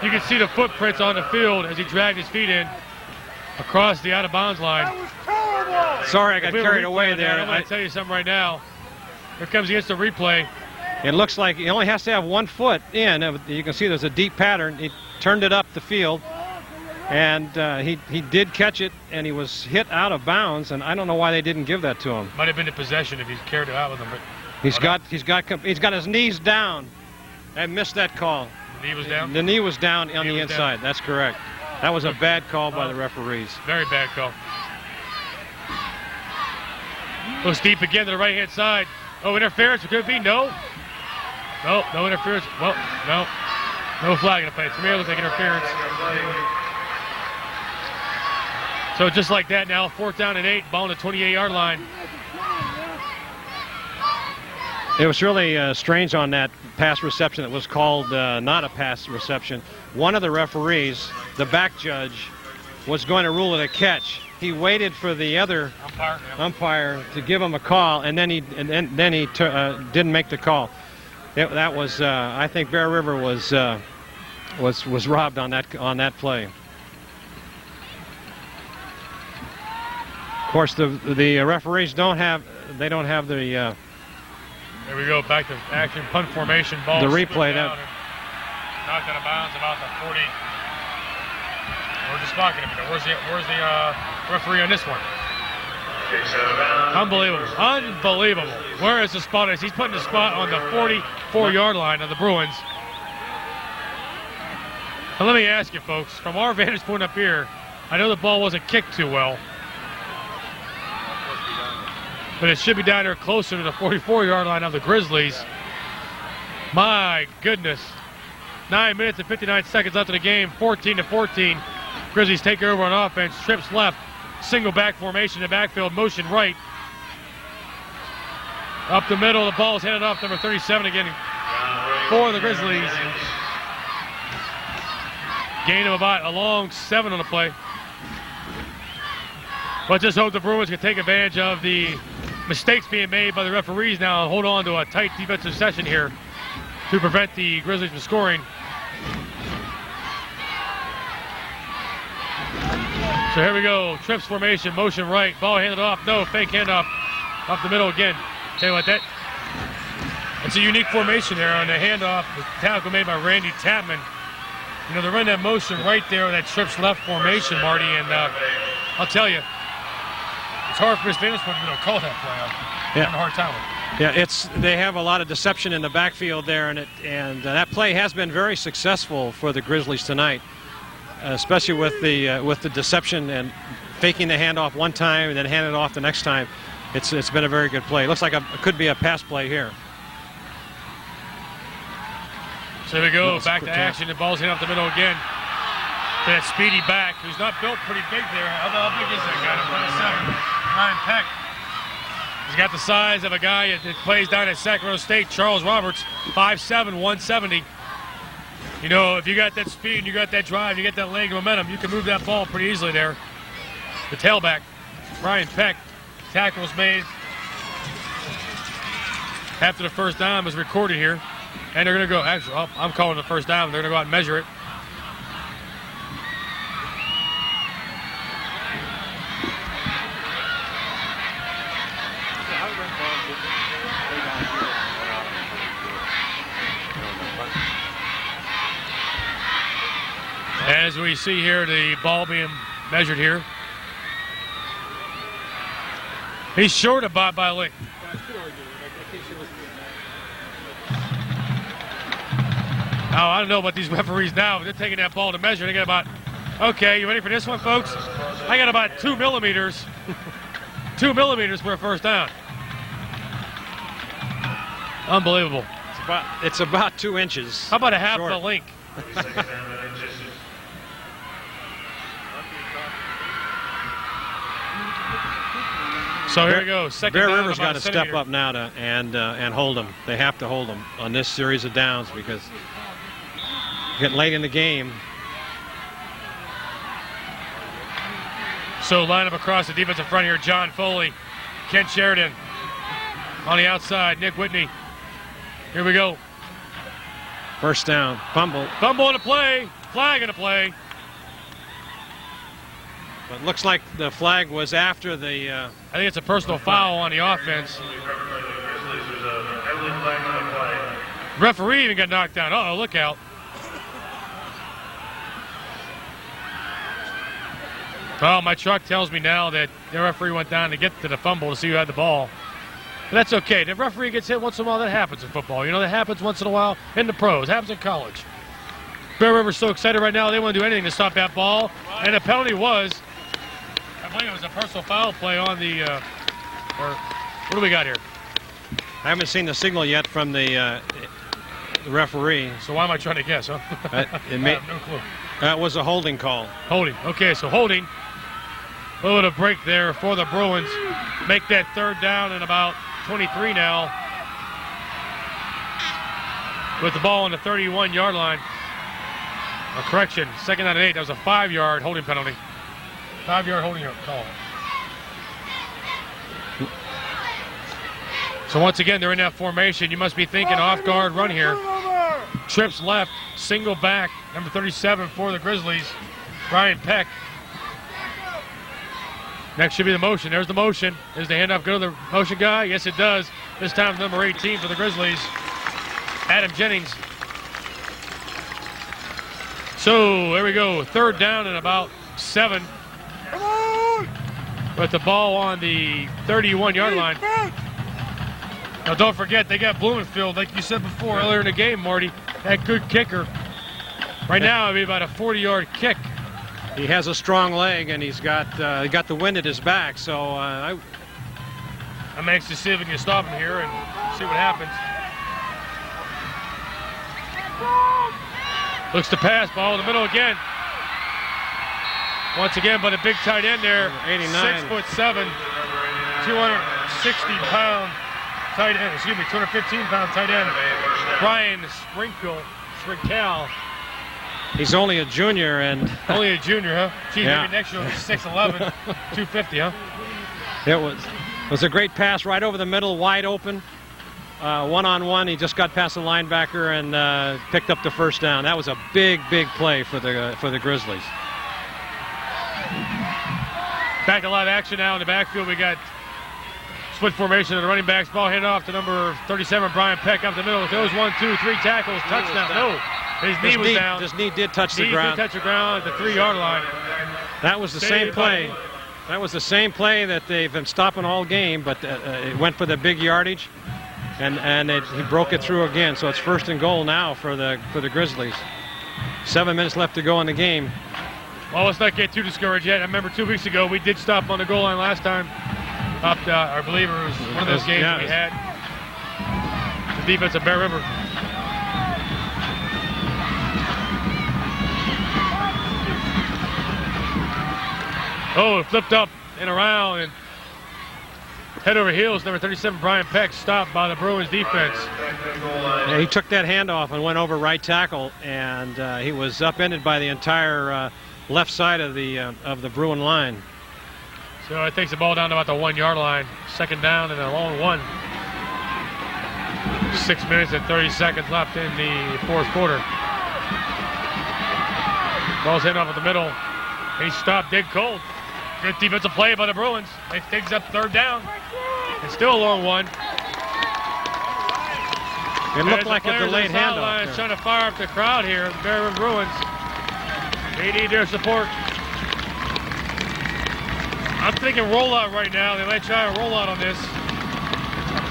You can see the footprints on the field as he dragged his feet in across the out-of-bounds line. Sorry, I got carried away there. I'm going to tell you something right now. Here comes the instant replay. It looks like he only has to have 1 foot in. You can see there's a deep pattern. He turned it up the field, and he did catch it, and he was hit out of bounds. And I don't know why they didn't give that to him. Might have been in possession if he carried it out with him. But he's got his knees down. I missed that call. The knee was down? The knee was down on the inside. Down. That's correct. That was a bad call by the referees. Very bad call. Goes deep again to the right-hand side. Oh, interference. Could it be? No. No interference. Well, no. No flag in the play. To me, it looks like interference. So just like that now, 4th down and 8. Ball on the 28-yard line. It was really strange on that pass reception that was called not a pass reception. One of the referees, the back judge, was going to rule it a catch. He waited for the other umpire to give him a call, and then he didn't make the call. That was I think Bear River was robbed on that play. Of course, the referees don't have the. There we go, back to action, punt formation, ball. The replay that knocked out of bounds about the 40. We're just talking about it. Where's the referee on this one? Unbelievable. Where is the spot? He's putting the spot on the 44-yard line of the Bruins. Now let me ask you, folks, from our vantage point up here, I know the ball wasn't kicked too well, but it should be down there closer to the 44-yard line of the Grizzlies. My goodness. 9 minutes and 59 seconds left in the game, 14-14. Grizzlies take over on offense, trips left, single back formation in the backfield, motion right. Up the middle, the ball is handed off, number 37 again for the Grizzlies. Gain of about a long 7 on the play. But just hope the Bruins can take advantage of the mistakes being made by the referees now and hold on to a tight defensive session here to prevent the Grizzlies from scoring. So here we go, trips formation, motion right, ball handed off, no, fake handoff, up the middle again. Tell you what, that's a unique formation there on the handoff, the tackle made by Randy Tapman. You know, they're running that motion right there with that trips left formation, Marty, and I'll tell you, it's hard for this vantage point to call that play out. Yeah. Having a hard time with it. Yeah, they have a lot of deception in the backfield there, and that play has been very successful for the Grizzlies tonight. Especially with the deception and faking the handoff one time and then hand it off the next time. It's been a very good play. It looks like it could be a pass play here. So here we go, back to action. The ball's hit up the middle again. To that speedy back, who's not built pretty big there. How big is that guy? 27. Ryan Peck. He's got the size of a guy that plays down at Sacramento State, Charles Roberts, 5'7", 170. You know, if you got that speed and you got that drive, you get that leg momentum, you can move that ball pretty easily there. the tailback, Brian Peck. Tackles made after the first down was recorded here. And they're going to go, actually, I'm calling the first down. They're going to go out and measure it. As we see here, the ball being measured here. He's short about by a length. Oh, I don't know about these referees now. They're taking that ball to measure. They got about, okay, you ready for this one, folks? I got about 2 millimeters. 2 millimeters for a first down. Unbelievable. It's about 2 inches. How about a half of a link? So here we go. Second Bear down, River's got to about a step up now to and hold them. They have to hold them on this series of downs because getting late in the game. So line up across the defensive front here. John Foley, Kent Sheridan on the outside. Nick Whitney. Here we go. First down. Fumble. Fumble on the play. Flag on the play. But it looks like the flag was after the... I think it's a personal foul on the offense. Referee even got knocked down. Uh-oh, look out. Oh, my truck tells me now that the referee went down to get to the fumble to see who had the ball. But that's okay. The referee gets hit once in a while. That happens in football. You know, that happens once in a while in the pros. It happens in college. Bear River's so excited right now. They want to do anything to stop that ball. And the penalty was, I believe it was a personal foul play on the, or what do we got here? I haven't seen the signal yet from the referee. So why am I trying to guess, huh? I have no clue. That was a holding call. Holding. Okay, so holding. A little bit of break there for the Bruins. Make that third down in about 23 now. With the ball on the 31-yard line. A correction, second down and 8. That was a 5-yard holding penalty. 5-yard holding call. So once again, they're in that formation. You must be thinking off guard run here. Trips left, single back, number 37 for the Grizzlies, Brian Peck. Next should be the motion. There's the motion. Is the handoff go to the motion guy? Yes, it does. This time number 18 for the Grizzlies, Adam Jennings. So there we go. Third down and about 7. Come on! With the ball on the 31-yard line. Now don't forget, they got Blumenfield, like you said before earlier in the game, Marty. That good kicker. Right now, it'd be about a 40-yard kick. He has a strong leg, and he's got the wind at his back. So I'm anxious to see if we can stop him here and see what happens. Looks to pass, ball in the middle again. Once again, by the big tight end there, 89. 6'7", 260-pound tight end. Excuse me, 215-pound tight end. Brian Sprinkle. He's only a junior, and only a junior, huh? Gee, yeah. Maybe next year he'll be 6'11", 250, huh? It was a great pass right over the middle, wide open. One-on-one, he just got past the linebacker and picked up the first down. That was a big, big play for the Grizzlies. Back to live action now in the backfield. We got split formation of the running backs. Ball handed off to number 37, Brian Peck, up the middle. Those 1, 2, 3 tackles. Touchdown. No, his knee was down. His knee did touch the ground. Knee did touch the ground at the 3-yard line. That was the same play. That was the same play that they've been stopping all game, but it went for the big yardage, and he broke it through again. So it's first and goal now for the Grizzlies. 7 minutes left to go in the game. Well, let's not get too discouraged yet. I remember 2 weeks ago we did stop on the goal line last time. I believe it was one of those games we had. The defense of Bear River. Oh, it flipped up and around and head over heels. Number 37, Brian Peck, stopped by the Bruins defense. Yeah, he took that handoff and went over right tackle, and he was upended by the entire left side of the Bruin line. So it takes the ball down to about the 1 yard line. Second down and a long one. 6 minutes and 30 seconds left in the fourth quarter. Ball's hit off at the middle. He stopped dead cold. Good defensive play by the Bruins. They takes up third down. It's still a long one. It looked like a delayed handoff. Trying to fire up the crowd here. The Bear River Bruins. They need their support. I'm thinking rollout right now. They might try a rollout on this.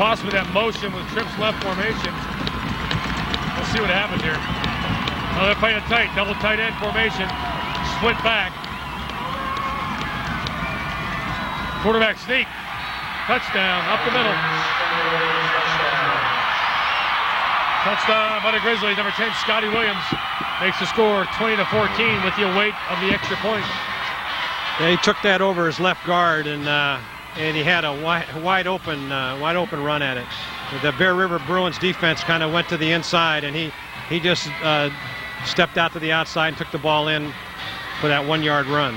Possibly that motion with trips left formation. We'll see what happens here. Oh, they're playing it tight. Double tight end formation. Split back. Quarterback sneak. Touchdown up the middle. Touchdown by the Grizzlies. Number 10, Scotty Williams, makes the score 20-14 with the await of the extra point. Yeah, he took that over his left guard, and he had a wide open run at it. The Bear River Bruins defense kind of went to the inside, and he just stepped out to the outside and took the ball in for that 1 yard run.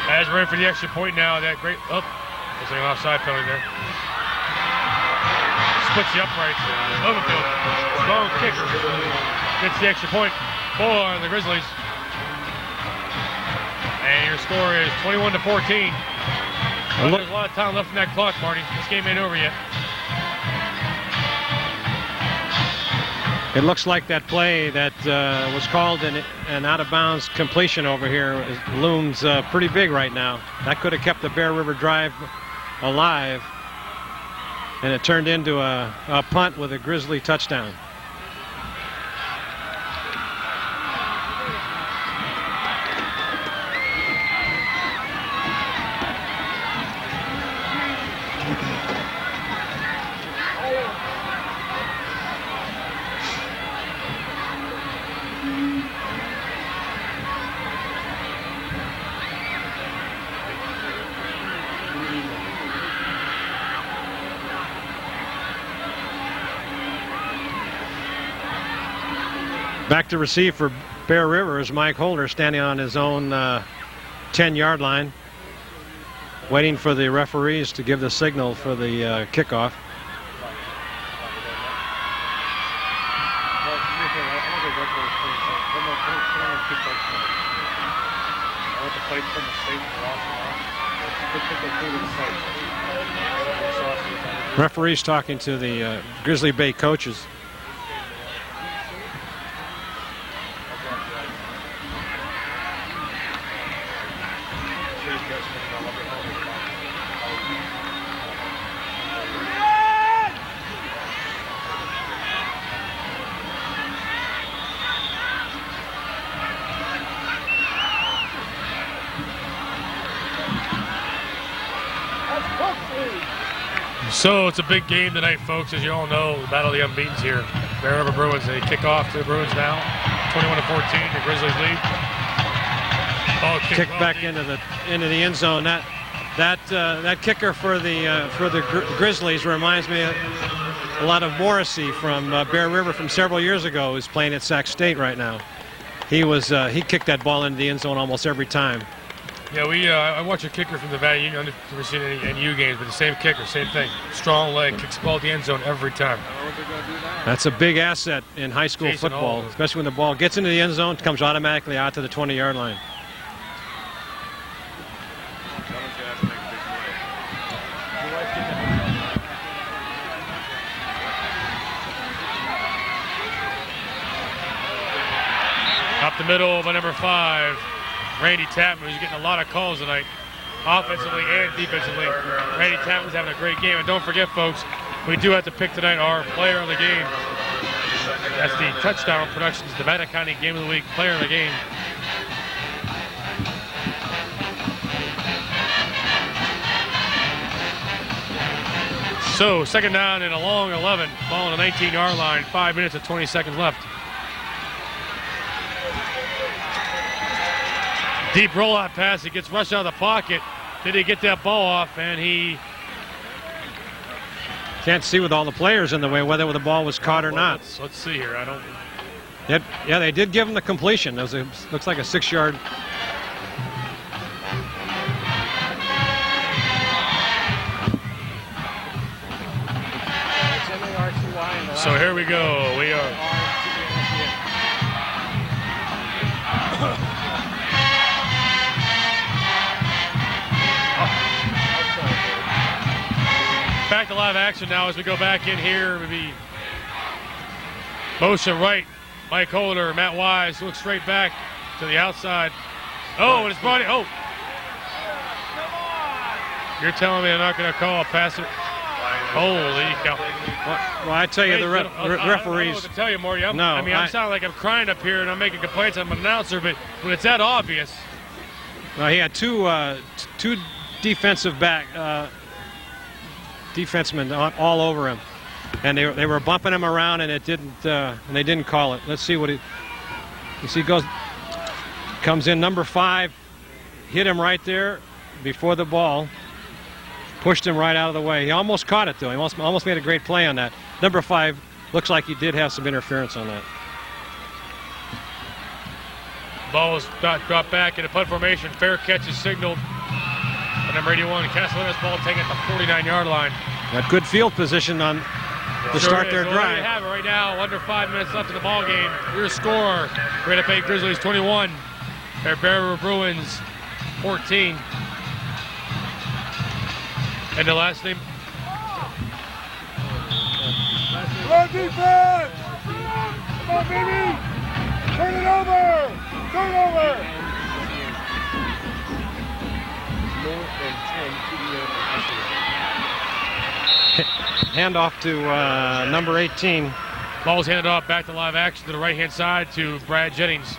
As we're ready for the extra point now, that great, looks like an offside penalty there. Splits the uprights. Overfield. Strong kick. Gets the extra point for the Grizzlies. And your score is 21-14. Well, there's a lot of time left in that clock, Marty. This game ain't over yet. It looks like that play that was called an out-of-bounds completion over here looms pretty big right now. That could have kept the Bear River drive alive, and it turned into a punt with a Grizzly touchdown. Back to receive for Bear River is Mike Holder, standing on his own 10-yard line, waiting for the referees to give the signal for the kickoff. Referees talking to the Grizzly Bay coaches. So it's a big game tonight, folks. As you all know, the battle of the unbeatens here. Bear River Bruins, they kick off to the Bruins now. 21-14, the Grizzlies lead. Ball kicked back into the end zone. That kicker for the Grizzlies reminds me a lot of Morrissey from Bear River from several years ago, who's playing at Sac State right now. He kicked that ball into the end zone almost every time. Yeah, I watch a kicker from the Valley Union. I've never seen any NU games, but the same kicker, same thing. Strong leg, kicks the ball at the end zone every time. That's a big asset in high school football, especially when the ball gets into the end zone, it comes automatically out to the 20-yard line. Up the middle by number 5. Randy Tapman, who's getting a lot of calls tonight, offensively and defensively. Randy Tapman's having a great game. And don't forget, folks, we do have to pick tonight our player of the game. That's the Touchdown Productions Nevada County Game of the Week player of the game. So, second down and a long 11. Ball on the 19-yard line. 5 minutes and 20 seconds left. Deep rollout pass. He gets rushed out of the pocket. Did he get that ball off? And he can't see with all the players in the way whether the ball was caught or not. Let's see here. I don't. Yeah, they did give him the completion. It looks like a 6-yard. So here we go. We are. Back to live action now as we go back in here. Maybe motion right. Mike Holder, Matt Wise looks straight back to the outside. Oh, and it's brought in. Oh. You're telling me I'm not going to call a pass? Holy cow. Well, I tell you, the referees. I don't know what to tell you, Morty. I'm sounding like I'm crying up here and I'm making complaints. I'm an announcer, but when it's that obvious. Well, he had two defensive defensemen all over him, and they were bumping him around, and they didn't call it. Let's see what he. You see, comes in number 5, hit him right there before the ball. Pushed him right out of the way. He almost caught it, though. He almost made a great play on that. Number 5 looks like he did have some interference on that. Ball is dropped back in a punt formation. Fair catch is signaled. And number 81, Castellanos ball taken at the 49-yard line. Got good field position to start their drive. There you have it right now. Under 5 minutes left in the ball game. Your score: Granite Bay Grizzlies 21, Bear River Bruins 14. And the last name. Run defense! Come on, baby! Turn it over! Turn it over! Handoff to number 18. Ball's handed off back to live action to the right-hand side to Brad Jennings.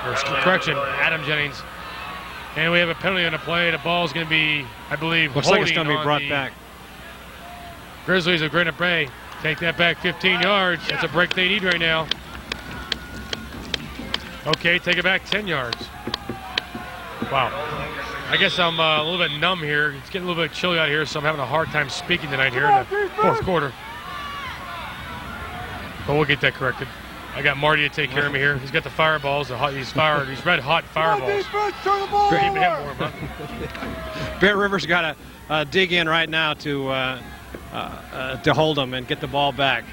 Or correction, Adam Jennings. And we have a penalty on the play. The ball's going to be, I believe, looks like it's going to be brought back. Grizzlies of Granite Bay take that back 15 yards. That's a break they need right now. Okay, take it back 10 yards. Wow. I guess I'm a little bit numb here. It's getting a little bit chilly out here, so I'm having a hard time speaking tonight here in the fourth quarter. But we'll get that corrected. I got Marty to take care of me here. He's got the fireballs, these red hot fireballs. Bear River's got to dig in right now to hold them and get the ball back.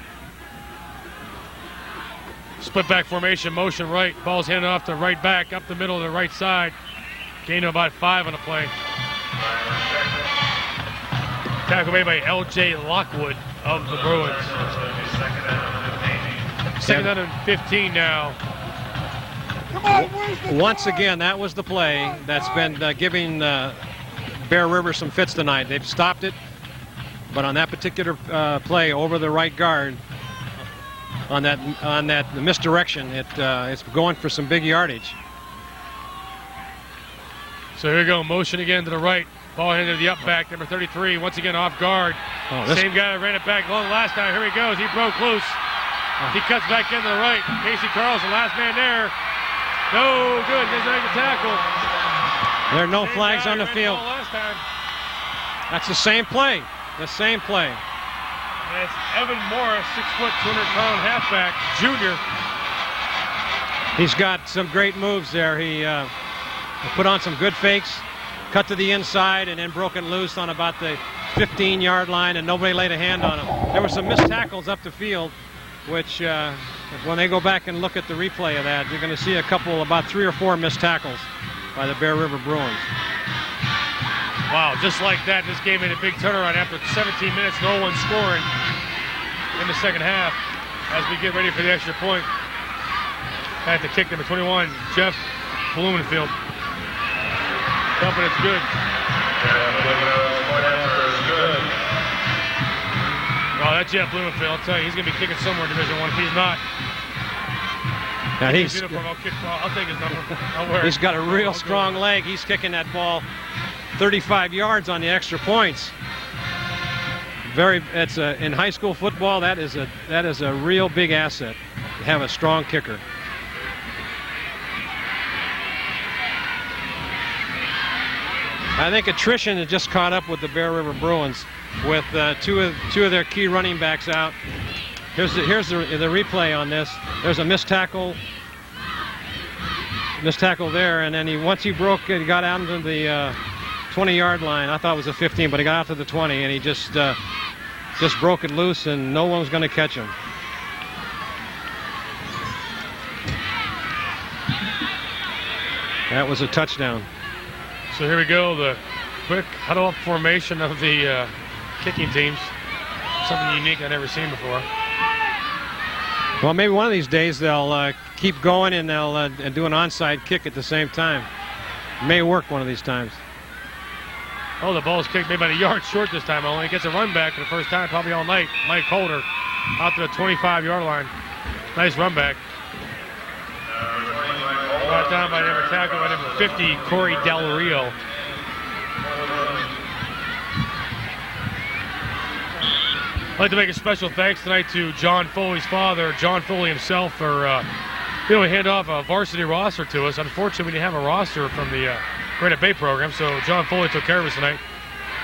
Split back formation, motion right. Ball's handed off to right back, up the middle to the right side. Gain of about 5 on the play. Tackle made by L.J. Lockwood of the Bruins. Second down and 15 now. Once again, that was the play that's been giving Bear River some fits tonight. They've stopped it, but on that particular play over the right guard, on that misdirection, it's going for some big yardage. So here we go, motion again to the right. Ball handed to the up back, number 33, once again off guard. Same guy that ran it back long last time. Here he goes, he broke loose. He cuts back into the right. Casey Carlson, last man there. No good, doesn't make the tackle. There are no flags on the field. That's the same play. The same play. And it's Evan Morris, 6 foot, 200-pound halfback, junior. He's got some great moves there. He put on some good fakes, cut to the inside, and then broke it loose on about the 15-yard line, and nobody laid a hand on him. There were some missed tackles up the field, which when they go back and look at the replay of that, you're going to see about 3 or 4 missed tackles by the Bear River Bruins. Wow, just like that, this game made a big turnaround after 17 minutes, no one scoring in the second half as we get ready for the extra point. At the kick, number 21, Jeff Blumenfield. Pumping, it's good. Oh, that's Jeff Blumenfield. I'll tell you, he's going to be kicking somewhere in Division I. If he's not, now I'll take his number. I'll wear it. He's got a real strong leg. He's kicking that ball 35 yards on the extra points. In high school football, that is a real big asset to have a strong kicker. I think attrition has just caught up with the Bear River Bruins with two of their key running backs out. Here's the replay on this. There's a missed tackle there, and then once he got out into the 20-yard line. I thought it was a 15, but he got out to the 20, and he just broke it loose, and no one was going to catch him. That was a touchdown. So here we go, the quick huddle-up formation of the kicking teams. Something unique I've never seen before. Well, maybe one of these days they'll keep going and they'll do an onside kick at the same time. It may work one of these times. Oh, the ball's kicked maybe about a yard short this time only. Gets a run back for the first time probably all night. Mike Holder out to the 25-yard line. Nice run back. Brought down by tackle by number 50, Corey Del Rio. I'd like to make a special thanks tonight to John Foley's father, John Foley himself, for being able to hand off a varsity roster to us. Unfortunately, we didn't have a roster from the Granite Bay program, so John Foley took care of us tonight,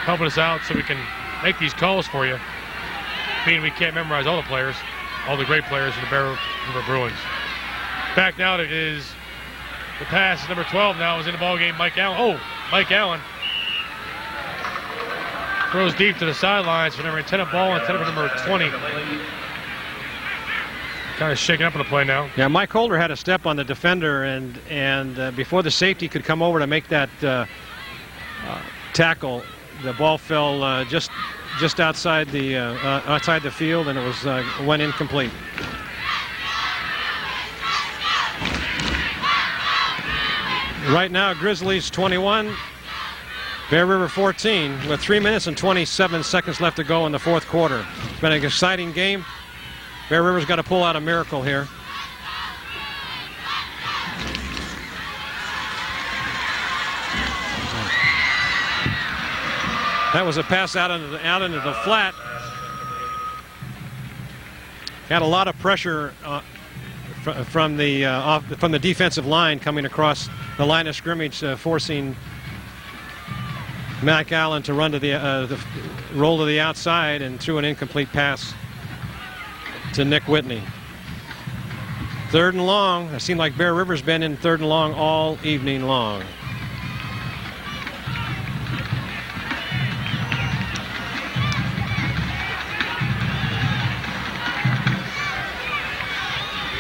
helping us out so we can make these calls for you. Being we can't memorize all the players, all the great players in the Bear River Bruins. Back now is the pass. Number 12 now is in the ball game. Mike Allen. Oh, Mike Allen throws deep to the sidelines for number 10 of ball instead of number 20. Kind of shaking up on the play now. Yeah, Mike Holder had a step on the defender, and before the safety could come over to make that tackle, the ball fell just outside the field, and it went incomplete. Right now, Grizzlies 21, Bear River 14, with 3 minutes and 27 seconds left to go in the fourth quarter. It's been an exciting game. Bear River's got to pull out a miracle here. That was a pass out into the flat. Had a lot of pressure from the defensive line coming across the line of scrimmage, forcing Mac Allen to run to the roll to the outside and threw an incomplete pass to Nick Whitney. Third and long. It seemed like Bear River's been in third and long all evening long.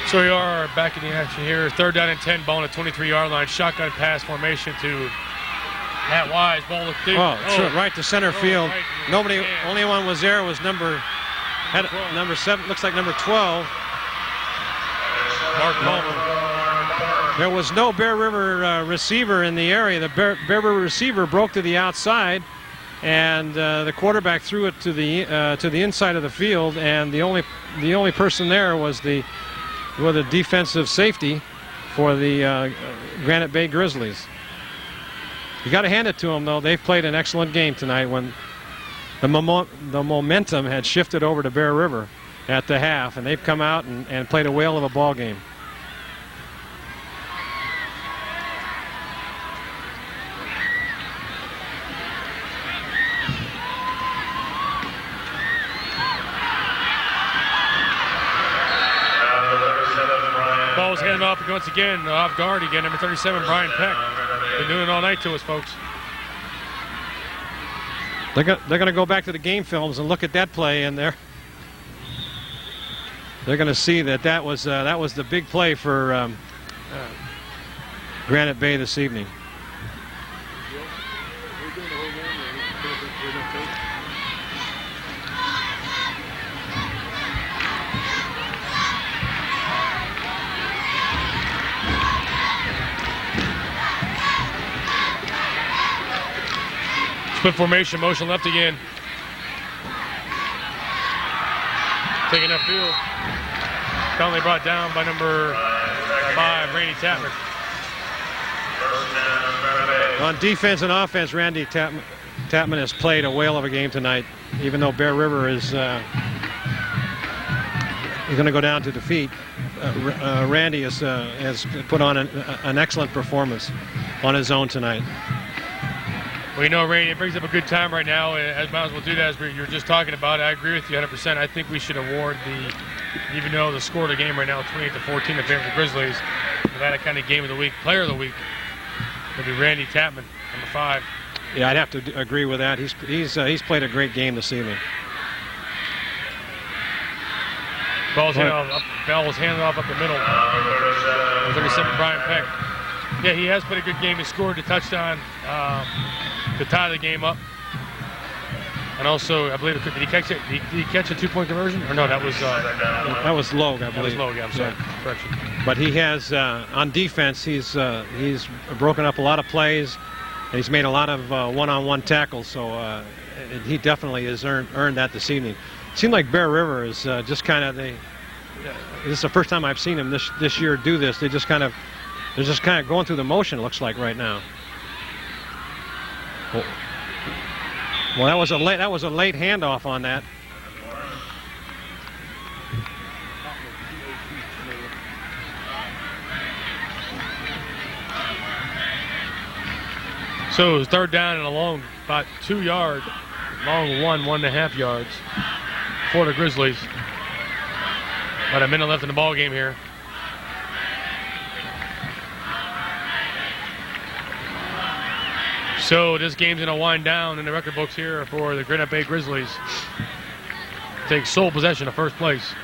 So we are back in the action here. Third down and 10, ball on the 23-yard line. Shotgun pass formation to Matt Wise. Ball looked deep. Right to center field. Nobody, only one was there was number 7, looks like number 12. Mark Palmer. There was no Bear River receiver in the area. The Bear River receiver broke to the outside, and the quarterback threw it to the inside of the field, and the only person there was the defensive safety for the Granite Bay Grizzlies. You got to hand it to them, though. They've played an excellent game tonight when the momentum had shifted over to Bear River at the half, and they've come out and played a whale of a ball game. Ball's handed off once again, off guard again, number 37, Brian Peck. Been doing it all night to us, folks. They're going to go back to the game films and look at that play, and they're going to see that was the big play for Granite Bay this evening. Split formation, motion left again. Taking upfield. Finally brought down by number 5, Randy Tapman. On defense and offense, Randy Tapman has played a whale of a game tonight, even though Bear River is going to go down to defeat. Randy has put on an excellent performance on his own tonight. Well, you know, Randy, it brings up a good time right now. As might as well do that as you were just talking about. I agree with you 100%. I think we should award even though the score of the game right now, 28-14 in favor of the Grizzlies, Nevada County Game of the Week, Player of the Week, will be Randy Tapman, number 5. Yeah, I'd have to agree with that. He's played a great game this evening. Ball's handed off up the middle. 37, Brian Peck. Yeah, he has played a good game. He scored a touchdown to tie the game up. And also, I believe, did he catch it? Did he catch a 2-point conversion? Or no, that was Logue, I believe. That was Logue, I'm sorry. Yeah. Correction. But he has, on defense, he's broken up a lot of plays, and he's made a lot of one-on-one tackles, so he definitely has earned that this evening. It seemed like Bear River is just kind of, this is the first time I've seen them this year do this. They're just kind of going through the motion, it looks like, right now. Well, that was a late handoff on that. So it was 3rd down and a long, about 2 yards, long 1.5 yards for the Grizzlies. About a minute left in the ball game here. So this game's going to wind down in the record books here for the Granite Bay Grizzlies. Take sole possession of first place.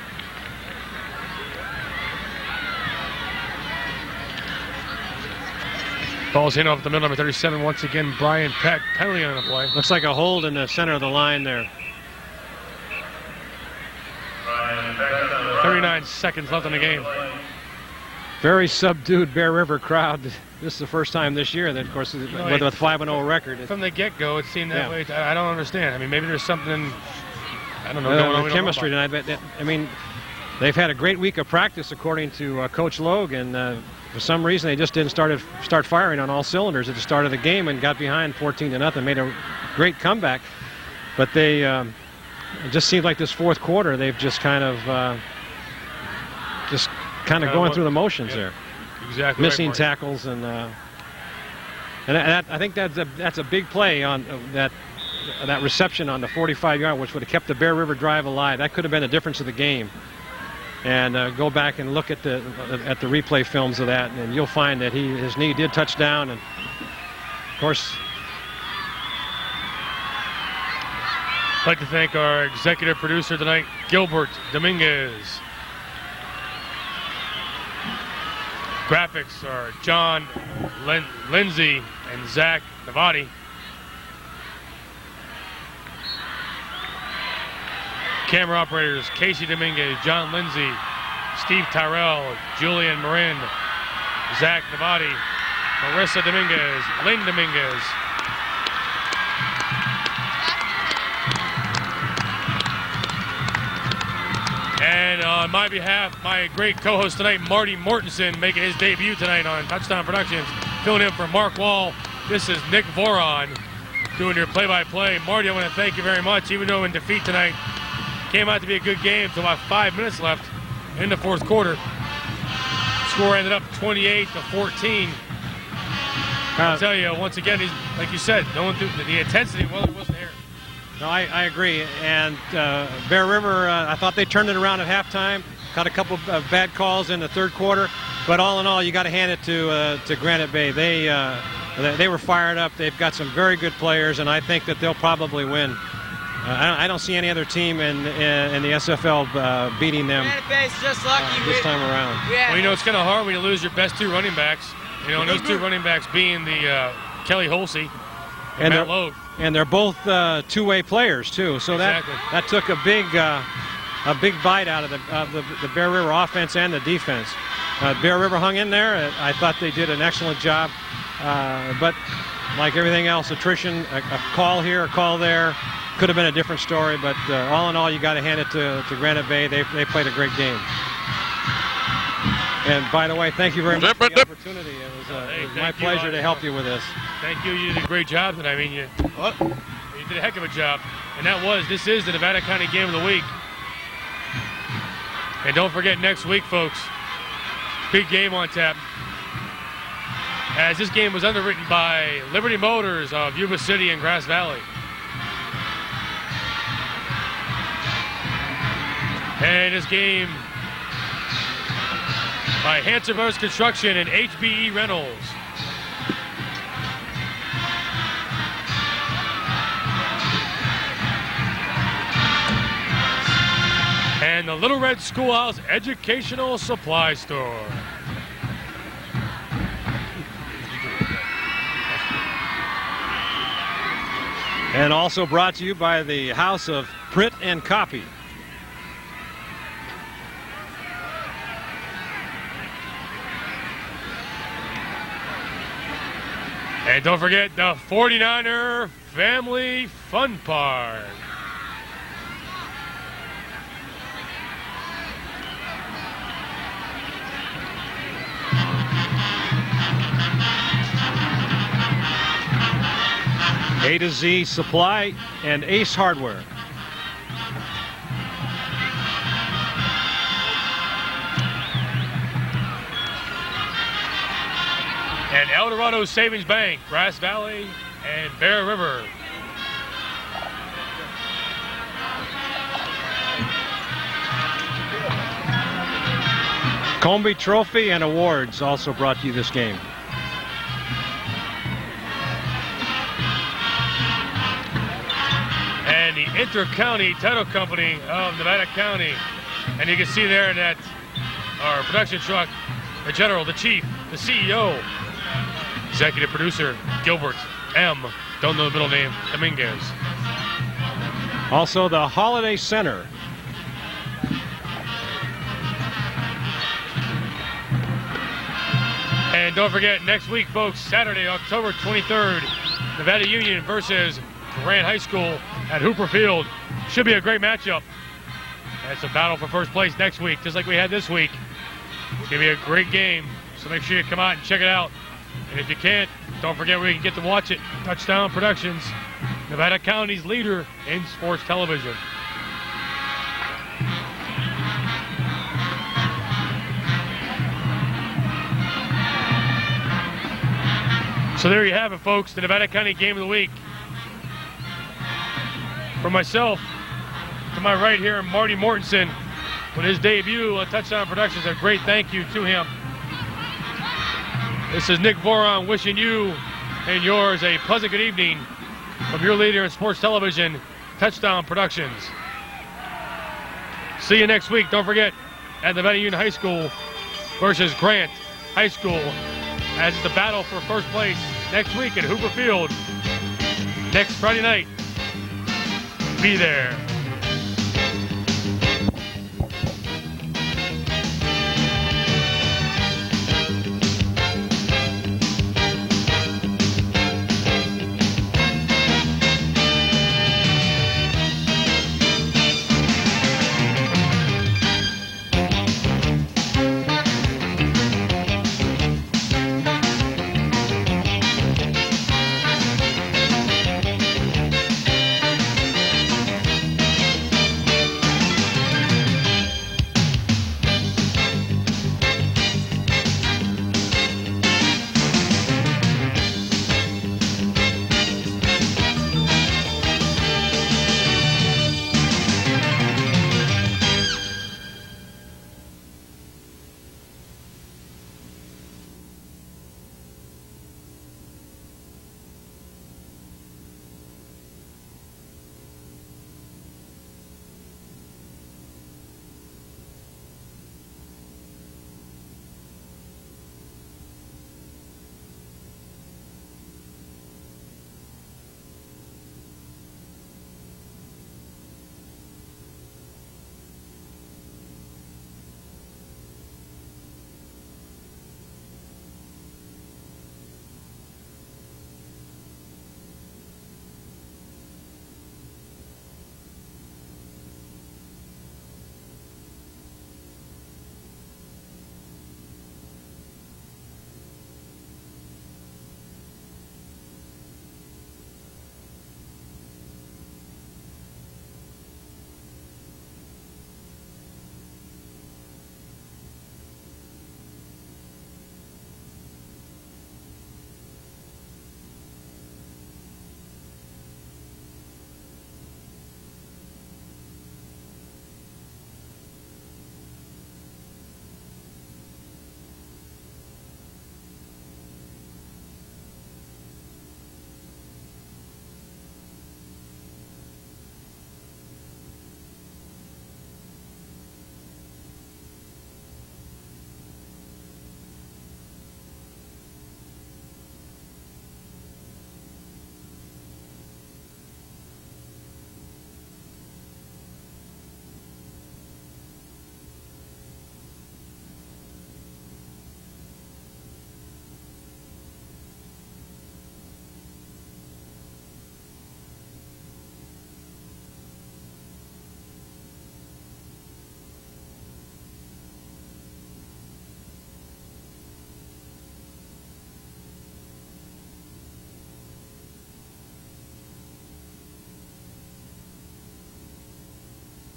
Ball's hit off the middle, number 37. Once again, Brian Peck, penalty on the play. Looks like a hold in the center of the line there. 39 seconds left in the game. Very subdued Bear River crowd. This is the first time this year that, of course, with a 5-0 record. From the get-go, it seemed that way. I don't understand. I mean, maybe there's something, I don't know, going on. The chemistry tonight. But I mean, they've had a great week of practice, according to Coach Logue, and for some reason they just didn't start firing on all cylinders at the start of the game and got behind 14-0. Made a great comeback, but they it just seems like this fourth quarter they've just kind of going through the motions there. Exactly. Missing tackles and I think that's a big play on that reception on the 45-yard, which would have kept the Bear River drive alive. That could have been the difference of the game. And go back and look at the replay films of that, and you'll find that his knee did touch down. And of course, I'd like to thank our executive producer tonight, Gilbert Dominguez. Graphics are John Lindsay and Zach Navati. Camera operators Casey Dominguez, John Lindsay, Steve Tyrell, Julian Marin, Zach Navati, Marissa Dominguez, Lynn Dominguez. And on my behalf, my great co-host tonight, Marty Mortensen, making his debut tonight on Touchdown Productions, filling in for Mark Wall. This is Nick Voron doing your play-by-play. Marty, I want to thank you very much. Even though in defeat tonight, came out to be a good game until about 5 minutes left in the fourth quarter. Score ended up 28-14. I'll tell you, once again, like you said, going through the intensity, well, it wasn't here. No, I agree. And Bear River, I thought they turned it around at halftime. Caught a couple of bad calls in the third quarter. But all in all, you got to hand it to Granite Bay. They were fired up. They've got some very good players, and I think that they'll probably win. I don't see any other team in the SFL beating them just lucky this time around. Well, you know, it's kind of hard when you lose your best 2 running backs. You know, and those 2 running backs being the Kelly Holsey and Matt Logue. And they're both two-way players too. So exactly. that took a big bite out of the Bear River offense and the defense. Bear River hung in there. I thought they did an excellent job. But like everything else, attrition, a call here, a call there. Could have been a different story, but all in all, you got to hand it to Granite Bay. They played a great game. And by the way, thank you very much for the opportunity. It was my pleasure to help you with this. Thank you. You did a great job tonight. I mean, you did a heck of a job. And this is the Nevada County Game of the Week. And don't forget next week, folks, big game on tap. as this game was underwritten by Liberty Motors of Yuba City and Grass Valley. And this game by Hanson Brothers Construction and HBE Reynolds. And the Little Red Schoolhouse Educational Supply Store. And also brought to you by the House of Print and Copy. And don't forget the 49er Family Fun Park. A to Z Supply and Ace Hardware. And El Dorado Savings Bank, Grass Valley, and Bear River. Comby Trophy and Awards also brought to you this game. And the Inter-County Title Company of Nevada County. And you can see there that our production truck, the general, the chief, the CEO, executive producer, Gilbert M., don't know the middle name, Dominguez. Also the Holiday Center. And don't forget, next week, folks, Saturday, October 23rd, Nevada Union versus Grant High School at Hooper Field. Should be a great matchup. It's a battle for first place next week, just like we had this week. It's going to be a great game, so make sure you come out and check it out. And if you can't, don't forget where you can get to watch it. Touchdown Productions, Nevada County's leader in sports television. So there you have it, folks, the Nevada County Game of the Week. For myself, to my right here, Marty Mortensen, with his debut on Touchdown Productions, a great thank you to him. This is Nick Voron wishing you and yours a pleasant good evening from your leader in sports television, Touchdown Productions. See you next week. Don't forget, at Nevada Union High School versus Grant High School, as it's the battle for first place next week at Hooper Field next Friday night. Be there.